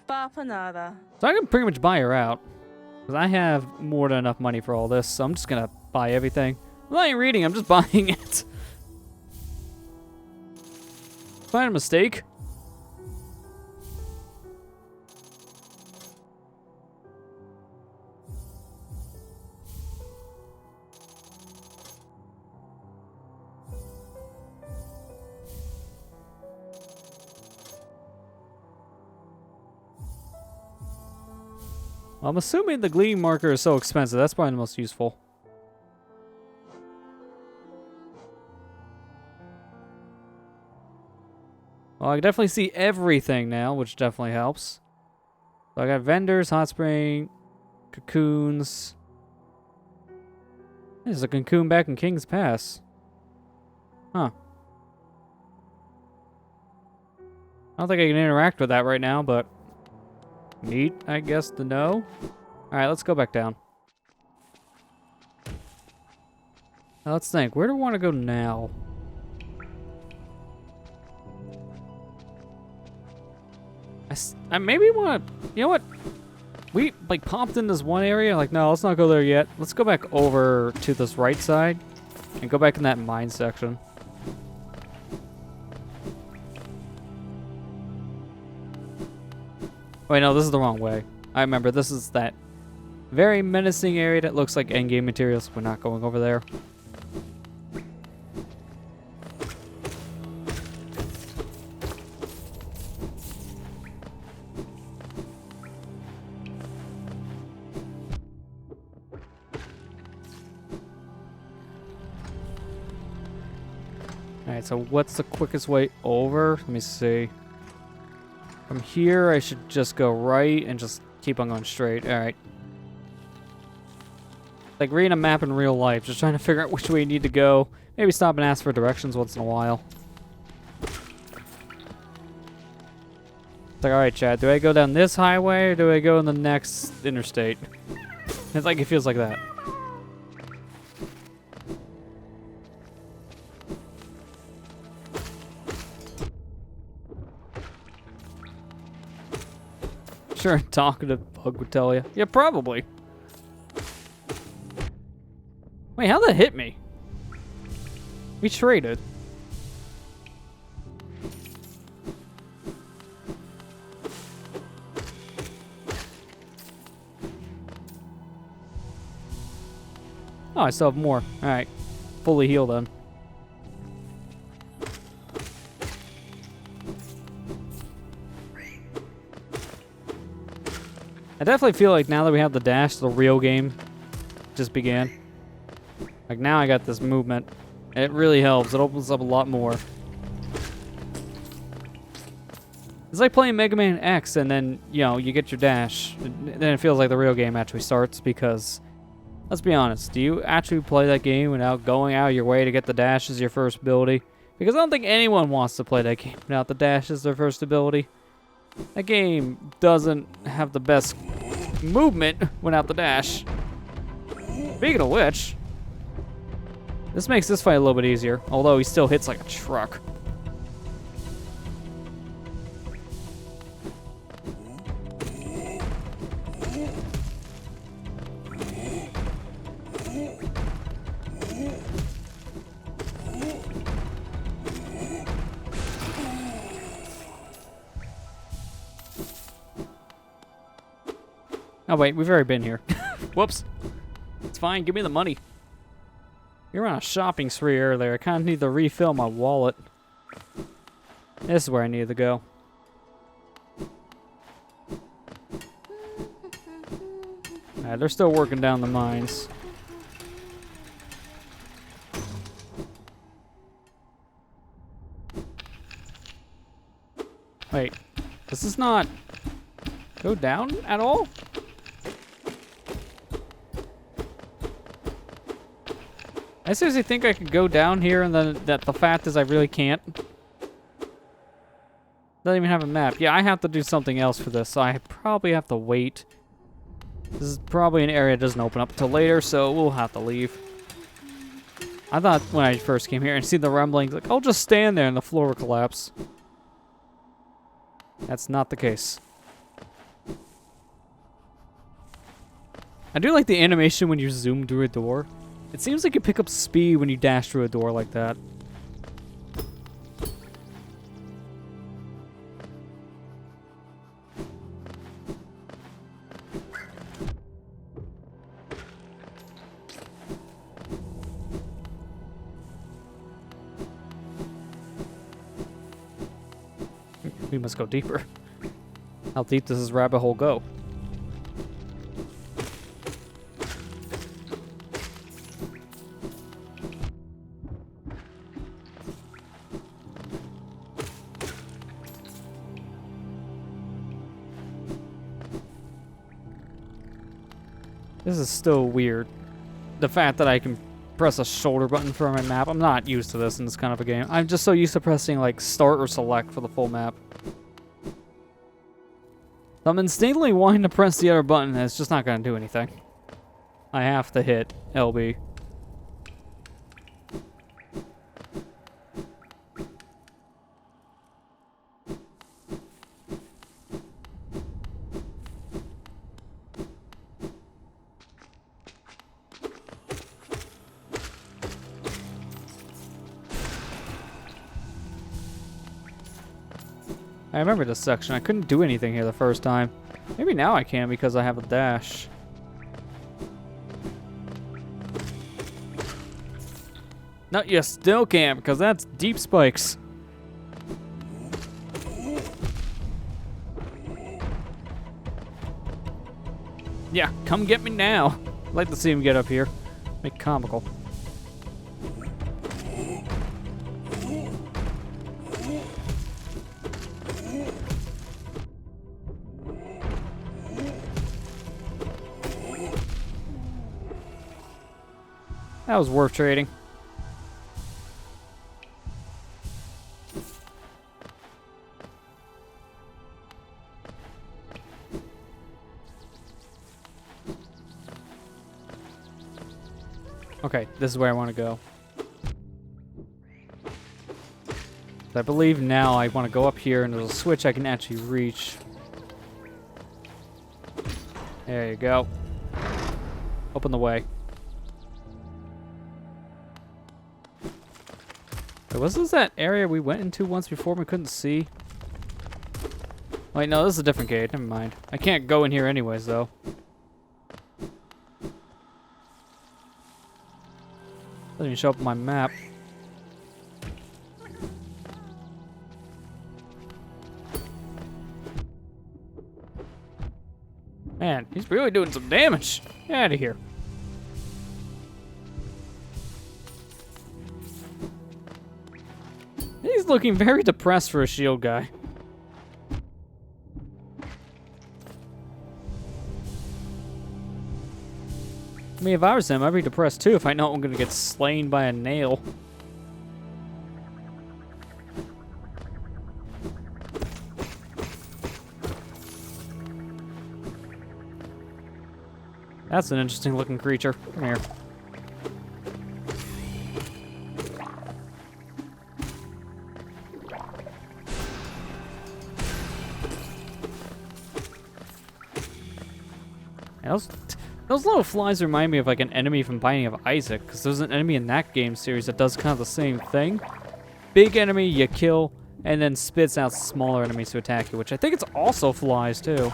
Bapanada. So I can pretty much buy her out. Because I have more than enough money for all this, so I'm just going to buy everything. I'm not even reading, I'm just buying it. Find a mistake. I'm assuming the gleam marker is so expensive. That's probably the most useful. Well, I can definitely see everything now, which definitely helps. So I got vendors, hot spring, cocoons. There's a cocoon back in King's Pass. Huh. I don't think I can interact with that right now, but neat, I guess, to know. Alright, let's go back down. Now, let's think. Where do I want to go now? I maybe want to... You know what? We, like, popped in this one area. Like, no, let's not go there yet. Let's go back over to this right side. And go back in that mine section. Wait, no, this is the wrong way. I remember, this is that very menacing area that looks like endgame materials. We're not going over there. Alright, so what's the quickest way over? Let me see. From here, I should just go right and just keep on going straight. Alright. Like reading a map in real life, just trying to figure out which way you need to go. Maybe stop and ask for directions once in a while. It's like, alright, Chad, do I go down this highway or do I go in the next interstate? It's like, it feels like that. Sure, talkative bug would tell you. Yeah, probably. Wait, how'd that hit me? We traded. Oh, I still have more. Alright. Fully healed then. I definitely feel like now that we have the dash, the real game just began. Like now I got this movement. It really helps. It opens up a lot more. It's like playing Mega Man X and then, you know, you get your dash. Then it feels like the real game actually starts because, let's be honest, do you actually play that game without going out of your way to get the dash as your first ability? Because I don't think anyone wants to play that game without the dash as their first ability. That game doesn't have the best movement without the dash. Speaking of which, this makes this fight a little bit easier, although he still hits like a truck. Oh wait, we've already been here. Whoops. It's fine, give me the money. We were on a shopping spree earlier. I kind of need to refill my wallet. This is where I need to go. Alright, they're still working down the mines. Wait, does this not go down at all? I seriously think I could go down here, and then the fact is I really can't. Doesn't even have a map. Yeah, I have to do something else for this, so I probably have to wait. This is probably an area that doesn't open up until later, so we'll have to leave. I thought when I first came here and see the rumblings, like, I'll just stand there and the floor will collapse. That's not the case. I do like the animation when you zoom through a door. It seems like you pick up speed when you dash through a door like that. We must go deeper. How deep does this rabbit hole go? This is still weird. The fact that I can press a shoulder button for my map. I'm not used to this in this kind of a game. I'm just so used to pressing like start or select for the full map. I'm instinctively wanting to press the other button, and it's just not going to do anything. I have to hit LB. I remember this section. I couldn't do anything here the first time. Maybe now I can because I have a dash. No, you still can't because that's deep spikes. Yeah, come get me now. I'd like to see him get up here. Make comical. That was worth trading. Okay, this is where I want to go. I believe now I want to go up here and there's a switch I can actually reach. There you go. Open the way. Wait, was this that area we went into once before we couldn't see? Wait, no, this is a different gate. Never mind. I can't go in here anyways, though. Doesn't even show up on my map. Man, he's really doing some damage. Get out of here. He's looking very depressed for a shield guy. I mean, if I was him, I'd be depressed too if I know I'm gonna get slain by a nail. That's an interesting looking creature. Come here. Those little flies remind me of like an enemy from Binding of Isaac, because there's an enemy in that game series that does kind of the same thing. Big enemy you kill, and then spits out smaller enemies to attack you, which I think it's also flies too.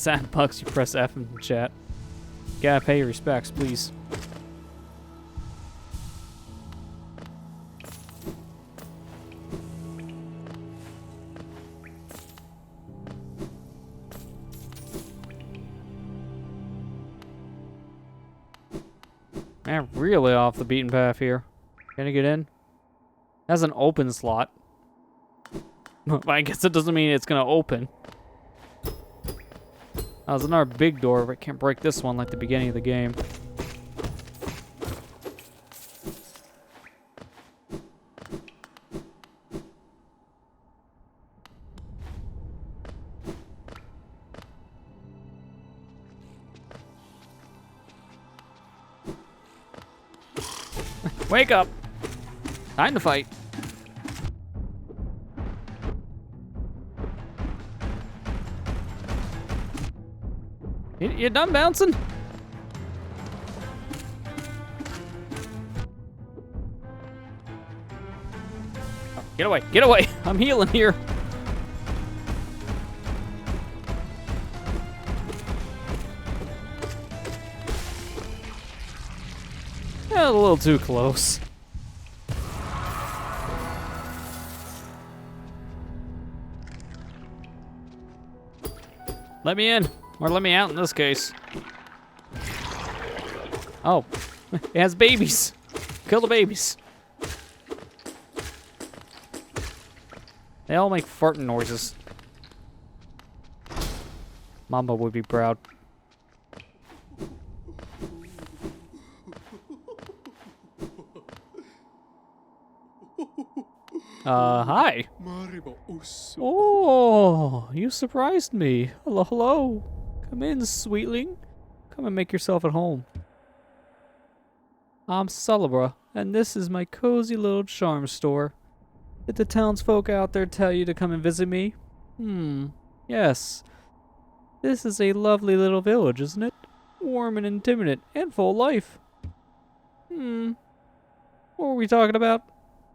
Sandbox, you press F in the chat. Gotta pay your respects, please. Man, really off the beaten path here. Can I get in? Has an open slot. I guess it doesn't mean it's gonna open. There's another big door, but I can't break this one like the beginning of the game. Wake up! Time to fight. You done bouncing? Oh, get away, get away! I'm healing here. A little too close. Let me in. Or let me out in this case. Oh, it has babies. Kill the babies. They all make farting noises. Mama would be proud. Hi. Oh, you surprised me. Hello, hello. Come in, sweetling. Come and make yourself at home. I'm Celebra, and this is my cozy little charm store. Did the townsfolk out there tell you to come and visit me? Yes. This is a lovely little village, isn't it? Warm and intimate, and full of life. What were we talking about?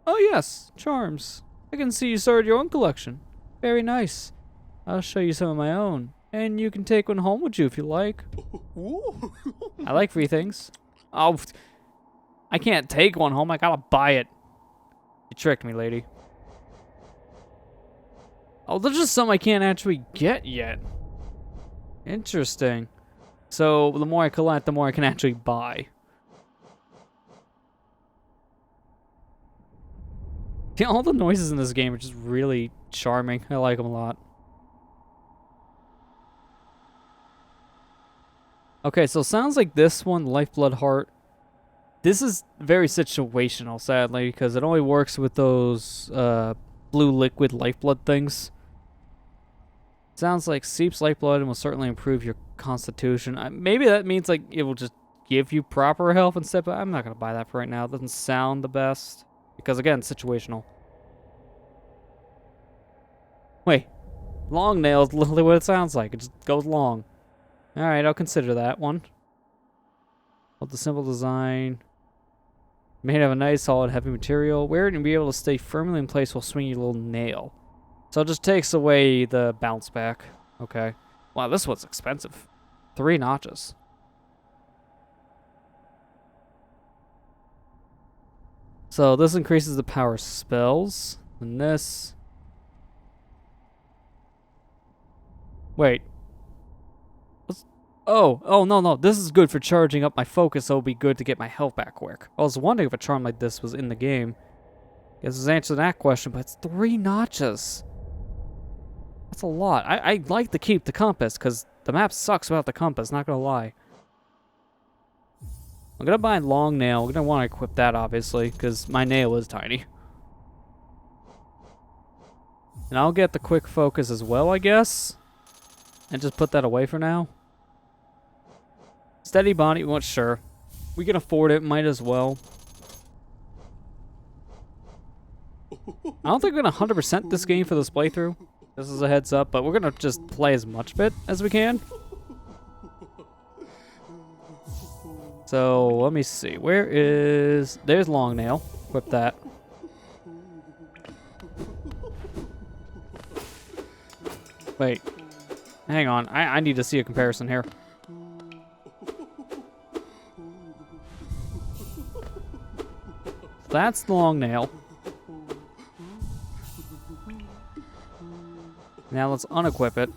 Oh yes, charms. I can see you started your own collection. Very nice. I'll show you some of my own. And you can take one home with you if you like. I like free things. Oh, I can't take one home. I gotta buy it. You tricked me, lady. Oh, there's just some I can't actually get yet. Interesting. So, the more I collect, the more I can actually buy. Yeah, all the noises in this game are just really charming. I like them a lot. Okay, so it sounds like this one, Lifeblood Heart, this is very situational, sadly, because it only works with those blue liquid lifeblood things. Sounds like seeps lifeblood and will certainly improve your constitution. Maybe that means like it will just give you proper health instead, but I'm not going to buy that for right now. It doesn't sound the best, because again, situational. Wait, long nail is literally what it sounds like. It just goes long. Alright, I'll consider that one. With the simple design. Made of a nice, solid, heavy material. Wear it and be able to stay firmly in place while swinging your little nail. So it just takes away the bounce back. Okay. Wow, this one's expensive. 3 notches. So this increases the power of spells. And this... Wait. Oh, no. This is good for charging up my focus, so it'll be good to get my health back quick. I was wondering if a charm like this was in the game. Guess this answers that question, but it's 3 notches. That's a lot. I'd like to keep the compass, because the map sucks without the compass, not gonna lie. I'm gonna buy a long nail. I'm gonna want to equip that, obviously, because my nail is tiny. And I'll get the quick focus as well, I guess. And just put that away for now. Steady body, well, sure. We can afford it, might as well. I don't think we're gonna 100% this game for this playthrough. This is a heads up, but we're gonna just play as much of it as we can. So, let me see. Where is... There's long nail. Equip that. Wait. Hang on, I need to see a comparison here. That's the long nail. Now let's unequip it.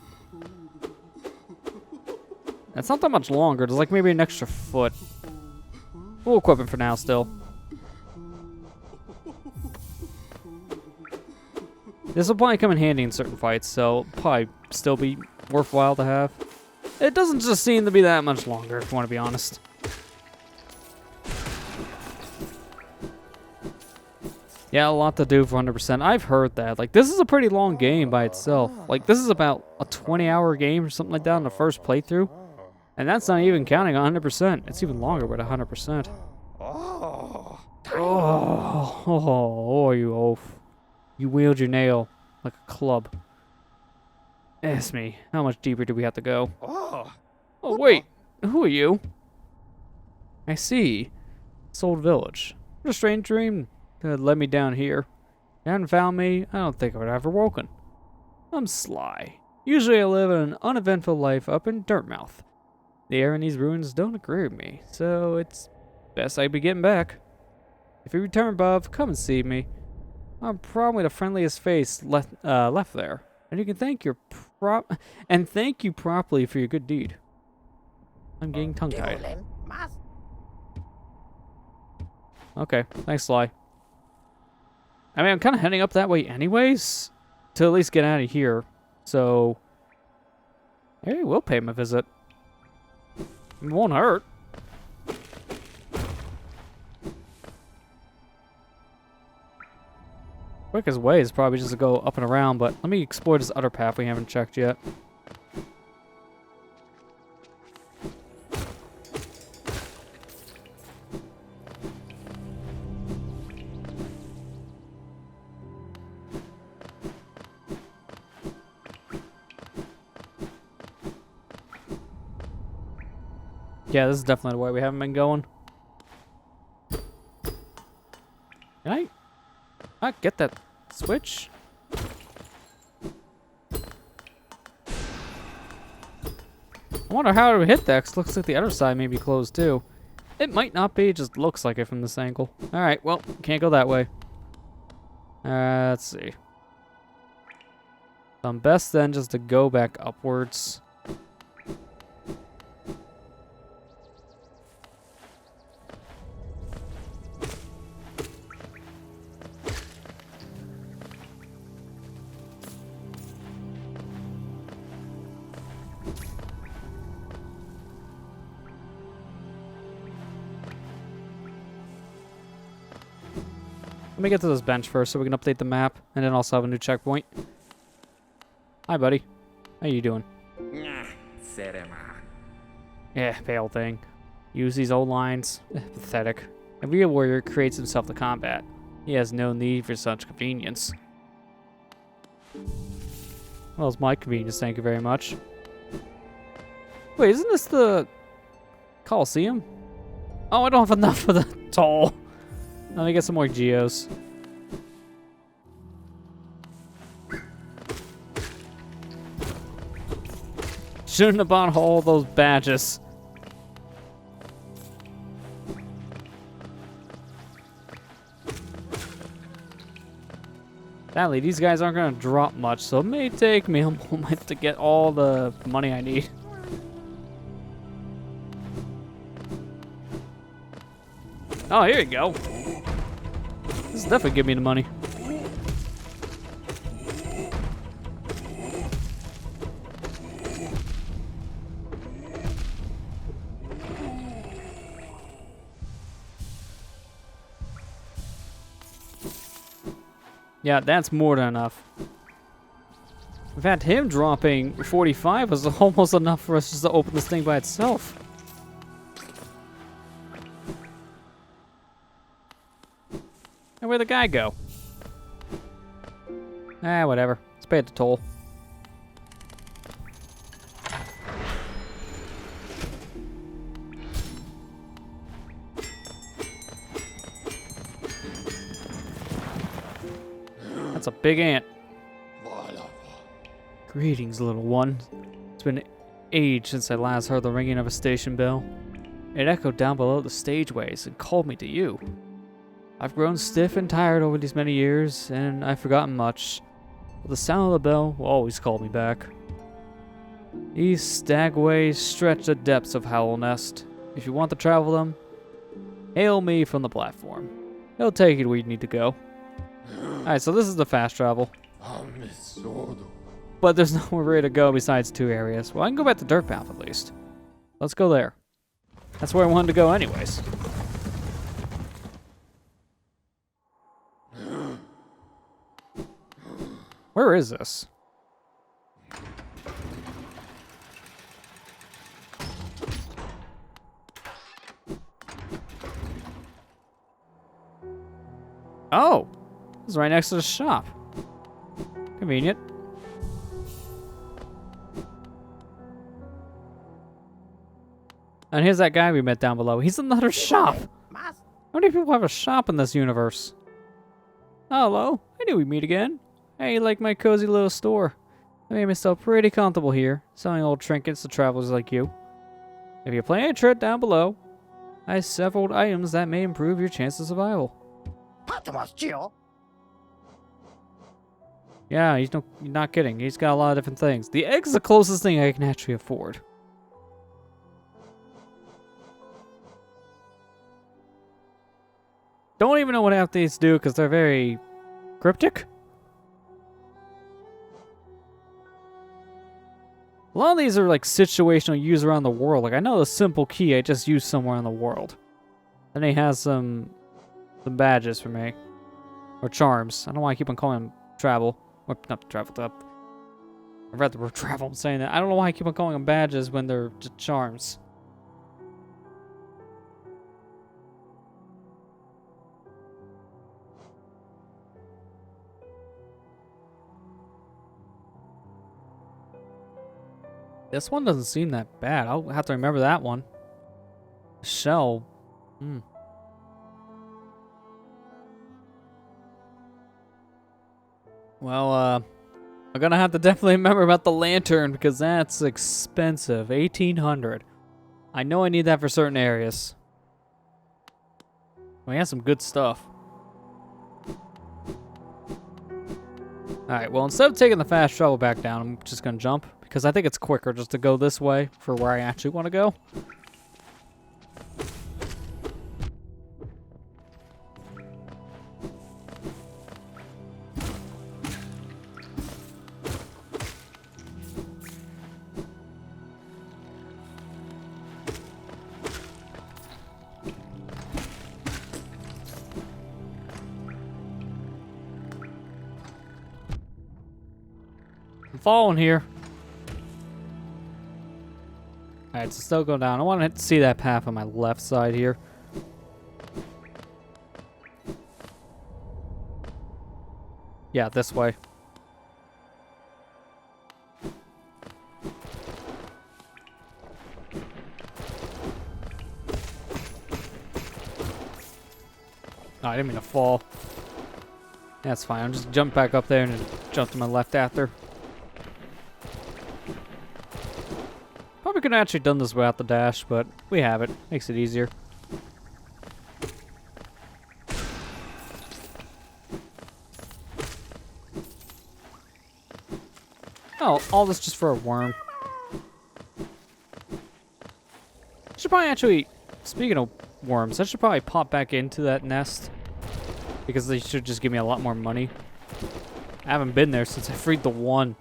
It's not that much longer. There's like maybe an extra foot. We'll equip it for now still. This will probably come in handy in certain fights, so probably still be worthwhile to have. It doesn't just seem to be that much longer, if you want to be honest. Yeah, a lot to do for 100%. I've heard that. Like, this is a pretty long game by itself. Like, this is about a 20-hour game or something like that in the first playthrough. And that's not even counting 100%. It's even longer with 100%. Oh, you oaf. You wield your nail like a club. Ask me, how much deeper do we have to go? Oh, wait. Who are you? I see. Soul Village. What a strange dream that led me down here. If you hadn't found me, I don't think I would have ever woken. I'm Sly. Usually I live an uneventful life up in Dirtmouth. The air in these ruins don't agree with me, so it's best I be getting back. If you return above, come and see me. I'm probably the friendliest face left there, and you can thank you properly for your good deed. I'm getting tongue-tied. Okay, thanks, Sly. I mean, I'm kind of heading up that way anyways, to at least get out of here. So, maybe we'll pay him a visit. It won't hurt. Quickest way is probably just to go up and around, but let me explore this other path we haven't checked yet. Yeah, this is definitely the way we haven't been going. Can I not get that switch? I wonder how to hit that, 'cause it looks like the other side may be closed too. It might not be, it just looks like it from this angle. Alright, well, can't go that way. Let's see. Best then just to go back upwards. Let me get to this bench first so we can update the map and then also have a new checkpoint. Hi, buddy. How you doing? Yeah, pale thing. Use these old lines. Pathetic. A real warrior creates himself to combat. He has no need for such convenience. Well, it's my convenience, thank you very much. Wait, isn't this the Coliseum? Oh, I don't have enough for the toll. Let me get some more geos. Shouldn't have bought all those badges. Sadly, these guys aren't going to drop much, so it may take me a moment to get all the money I need. Oh, here you go. This is definitely give me the money. Yeah, that's more than enough. In fact, him dropping 45 was almost enough for us just to open this thing by itself. And where'd the guy go? Ah, whatever. Let's pay the toll. That's a big ant. Greetings, little one. It's been age since I last heard the ringing of a station bell. It echoed down below the stageways and called me to you. I've grown stiff and tired over these many years, and I've forgotten much. But the sound of the bell will always call me back. These stagways stretch the depths of Hallownest. If you want to travel them, hail me from the platform. It'll take you to where you need to go. Alright, so this is the fast travel. But there's nowhere really to go besides 2 areas. Well, I can go back to Dirt Path at least. Let's go there. That's where I wanted to go anyways. Where is this? Oh! This is right next to the shop. Convenient. And here's that guy we met down below. He's another shop! How many people have a shop in this universe? Hello. I knew we'd meet again. Hey, you like my cozy little store? I made myself pretty comfortable here, selling old trinkets to travelers like you. If you're planning a trip down below, I have several items that may improve your chance of survival. Yeah, he's not kidding. He's got a lot of different things. The egg's the closest thing I can actually afford. Don't even know what half these do because they're very cryptic. A lot of these are like situational use around the world. Like I know the simple key I just used somewhere in the world. Then he has some badges for me. Or charms. I don't know why I keep on calling them travel. Or not travel up. I read the word travel, I'm saying that. I don't know why I keep on calling them badges when they're just charms. This one doesn't seem that bad. I'll have to remember that one. Shell. Well, I'm gonna have to definitely remember about the lantern because that's expensive. 1,800. I know I need that for certain areas. We have some good stuff. Alright, well, instead of taking the fast travel back down, I'm just gonna jump. Because I think it's quicker just to go this way for where I actually want to go. I'm falling here. Alright, so still go down. I want to see that path on my left side here. Yeah, this way. Oh, I didn't mean to fall. That's fine. I'll just jump back up there and jump to my left after. Probably could have actually done this without the dash, but we have it. Makes it easier. Oh, all this just for a worm. Should probably actually, speaking of worms, I should probably pop back into that nest. Because they should just give me a lot more money. I haven't been there since I freed the one.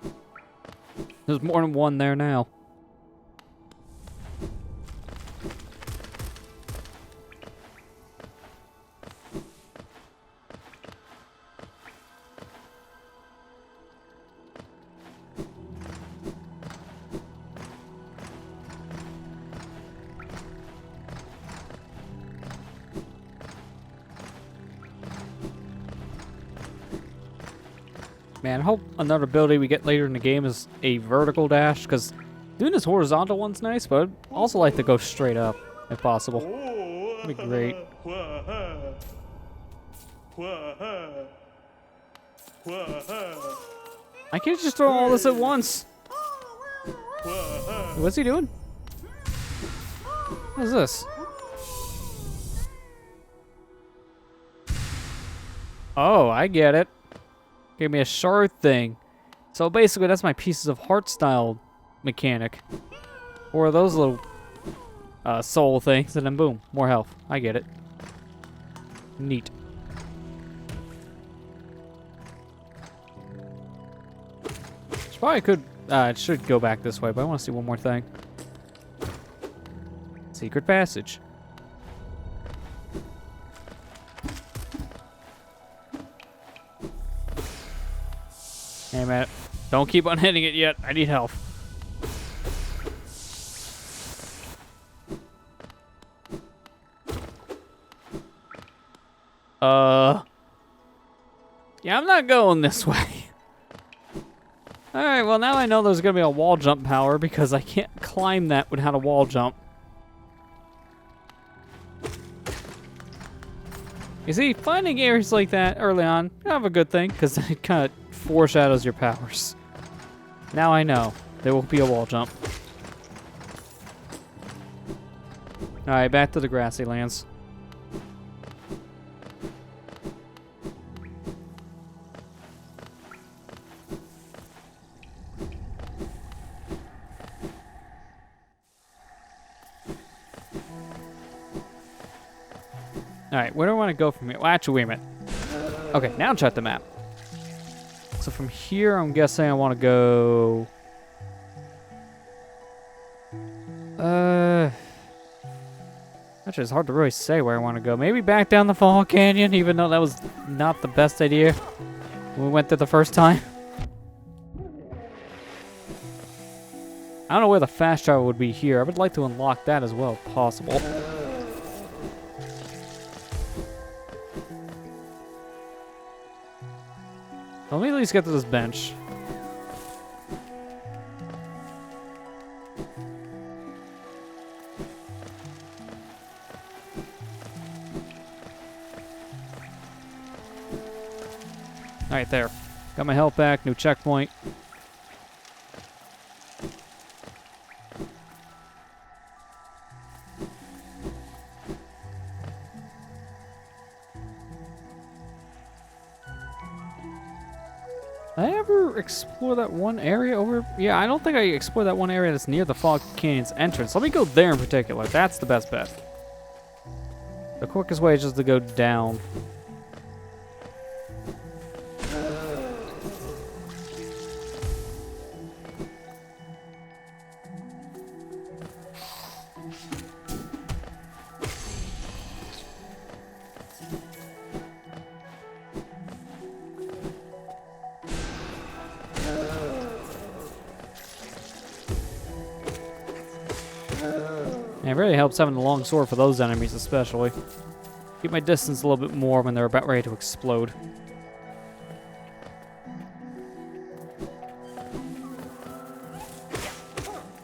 There's more than one there now. Man, I hope another ability we get later in the game is a vertical dash, because doing this horizontal one's nice, but I'd also like to go straight up, if possible. That'd be great. I can't just throw all this at once. What's he doing? What is this? Oh, I get it. Gave me a shard thing. So basically, that's my pieces of heart style mechanic. Or those little soul things, and then boom, more health. I get it. Neat. Probably could, it should go back this way, but I want to see one more thing. Secret passage. Hey, man. Don't keep on hitting it yet. I need help. Yeah, I'm not going this way. Alright, well now I know there's gonna be a wall jump power because I can't climb that without a wall jump. You see, finding areas like that early on, kind of a good thing, because it kind of foreshadows your powers. Now I know there will be a wall jump. Alright, back to the grassy lands. Alright, where do I want to go from here? Well, actually, wait a minute. Okay, now check the map. So from here, I'm guessing I want to go... Actually, it's hard to really say where I want to go. Maybe back down the Fall Canyon, even though that was not the best idea when we went there the first time. I don't know where the fast travel would be here. I would like to unlock that as well if possible. Let me at least get to this bench. Alright, there. Got my health back, new checkpoint. Did I ever explore that one area over? Yeah, I don't think I explored that one area that's near the Fog Canyon's entrance. Let me go there in particular. That's the best bet. The quickest way is just to go down. And it really helps having the long sword for those enemies especially. Keep my distance a little bit more when they're about ready to explode.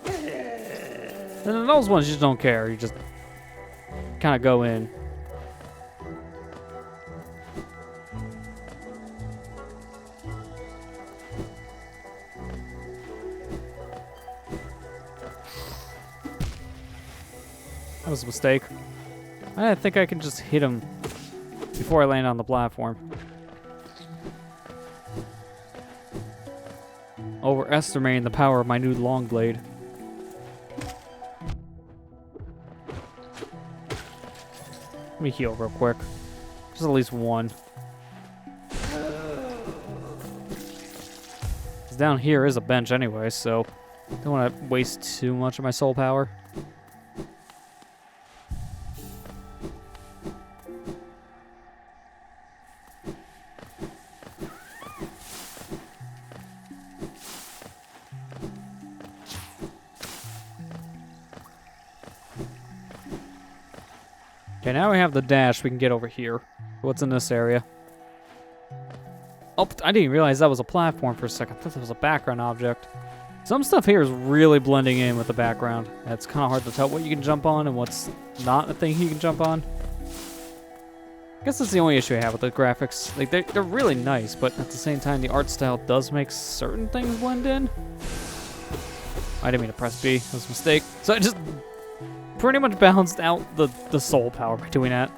And then those ones you just don't care, you just kind of go in. That was a mistake. I think I can just hit him before I land on the platform. Overestimating the power of my new long blade. Let me heal real quick. Just at least one. 'Cause down here is a bench anyway, so don't want to waste too much of my soul power. Okay, now we have the dash. We can get over here. What's in this area? Oh, I didn't realize that was a platform for a second. I thought that was a background object. Some stuff here is really blending in with the background. It's kind of hard to tell what you can jump on and what's not a thing you can jump on. I guess that's the only issue I have with the graphics. Like, they're really nice, but at the same time, the art style does make certain things blend in. I didn't mean to press B. That was a mistake. So I just pretty much balanced out the soul power by doing that.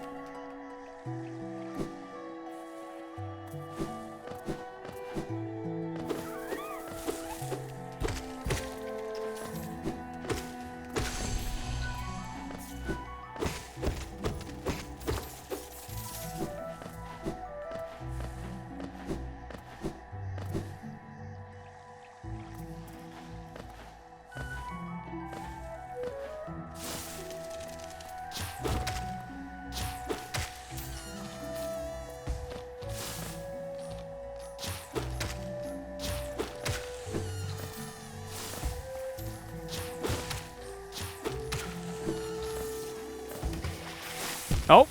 Oh!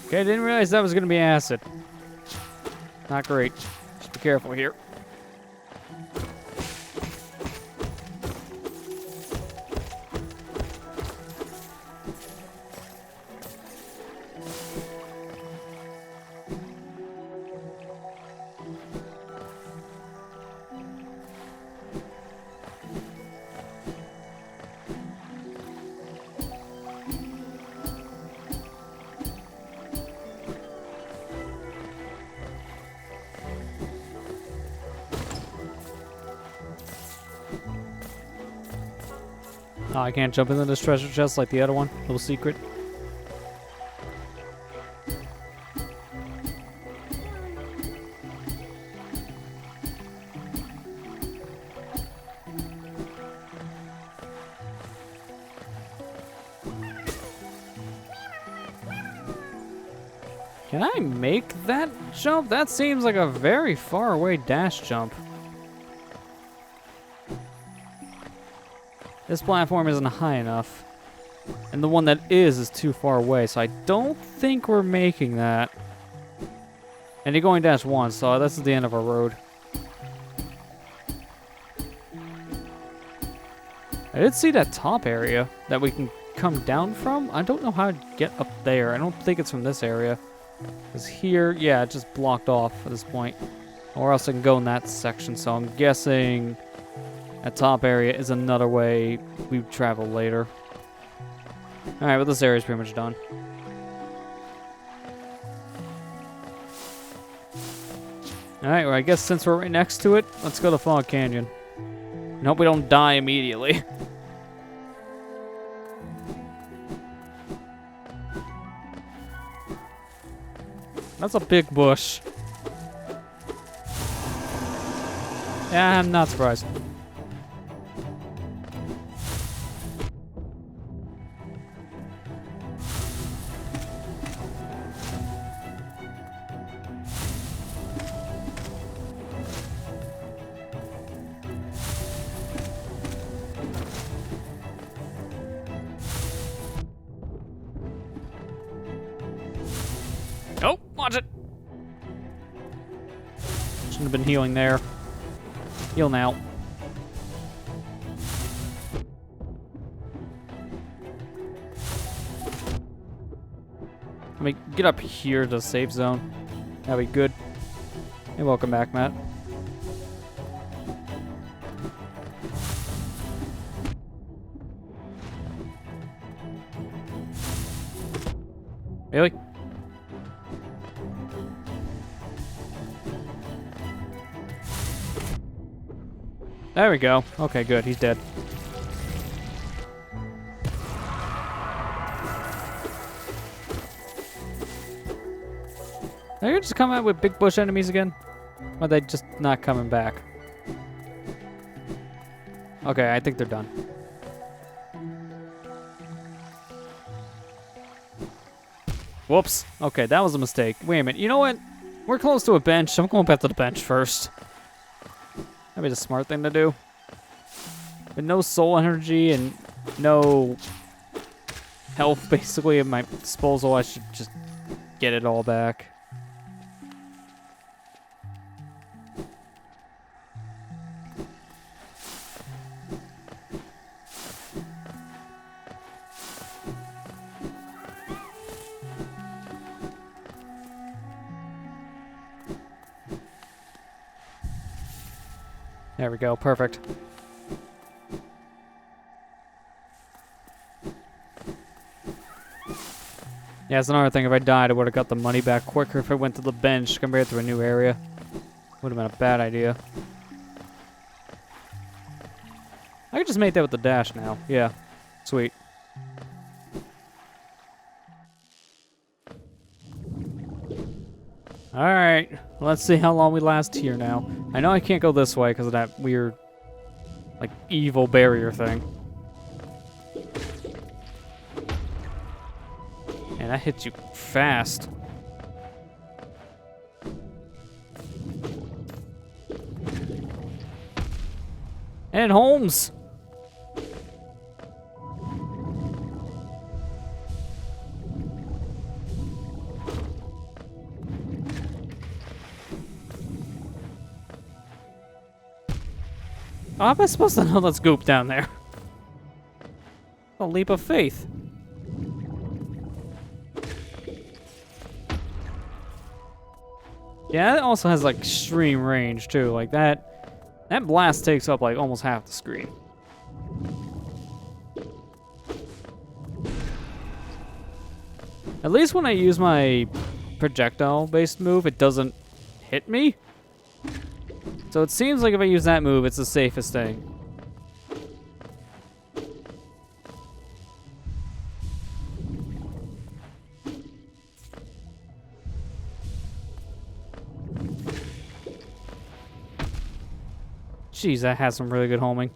Okay, didn't realize that was gonna be acid. Not great. Just be careful here. Oh, I can't jump into this treasure chest like the other one. Little secret. Can I make that jump? That seems like a very far away dash jump. This platform isn't high enough. And the one that is too far away, so I don't think we're making that. And you're going dash 1, so this is the end of our road. I did see that top area that we can come down from. I don't know how to get up there. I don't think it's from this area. Because here, yeah, it's just blocked off at this point. Or else I can go in that section, so I'm guessing that top area is another way we travel later. Alright, but this area is pretty much done. Alright, well I guess since we're right next to it, let's go to Fog Canyon. And hope we don't die immediately. That's a big bush. Yeah, I'm not surprised. Oh, watch it. Shouldn't have been healing there. Heal now. Let me get up here to the safe zone. That'll be good. Hey, welcome back, Matt. Really? There we go. Okay, good. He's dead. Are you just coming out with big bush enemies again? Or are they just not coming back? Okay, I think they're done. Whoops. Okay, that was a mistake. Wait a minute. You know what? We're close to a bench. I'm going back to the bench first. That'd be the smart thing to do. With no soul energy and no health basically at my disposal, I should just get it all back. There we go, perfect. Yeah, it's another thing. If I died, I would have got the money back quicker if I went to the bench compared to a new area. Would have been a bad idea. I could just make that with the dash now. Yeah. Sweet. Alright. Let's see how long we last here now. I know I can't go this way because of that weird, like, evil barrier thing. And that hits you fast. And Holmes! How am I supposed to know that's goop down there? A leap of faith. Yeah, it also has like extreme range too. Like that blast takes up like almost half the screen. At least when I use my projectile-based move, it doesn't hit me. So it seems like if I use that move, it's the safest thing. Jeez, that has some really good homing.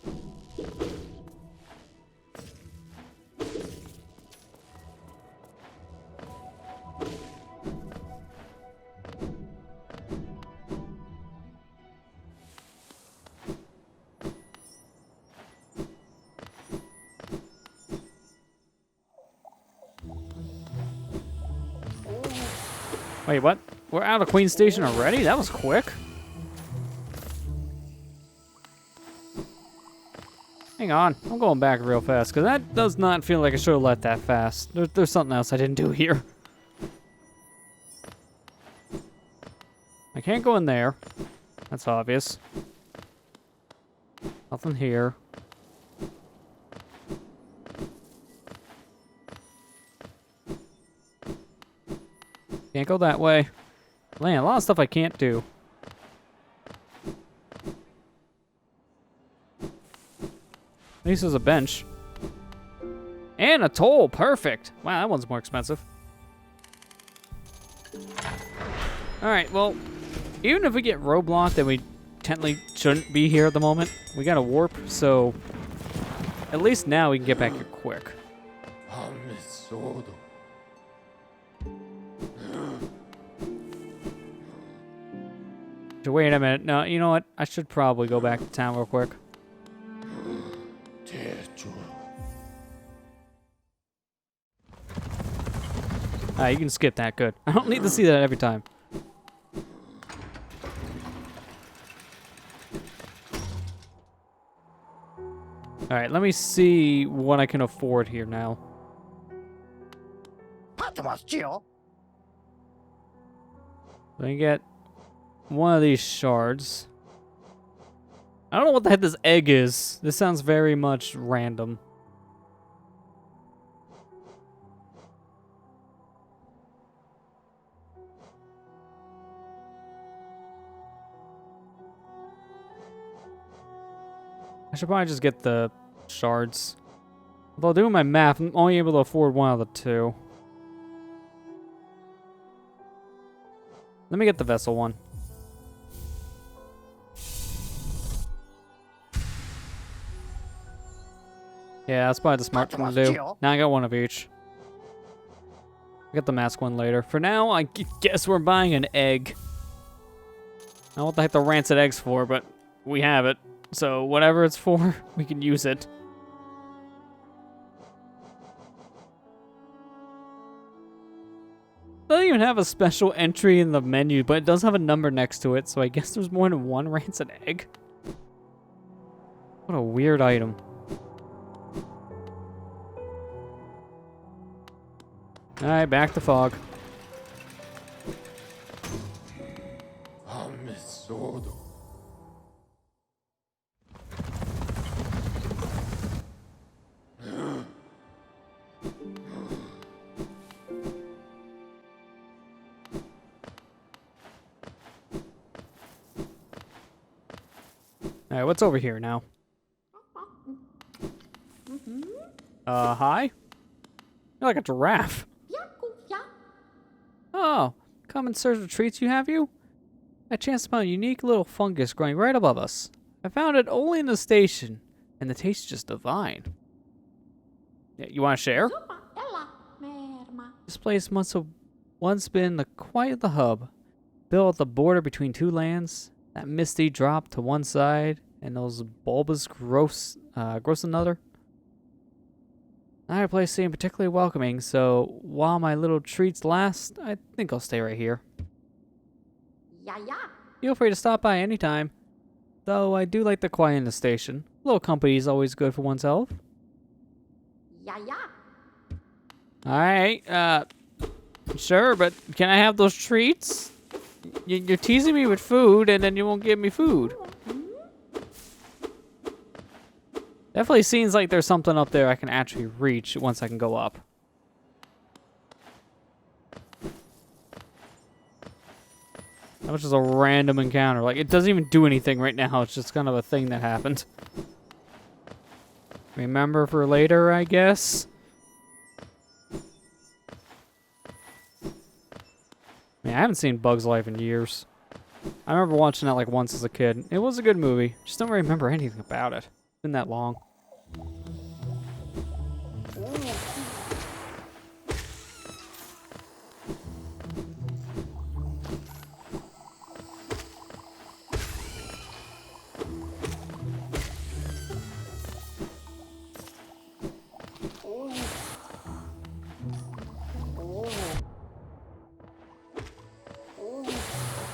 Wait, what? We're out of Queen Station already? That was quick. Hang on, I'm going back real fast, because that does not feel like I should have left that fast. There's something else I didn't do here. I can't go in there. That's obvious. Nothing here. Can't go that way. Man, a lot of stuff I can't do. At least there's a bench. And a toll, perfect. Wow, that one's more expensive. Alright, well, even if we get roadblocked, then we technically shouldn't be here at the moment. We got a warp, so at least now we can get back here quick. So wait a minute. No, you know what? I should probably go back to town real quick. You can skip that. Good. I don't need to see that every time. Alright, let me see what I can afford here now. Let me get one of these shards. I don't know what the heck this egg is. This sounds very much random. I should probably just get the shards. Although doing my math, I'm only able to afford one of the two. Let me get the vessel one. Yeah, that's probably the smart thing to do. Now I got one of each. I'll get the mask one later. For now, I guess we're buying an egg. I don't know what the heck the rancid egg's for, but we have it. So whatever it's for, we can use it. It doesn't even have a special entry in the menu, but it does have a number next to it, so I guess there's more than one rancid egg. What a weird item. Alright, back to fog. Alright, what's over here now? Hi? You're like a giraffe. Oh, come and search for treats you have you? I chanced upon a unique little fungus growing right above us. I found it only in the station, and the taste is just divine. Yeah, you want to share? This place must have once been quite the hub, built at the border between two lands. That misty drop to one side, and those bulbous gross another. Neither place seemed particularly welcoming, so while my little treats last, I think I'll stay right here. Feel free to stop by anytime. Though I do like the quiet in the station. A little company is always good for oneself. Alright, sure, but can I have those treats? You're teasing me with food, and then you won't give me food. Definitely seems like there's something up there I can actually reach once I can go up. That was just a random encounter. Like, it doesn't even do anything right now. It's just kind of a thing that happened. Remember for later, I guess? I haven't seen Bug's Life in years. I remember watching that like once as a kid. It was a good movie. Just don't remember anything about it. It's been that long.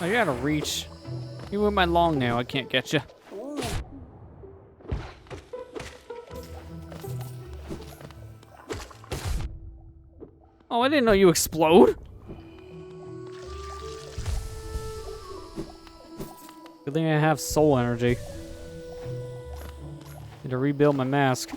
Oh, you gotta reach. You with my long nail, I can't get you. Oh, I didn't know you explode. Good thing I have soul energy. Need to rebuild my mask.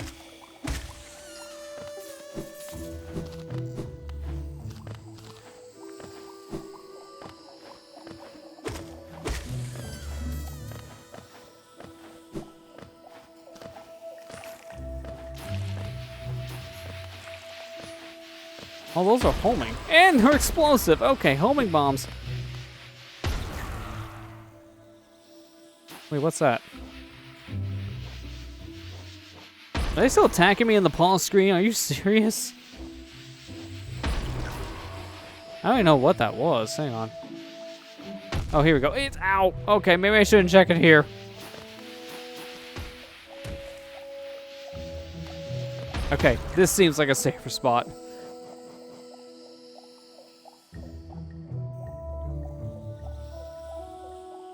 Oh, those are homing. And they're explosive. Okay, homing bombs. Wait, what's that? Are they still attacking me in the pause screen? Are you serious? I don't even know what that was. Hang on. Oh, here we go. It's out. Okay, maybe I shouldn't check it here. Okay, this seems like a safer spot.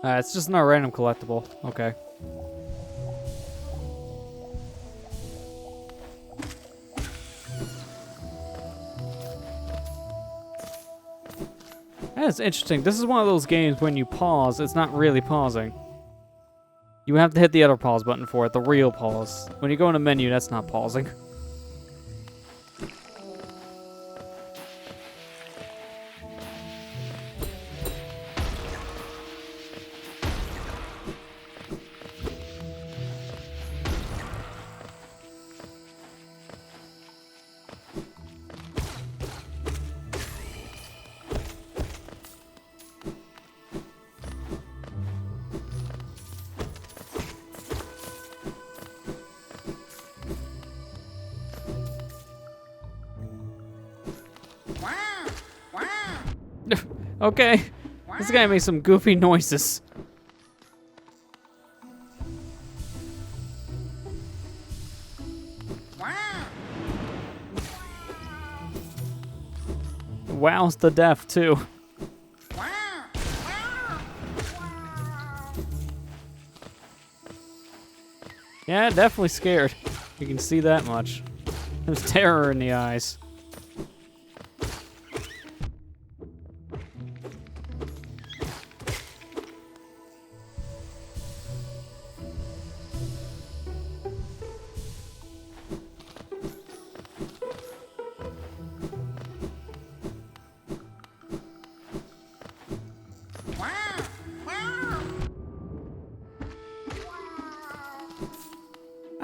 It's just not a random collectible. Okay. That's interesting. This is one of those games when you pause, it's not really pausing. You have to hit the other pause button for it, the real pause. When you go in a menu, that's not pausing. Okay, this guy makes some goofy noises. Wows to death, too. Yeah, definitely scared. You can see that much. There's terror in the eyes.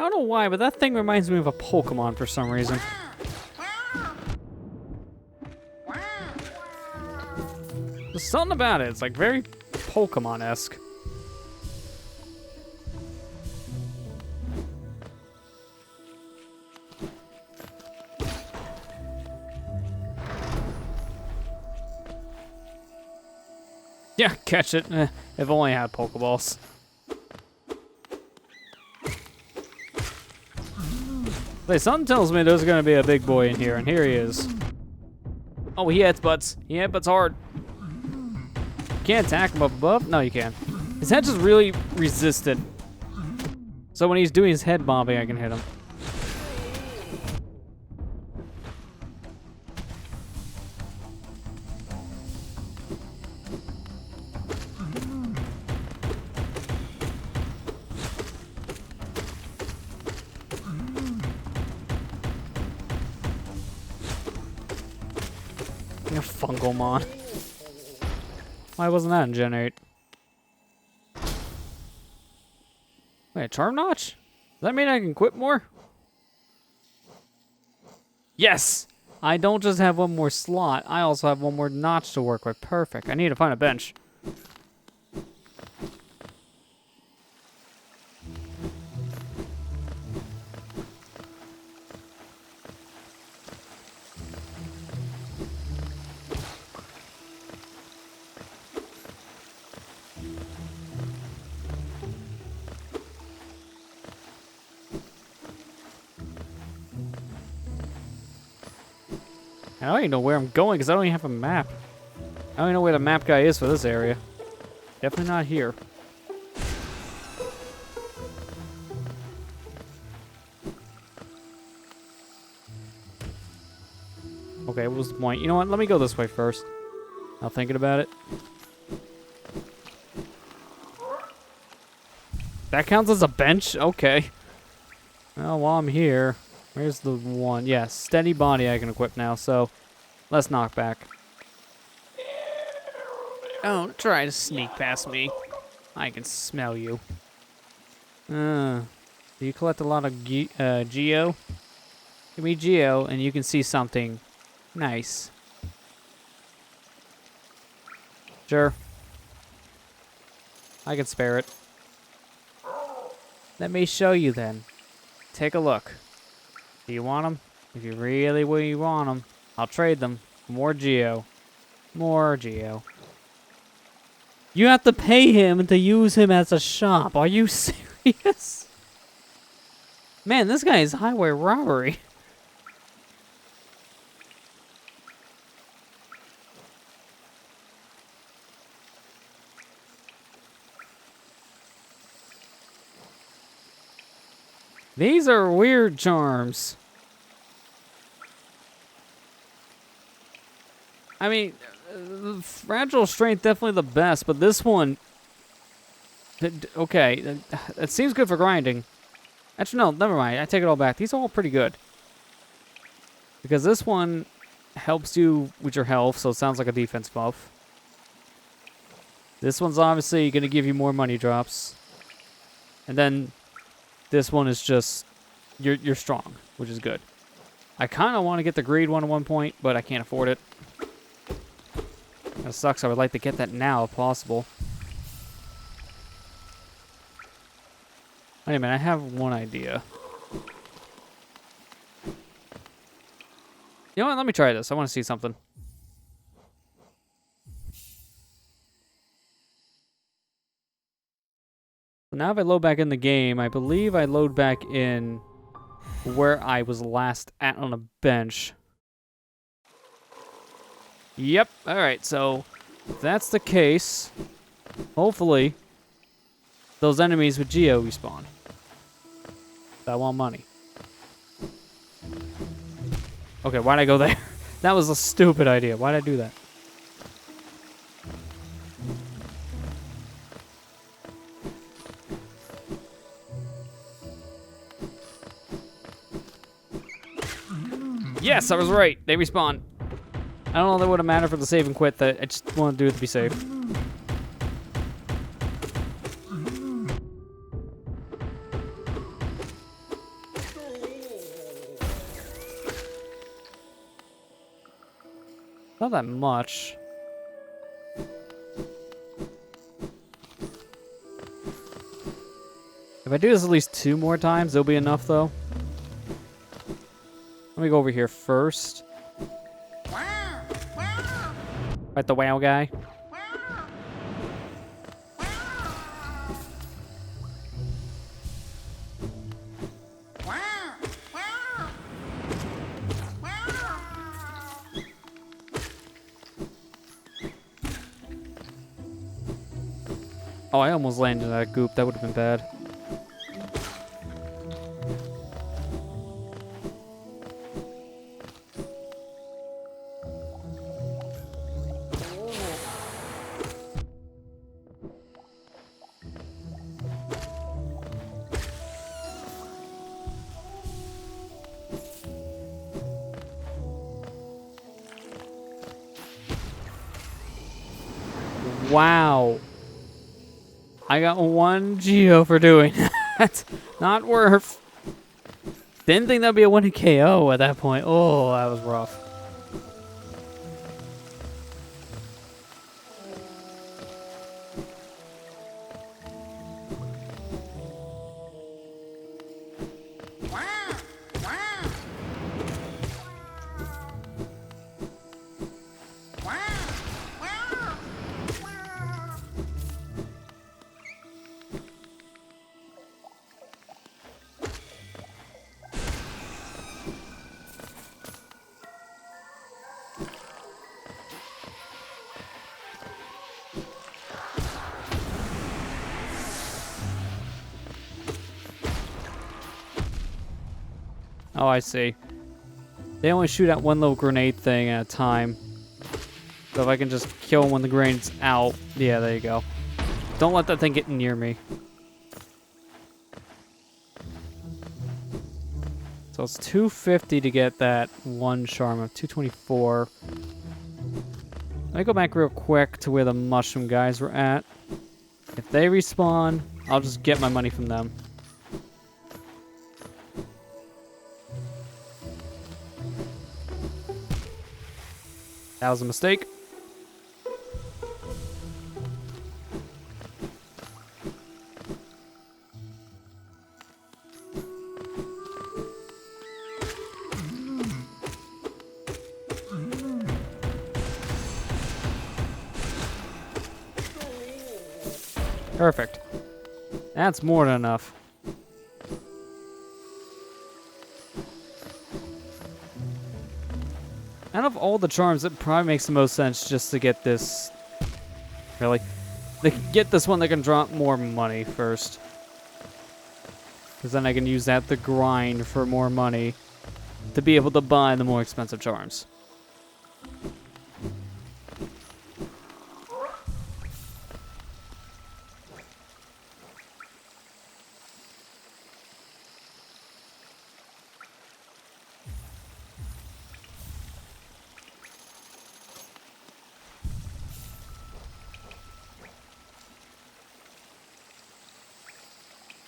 don't know why, but that thing reminds me of a Pokemon for some reason. There's something about it. It's like very Pokemon-esque. Yeah, catch it. If only I had Pokeballs. Wait, something tells me there's gonna be a big boy in here, and here he is. Oh, he headbutts. He headbutts hard. Can't attack him up above? No, you can. His head's just really resistant. So when he's doing his head bombing, I can hit him. A Fungalmon. Why wasn't that in Gen 8? Wait, Charm Notch? Does that mean I can equip more? Yes! I don't just have one more slot, I also have one more notch to work with. Perfect. I need to find a bench. I don't even know where I'm going because I don't even have a map. I don't even know where the map guy is for this area. Definitely not here. Okay, what was the point? You know what? Let me go this way first. Now thinking about it. That counts as a bench? Okay. Well, while I'm here, where's the one? Yeah, steady body I can equip now, so let's knock back. Don't try to sneak past me. I can smell you. Do you collect a lot of Geo? Give me Geo, and you can see something nice. Sure. I can spare it. Let me show you then. Take a look. Do you want them? If you really want them, I'll trade them. More Geo. More Geo. You have to pay him to use him as a shop. Are you serious? Man, this guy is highway robbery. These are weird charms. I mean, fragile strength definitely the best, but this one, okay, it seems good for grinding. Actually, no, never mind. I take it all back. These are all pretty good. Because this one helps you with your health, so it sounds like a defense buff. This one's obviously going to give you more money drops. And then this one is just, you're strong, which is good. I kind of want to get the greed one at one point, but I can't afford it. That sucks. I would like to get that now if possible. Wait a minute, I have one idea. You know what? Let me try this. I want to see something. Now if I load back in the game, I believe I load back in where I was last at on a bench. Yep. Alright, so if that's the case, hopefully those enemies with Geo respawn. I want money. Okay, why'd I go there? That was a stupid idea. Why'd I do that? Yes, I was right. They respawn. I don't know if that would have mattered for the save and quit. That I just want to do it to be safe. Not that much. If I do this at least 2 more times, it'll be enough, though. Let me go over here first. Fight the wow guy. Oh, I almost landed in that goop. That would have been bad. Wow. I got 1 Geo for doing that. Not worth. Didn't think that'd be a 1 KO at that point. Oh, that was rough. Oh, I see. They only shoot at 1 little grenade thing at a time. So if I can just kill them when the grenade's out. Yeah, there you go. Don't let that thing get near me. So it's 250 to get that 1 charm of 224. Let me go back real quick to where the mushroom guys were at. If they respawn, I'll just get my money from them. That was a mistake. Perfect. That's more than enough. Out of all the charms, it probably makes the most sense just to get this. Really? Get this one that can drop more money first. Because then I can use that to grind for more money to be able to buy the more expensive charms.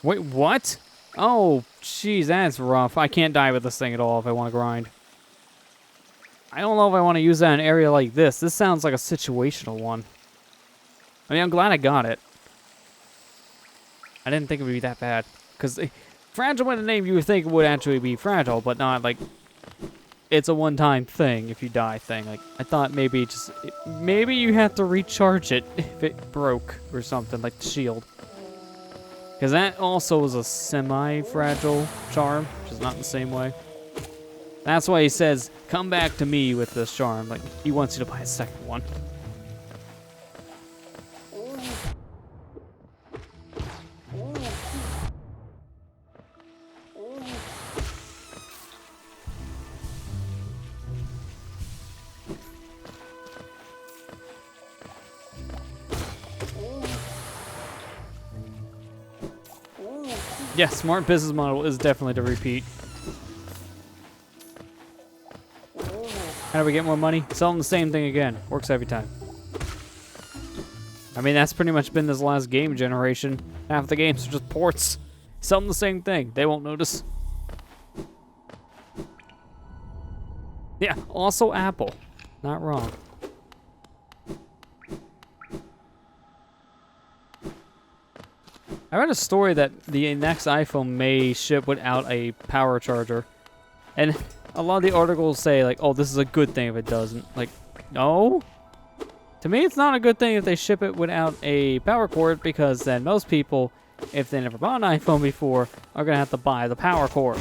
Wait, what? Oh, jeez, that's rough. I can't die with this thing at all if I want to grind. I don't know if I want to use that in an area like this. This sounds like a situational one. I mean, I'm glad I got it. I didn't think it would be that bad. Because fragile by the name, you would think it would actually be fragile, but not like it's a one-time thing if you die thing. Like, I thought maybe maybe you have to recharge it if it broke or something, like the shield. Because that also was a semi-fragile charm, which is not the same way. That's why he says, come back to me with this charm. Like, he wants you to buy a second one. Yeah, smart business model is definitely to repeat. How do we get more money? Sell them the same thing again. Works every time. I mean, that's pretty much been this last game generation. Half the games are just ports. Sell them the same thing. They won't notice. Yeah, also Apple. Not wrong. I read a story that the next iPhone may ship without a power charger. And a lot of the articles say, like, oh, this is a good thing if it doesn't. Like, no. To me, it's not a good thing if they ship it without a power cord, because then most people, if they never bought an iPhone before, are going to have to buy the power cord.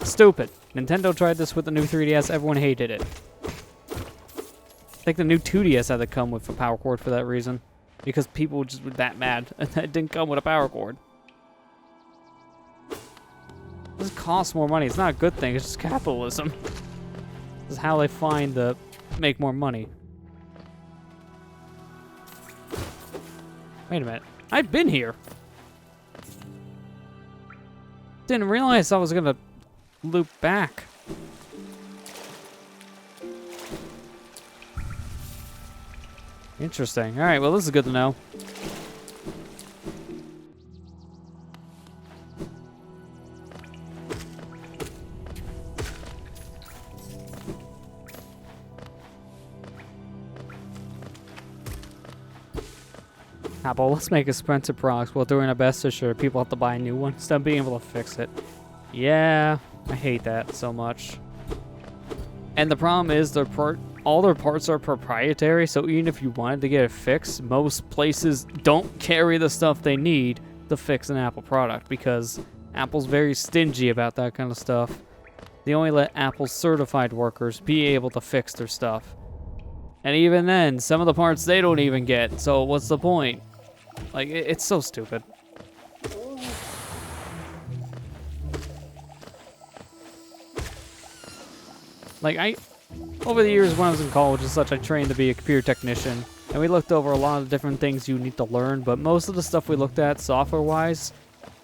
Stupid. Nintendo tried this with the new 3DS. Everyone hated it. I think the new 2DS had to come with a power cord for that reason. Because people just were that mad that it didn't come with a power cord. This costs more money. It's not a good thing. It's just capitalism. This is how they find the make more money. Wait a minute. I've been here. Didn't realize I was gonna loop back. Interesting. All right, well, this is good to know. Apple, let's make expensive products while doing our best to ensure people have to buy a new one instead of being able to fix it. Yeah, I hate that so much. And the problem is all their parts are proprietary, so even if you wanted to get it fixed, most places don't carry the stuff they need to fix an Apple product because Apple's very stingy about that kind of stuff. They only let Apple certified workers be able to fix their stuff. And even then, some of the parts they don't even get, so what's the point? Like, it's so stupid. Like, over the years when I was in college and such, I trained to be a computer technician, and we looked over a lot of different things you need to learn, but most of the stuff we looked at, software-wise,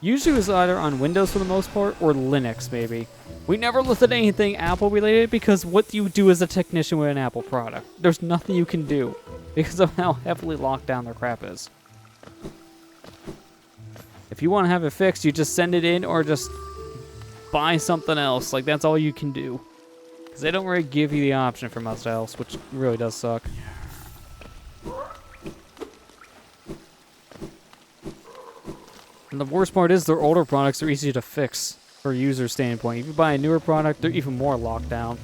usually was either on Windows for the most part, or Linux, maybe. We never looked at anything Apple-related, because what do you do as a technician with an Apple product? There's nothing you can do, because of how heavily locked down their crap is. If you want to have it fixed, you just send it in, or just buy something else. Like, that's all you can do. Because they don't really give you the option for much else, which really does suck. And the worst part is their older products are easy to fix for a user standpoint. If you buy a newer product, they're even more locked down.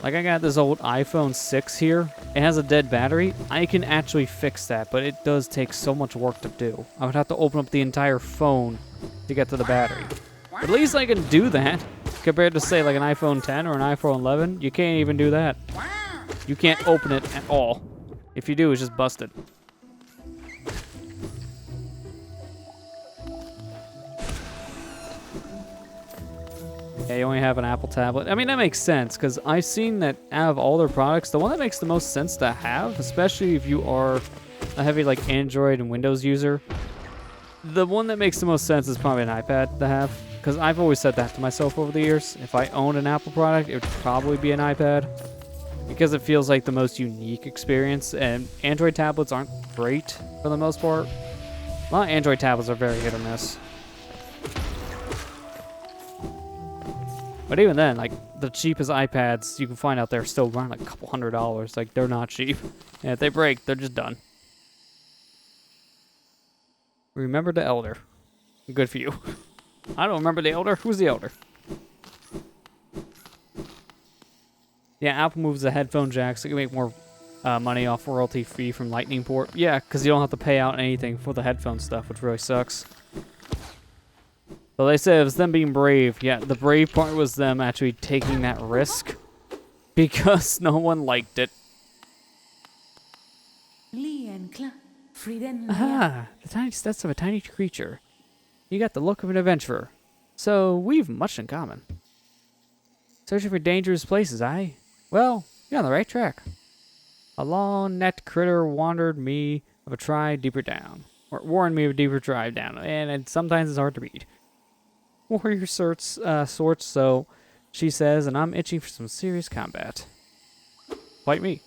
Like, I got this old iPhone 6 here. It has a dead battery. I can actually fix that, but it does take so much work to do. I would have to open up the entire phone to get to the battery. At least I can do that. Compared to, say, like an iPhone 10 or an iPhone 11, you can't even do that. You can't open it at all. If you do, it's just busted. Yeah, you only have an Apple tablet. I mean, that makes sense, because I've seen that out of all their products, the one that makes the most sense to have, especially if you are a heavy, like, Android and Windows user, the one that makes the most sense is probably an iPad to have. Because I've always said that to myself over the years. If I owned an Apple product, it would probably be an iPad. Because it feels like the most unique experience. And Android tablets aren't great for the most part. A lot of Android tablets are very hit or miss. But even then, like, the cheapest iPads you can find out there still run like a couple $100. Like, they're not cheap. And if they break, they're just done. Remember the Elder. Good for you. I don't remember the Elder. Who's the Elder? Yeah, Apple moves the headphone jack so you can make more money off royalty free from Lightning port. Yeah, because you don't have to pay out anything for the headphone stuff, which really sucks. So they said it was them being brave. Yeah, the brave part was them actually taking that risk because no one liked it. Ah, the tiny steps of a tiny creature. You got the look of an adventurer, so we've much in common. Searching for dangerous places, aye? Well, you're on the right track. A long-necked critter warned me of a drive deeper down, and sometimes it's hard to read. Warrior sorts, so she says, and I'm itching for some serious combat. Fight me.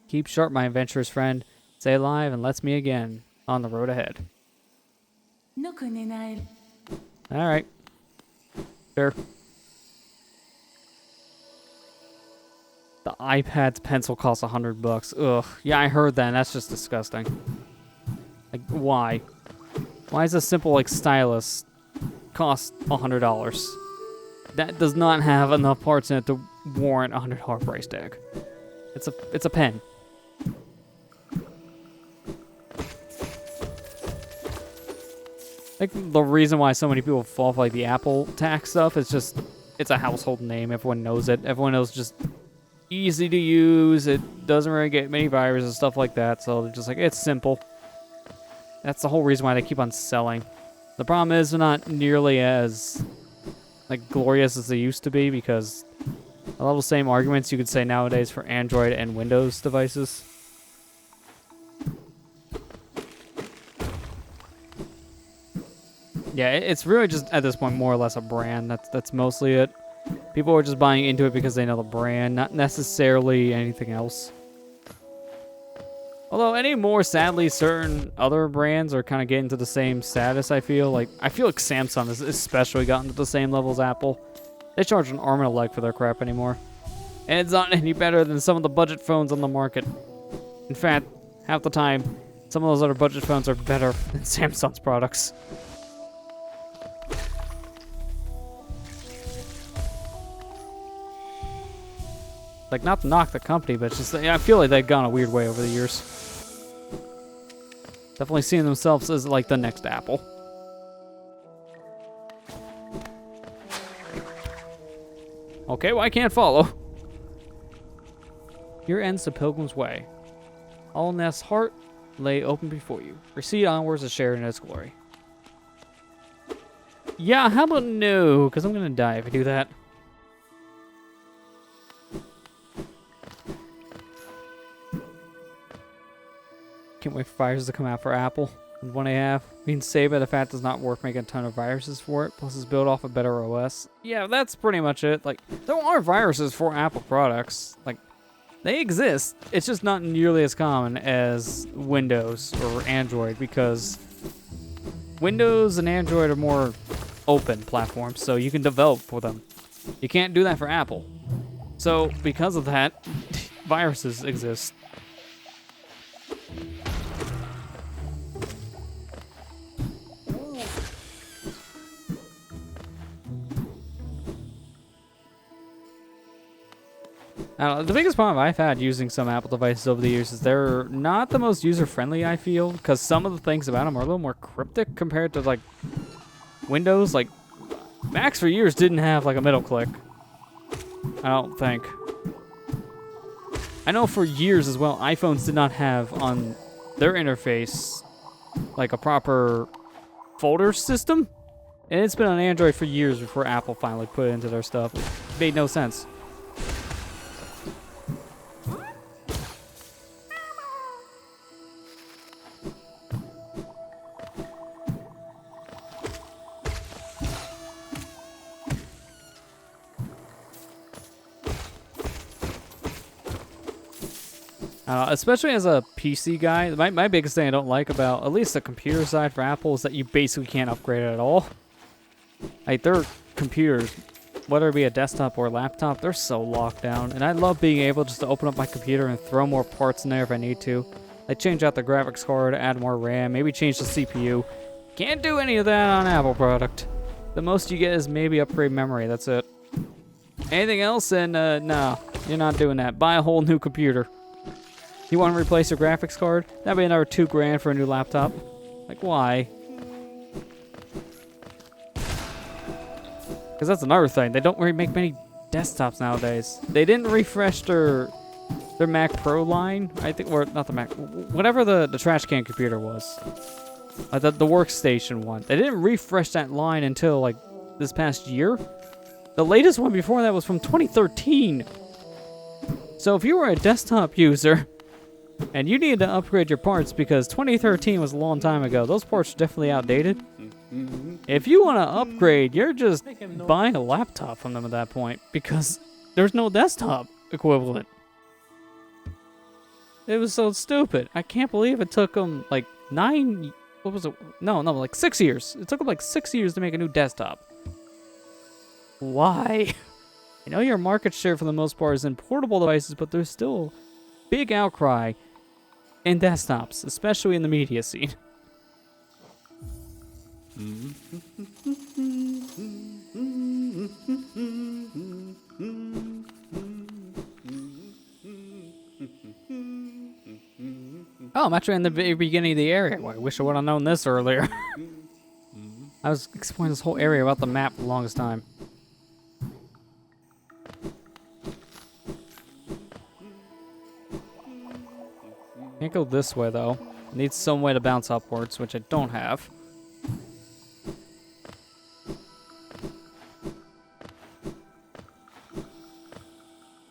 Keep sharp, my adventurous friend. Stay alive and let's meet again on the road ahead. Alright. Sure. The iPad's pencil costs $100. Ugh. Yeah, I heard that. And that's just disgusting. Like, why? Why is a simple like stylus cost $100? That does not have enough parts in it to warrant a $100 price tag. It's a pen. Like the reason why so many people fall for like the Apple tax stuff is just it's a household name. Everyone knows it. Everyone knows just easy to use. It doesn't really get many viruses and stuff like that. So they're just like it's simple. That's the whole reason why they keep on selling. The problem is they're not nearly as like glorious as they used to be because a lot of the same arguments you could say nowadays for Android and Windows devices. Yeah, it's really just at this point more or less a brand. That's mostly it. People are just buying into it because they know the brand, not necessarily anything else. Although anymore, sadly, certain other brands are kind of getting to the same status, I feel like Samsung has especially gotten to the same level as Apple. They charge an arm and a leg for their crap anymore. And it's not any better than some of the budget phones on the market. In fact, half the time, some of those other budget phones are better than Samsung's products. Like, not to knock the company, but it's just, I feel like they've gone a weird way over the years. Definitely seeing themselves as, like, the next Apple. Okay, well, I can't follow. Here ends the Pilgrim's Way. Hallownest's heart lay open before you. Proceed onwards to share in its glory. Yeah, how about no? Because I'm going to die if I do that. Can't wait for viruses to come out for Apple. And one I have. Being saved by the fact it's not worth making a ton of viruses for it. Plus it's built off a better OS. Yeah, that's pretty much it. Like, there are viruses for Apple products. Like, they exist. It's just not nearly as common as Windows or Android because Windows and Android are more open platforms, so you can develop for them. You can't do that for Apple. So, because of that, viruses exist. The biggest problem I've had using some Apple devices over the years is they're not the most user-friendly, I feel, because some of the things about them are a little more cryptic compared to, like, Windows. Like, Macs for years didn't have, like, a middle click. I don't think. I know for years as well, iPhones did not have on their interface, like, a proper folder system. And it's been on Android for years before Apple finally put it into their stuff. It made no sense. Especially as a PC guy, my biggest thing I don't like about at least the computer side for Apple is that you basically can't upgrade it at all. Like, their computers, whether it be a desktop or a laptop, they're so locked down. And I love being able just to open up my computer and throw more parts in there if I need to. Like, change out the graphics card, add more RAM, maybe change the CPU. Can't do any of that on Apple product. The most you get is maybe upgrade memory, that's it. Anything else, and no, you're not doing that. Buy a whole new computer. You want to replace your graphics card? That'd be another $2 grand for a new laptop. Like, why? Because that's another thing. They don't really make many desktops nowadays. They didn't refresh their Mac Pro line, I think, or not the Mac, whatever the trash can computer was. The workstation one. They didn't refresh that line until, like, this past year. The latest one before that was from 2013. So if you were a desktop user and you needed to upgrade your parts because 2013 was a long time ago, those parts are definitely outdated. If you want to upgrade, you're just buying a laptop from them at that point because there's no desktop equivalent. It was so stupid. I can't believe it took them like 6 years. It took them like 6 years to make a new desktop. Why? I know your market share for the most part is in portable devices, but there's still big outcry in desktops, especially in the media scene. Oh, I'm actually in the very beginning of the area. Well, I wish I would have known this earlier. I was exploring this whole area about the map for the longest time. Can't go this way, though. Need some way to bounce upwards, which I don't have.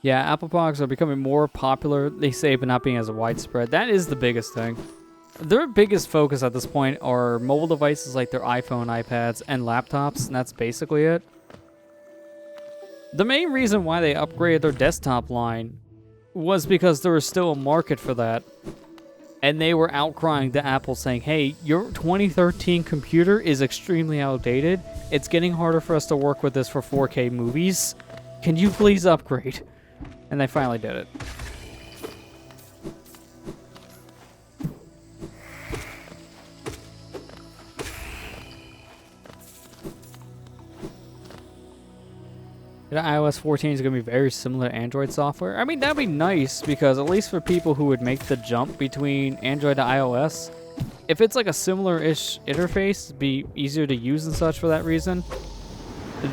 Yeah, Apple products are becoming more popular, they say, but not being as widespread. That is the biggest thing. Their biggest focus at this point are mobile devices like their iPhone, iPads, and laptops, and that's basically it. The main reason why they upgraded their desktop line was because there was still a market for that. And they were outcrying to Apple saying, hey, your 2013 computer is extremely outdated. It's getting harder for us to work with this for 4K movies. Can you please upgrade? And they finally did it. iOS 14 is going to be very similar to Android software. I mean, that'd be nice because at least for people who would make the jump between Android to iOS, if it's like a similar-ish interface, it'd be easier to use and such for that reason.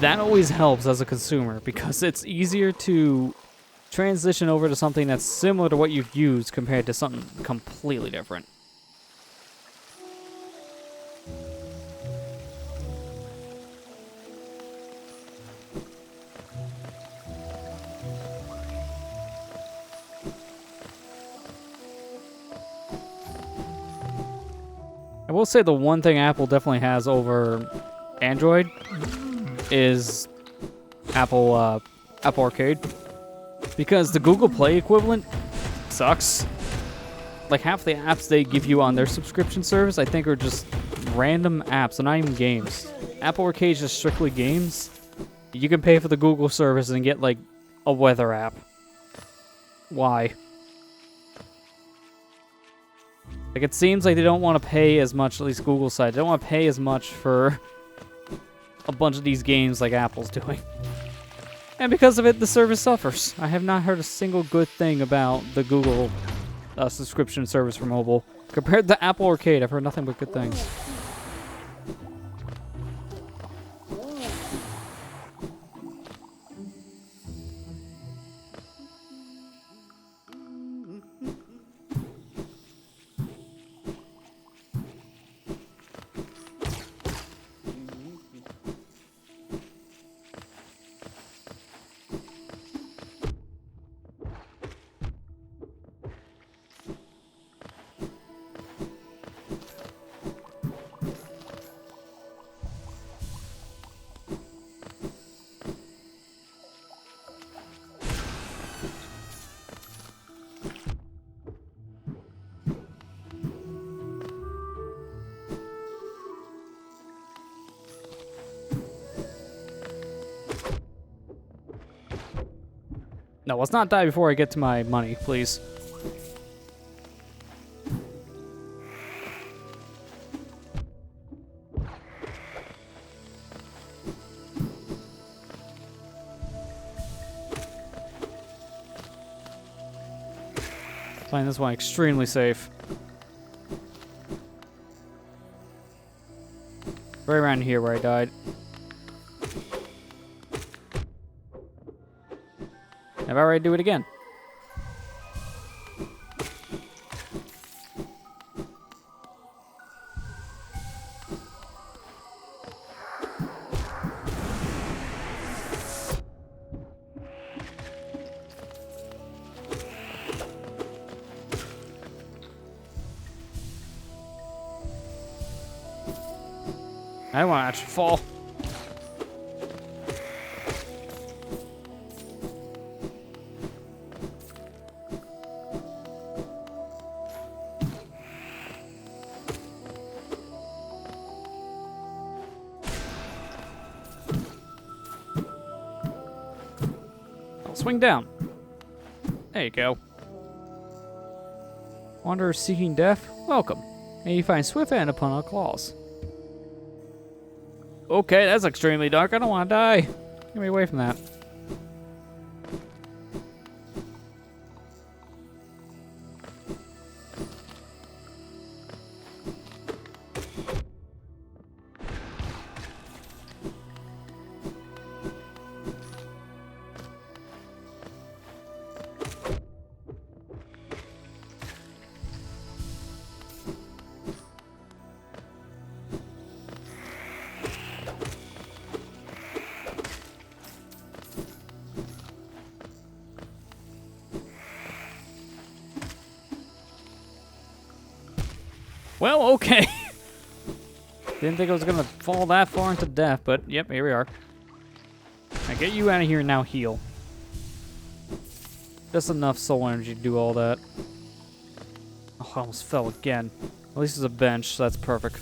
That always helps as a consumer because it's easier to transition over to something that's similar to what you've used compared to something completely different. I will say the one thing Apple definitely has over Android is Apple Arcade, because the Google Play equivalent sucks. Like half the apps they give you on their subscription service, I think, are just random apps. They're not even games. Apple Arcade is just strictly games. You can pay for the Google service and get like a weather app. Why? Like, it seems like they don't want to pay as much, at least Google's side. They don't want to pay as much for a bunch of these games like Apple's doing. And because of it, the service suffers. I have not heard a single good thing about the Google subscription service for mobile. Compared to Apple Arcade, I've heard nothing but good things. No, let's not die before I get to my money, please. Playing this one extremely safe. Right around here where I died. I've already do it again. I don't want to actually fall. swing down. There you go. Wanderer seeking death, welcome. May you find swift end upon our claws. Okay, that's extremely dark. I don't want to die. Get me away from that. Well, okay. Didn't think I was gonna fall that far into death, but yep, here we are. Now get you out of here and now heal. Just enough soul energy to do all that. Oh, I almost fell again. At least it's a bench, so that's perfect.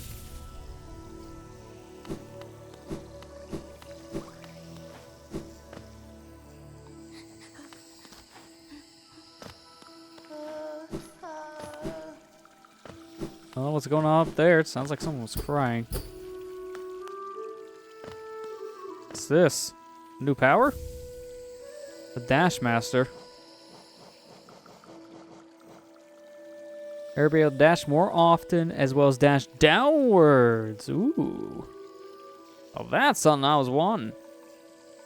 I don't know what's going on up there. It sounds like someone was crying. What's this? New power? The Dash Master. Everybody able to dash more often as well as dash downwards. Ooh. Well, that's something I was wanting.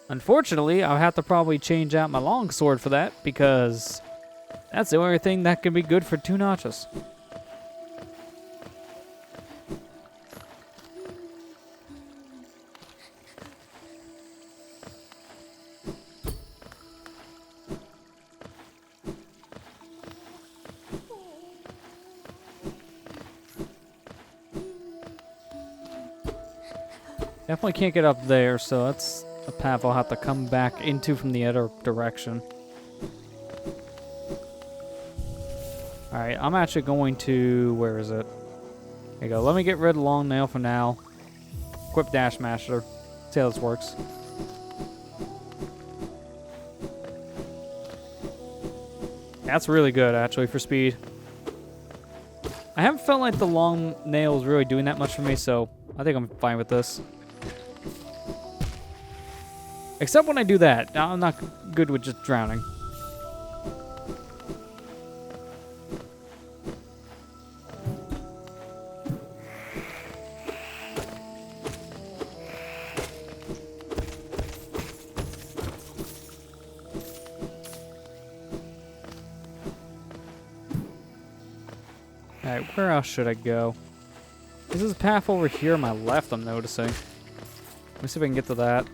Unfortunately, I'll have to probably change out my longsword for that because that's the only thing that can be good for 2 notches. Definitely can't get up there, so that's a path I'll have to come back into from the other direction. Alright, I'm actually going to... Where is it? There you go. Let me get rid of Long Nail for now. Equip Dash Master. See how this works. That's really good, actually, for speed. I haven't felt like the Long Nail is really doing that much for me, so I think I'm fine with this. Except when I do that. I'm not good with just drowning. Alright, where else should I go? This is a path over here on my left, I'm noticing. Let me see if I can get to that.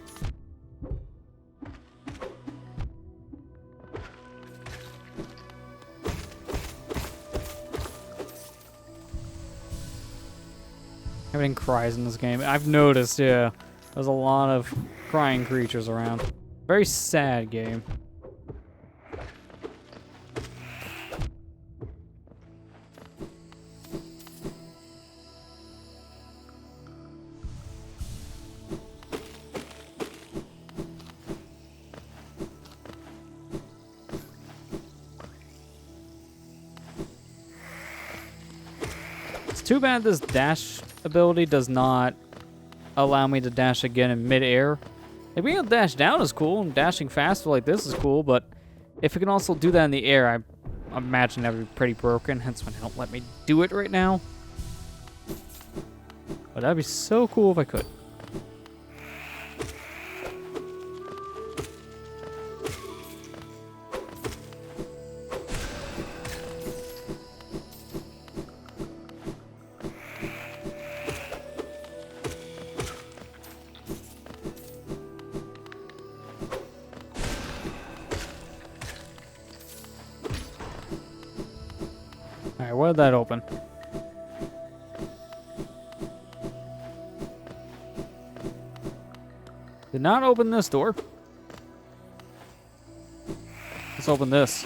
Everything cries in this game. I've noticed, yeah. There's a lot of crying creatures around. Very sad game. It's too bad this dash ability does not allow me to dash again in mid-air. Like, being able to dash down is cool, and dashing faster like this is cool, but if it can also do that in the air, I imagine that would be pretty broken, hence why they don't let me do it right now. But that'd be so cool if I could. Alright, where did that open? Did not open this door. Let's open this.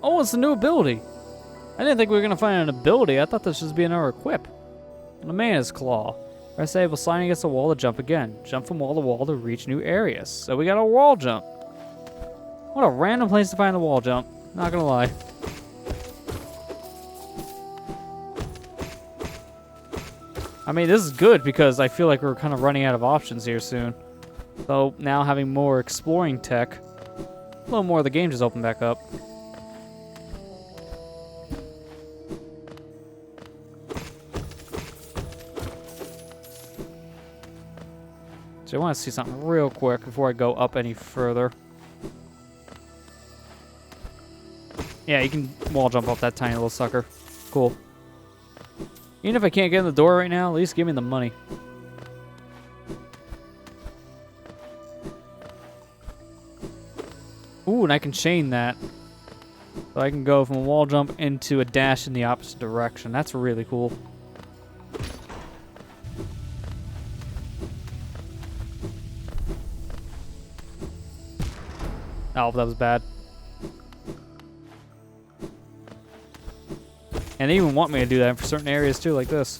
Oh, it's a new ability. I didn't think we were going to find an ability. I thought this was being our equip. The Man's Claw. Press A while sliding against the wall to jump again. Jump from wall to wall to reach new areas. So we got a wall jump. What a random place to find a wall jump. Not going to lie. I mean, this is good because I feel like we're kind of running out of options here soon. So now having more exploring tech, a little more of the game just opened back up. So I want to see something real quick before I go up any further. Yeah, you can wall jump off that tiny little sucker. Cool. Even if I can't get in the door right now, at least give me the money. Ooh, and I can chain that. So I can go from a wall jump into a dash in the opposite direction. That's really cool. Oh, that was bad. And they even want me to do that for certain areas too, like this.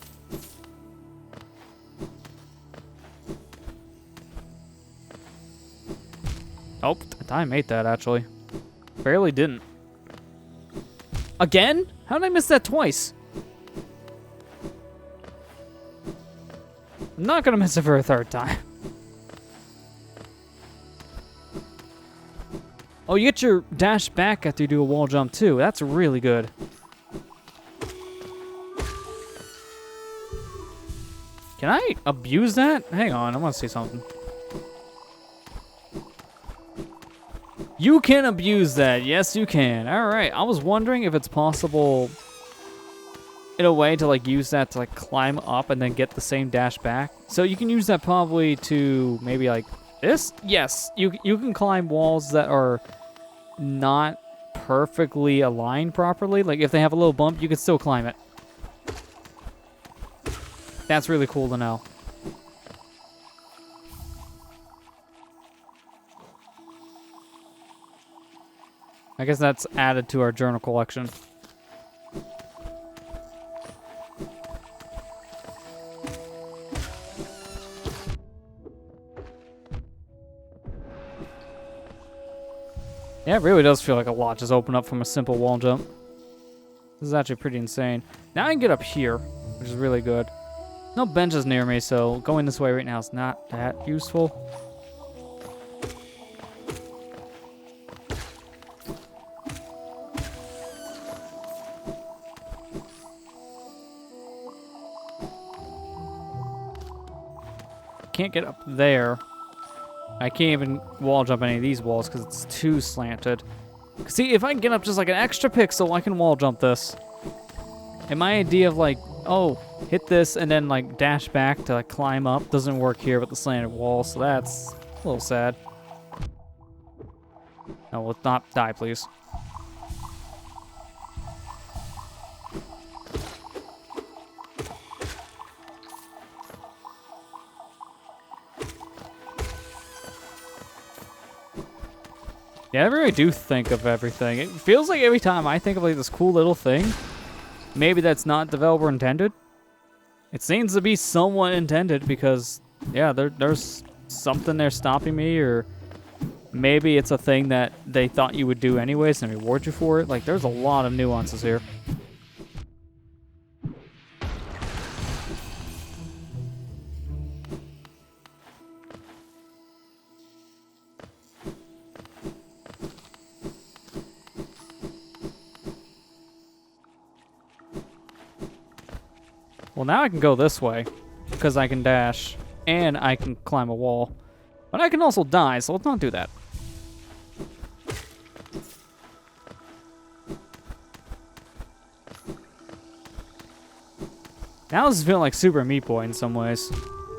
Oh, I made that actually. Barely didn't. Again? How did I miss that twice? I'm not gonna miss it for a third time. Oh, you get your dash back after you do a wall jump too. That's really good. Can I abuse that? Hang on, I want to see something. You can abuse that. Yes, you can. All right. I was wondering if it's possible in a way to like use that to like climb up and then get the same dash back. So you can use that probably to maybe like this. Yes, you can climb walls that are not perfectly aligned properly. Like if they have a little bump, you can still climb it. That's really cool to know. I guess that's added to our journal collection. Yeah, it really does feel like a lot just opened up from a simple wall jump. This is actually pretty insane. Now I can get up here, which is really good. No benches near me, so going this way right now is not that useful. Can't get up there. I can't even wall jump any of these walls because it's too slanted. See, if I can get up just like an extra pixel, I can wall jump this. And my idea of like, oh, hit this and then like dash back to like climb up doesn't work here with the slanted wall, so that's a little sad. No, let's not die, please. Yeah, I really do think of everything. It feels like every time I think of like this cool little thing, maybe that's not developer intended. It seems to be somewhat intended because, yeah, there's something there stopping me, or maybe it's a thing that they thought you would do anyways and reward you for it. Like, there's a lot of nuances here. Well, now I can go this way because I can dash and I can climb a wall. But I can also die, so let's not do that. Now this is feeling like Super Meat Boy in some ways.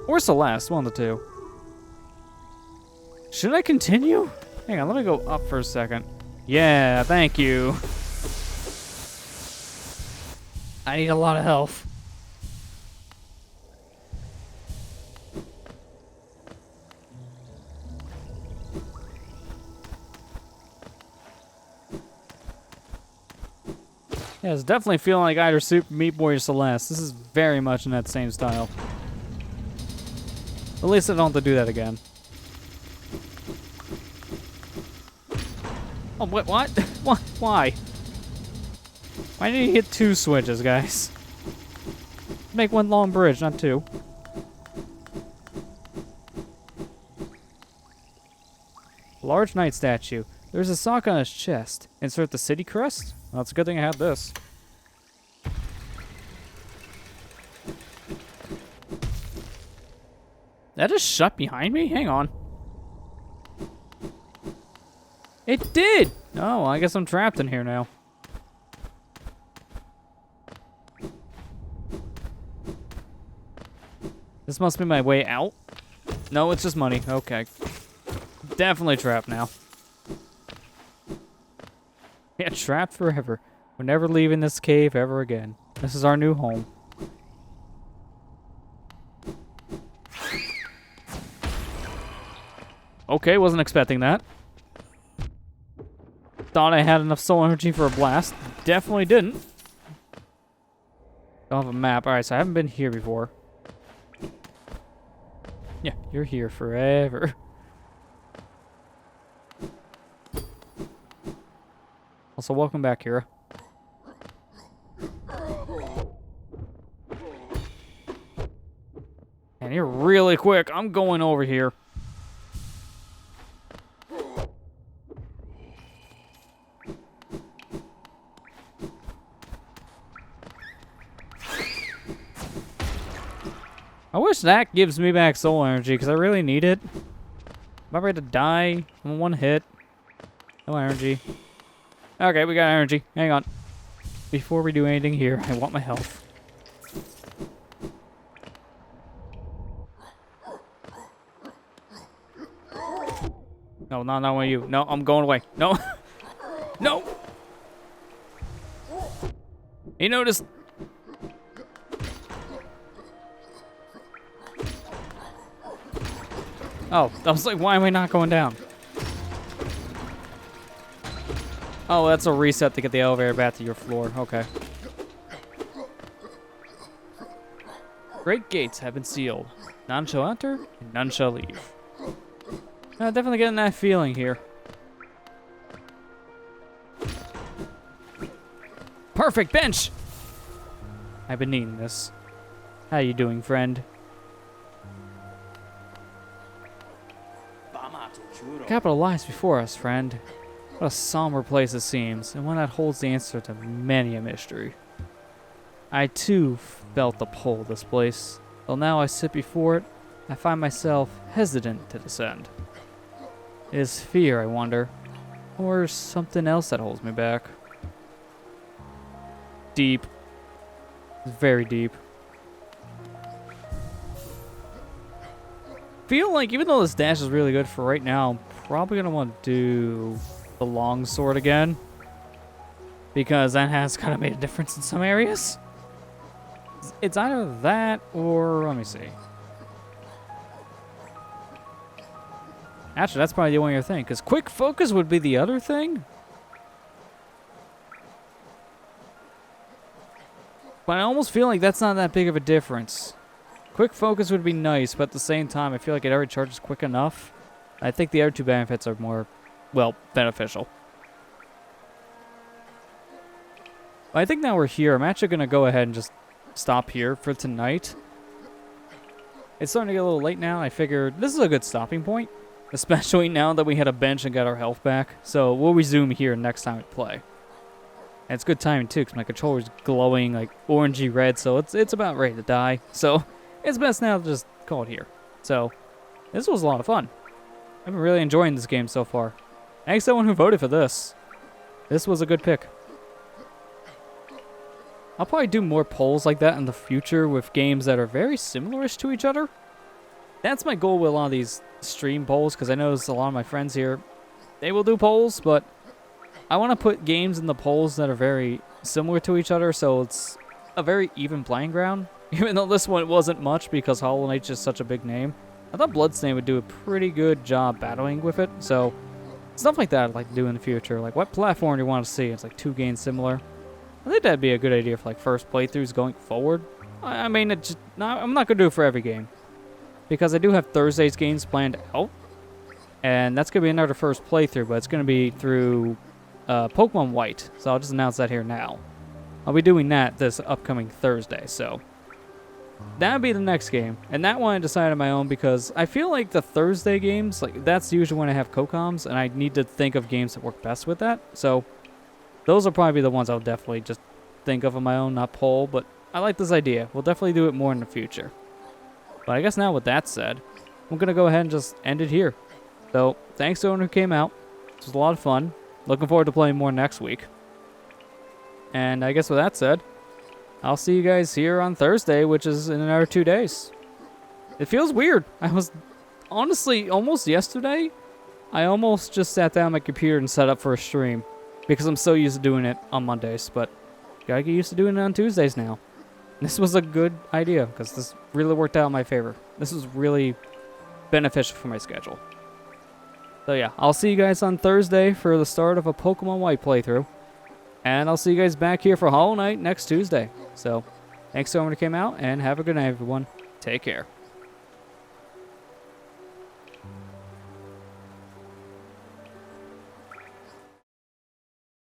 Or Celeste, one of the two. Should I continue? Hang on, let me go up for a second. Yeah, thank you. I need a lot of health. Yeah, it's definitely feeling like either Super Meat Boy or Celeste. This is very much in that same style. At least I don't have to do that again. Oh, what? What? Why? Why did you hit 2 switches, guys? Make one long bridge, not 2. Large knight statue. There's a sock on his chest. Insert the city crest? Well, it's a good thing I had this. That just shut behind me? Hang on. It did! Oh, I guess I'm trapped in here now. This must be my way out. No, it's just money. Okay. Definitely trapped now. Yeah, trapped forever. We're never leaving this cave ever again. This is our new home. Okay, wasn't expecting that. Thought I had enough soul energy for a blast. Definitely didn't. Don't have a map. Alright, so I haven't been here before. Yeah, you're here forever. Also, welcome back, Kira. And you're really quick. I'm going over here. I wish that gives me back soul energy, because I really need it. I'm about ready to die. I'm 1 hit. No energy. Okay, we got energy. Hang on. Before we do anything here, I want my health. No, not one of you. No, I'm going away. No. No! He noticed. Oh, I was like, why am I not going down? Oh, that's a reset to get the elevator back to your floor. Okay. Great gates have been sealed. None shall enter, and none shall leave. Definitely getting that feeling here. Perfect bench! I've been needing this. How you doing, friend? Capital lies before us, friend. What a somber place it seems, and one that holds the answer to many a mystery. I too felt the pull of this place. Though now I sit before it, I find myself hesitant to descend. It is fear, I wonder, or something else that holds me back. Deep. Very deep. Feel like even though this dash is really good for right now, I'm probably gonna want to do the long sword again, because that has kind of made a difference in some areas. It's either that or let me see. Actually, that's probably the only other thing, because quick focus would be the other thing. But I almost feel like that's not that big of a difference. Quick focus would be nice, but at the same time, I feel like it already charges quick enough. I think the other 2 benefits are more, well, beneficial. I think now we're here. I'm actually going to go ahead and just stop here for tonight. It's starting to get a little late now. I figured this is a good stopping point, especially now that we had a bench and got our health back. So we'll resume here next time we play. And it's good timing too, because my controller's glowing like orangey red, so it's about ready to die. So it's best now to just call it here. So this was a lot of fun. I've been really enjoying this game so far. Thanks to everyone who voted for this. This was a good pick. I'll probably do more polls like that in the future with games that are very similar-ish to each other. That's my goal with a lot of these stream polls, because I know a lot of my friends here, they will do polls, but I want to put games in the polls that are very similar to each other, so it's a very even playing ground. Even though this one wasn't much because Hallownest is just such a big name. I thought Bloodstained would do a pretty good job battling with it, so stuff like that I'd like to do in the future. Like, what platform do you want to see? It's like 2 games similar. I think that'd be a good idea for like first playthroughs going forward. I mean, I'm not gonna do it for every game because I do have Thursday's games planned out, and that's gonna be another first playthrough, but it's gonna be through Pokemon White. So I'll just announce that here now. I'll be doing that this upcoming Thursday, so that'd be the next game, and that one I decided on my own because I feel like the Thursday games, like that's usually when I have co-coms, and I need to think of games that work best with that. So those will probably be the ones I'll definitely just think of on my own, not poll, but I like this idea. We'll definitely do it more in the future. But I guess now with that said, I'm going to go ahead and just end it here. So, thanks to everyone who came out. It was a lot of fun. Looking forward to playing more next week. And I guess with that said, I'll see you guys here on Thursday, which is in another 2 days. It feels weird. I was, honestly, almost yesterday, I almost just sat down on my computer and set up for a stream. Because I'm so used to doing it on Mondays, but gotta get used to doing it on Tuesdays now. This was a good idea, because this really worked out in my favor. This was really beneficial for my schedule. So yeah, I'll see you guys on Thursday for the start of a Pokemon White playthrough. And I'll see you guys back here for Hollow Knight next Tuesday. So, thanks to everyone who came out, and have a good night, everyone. Take care.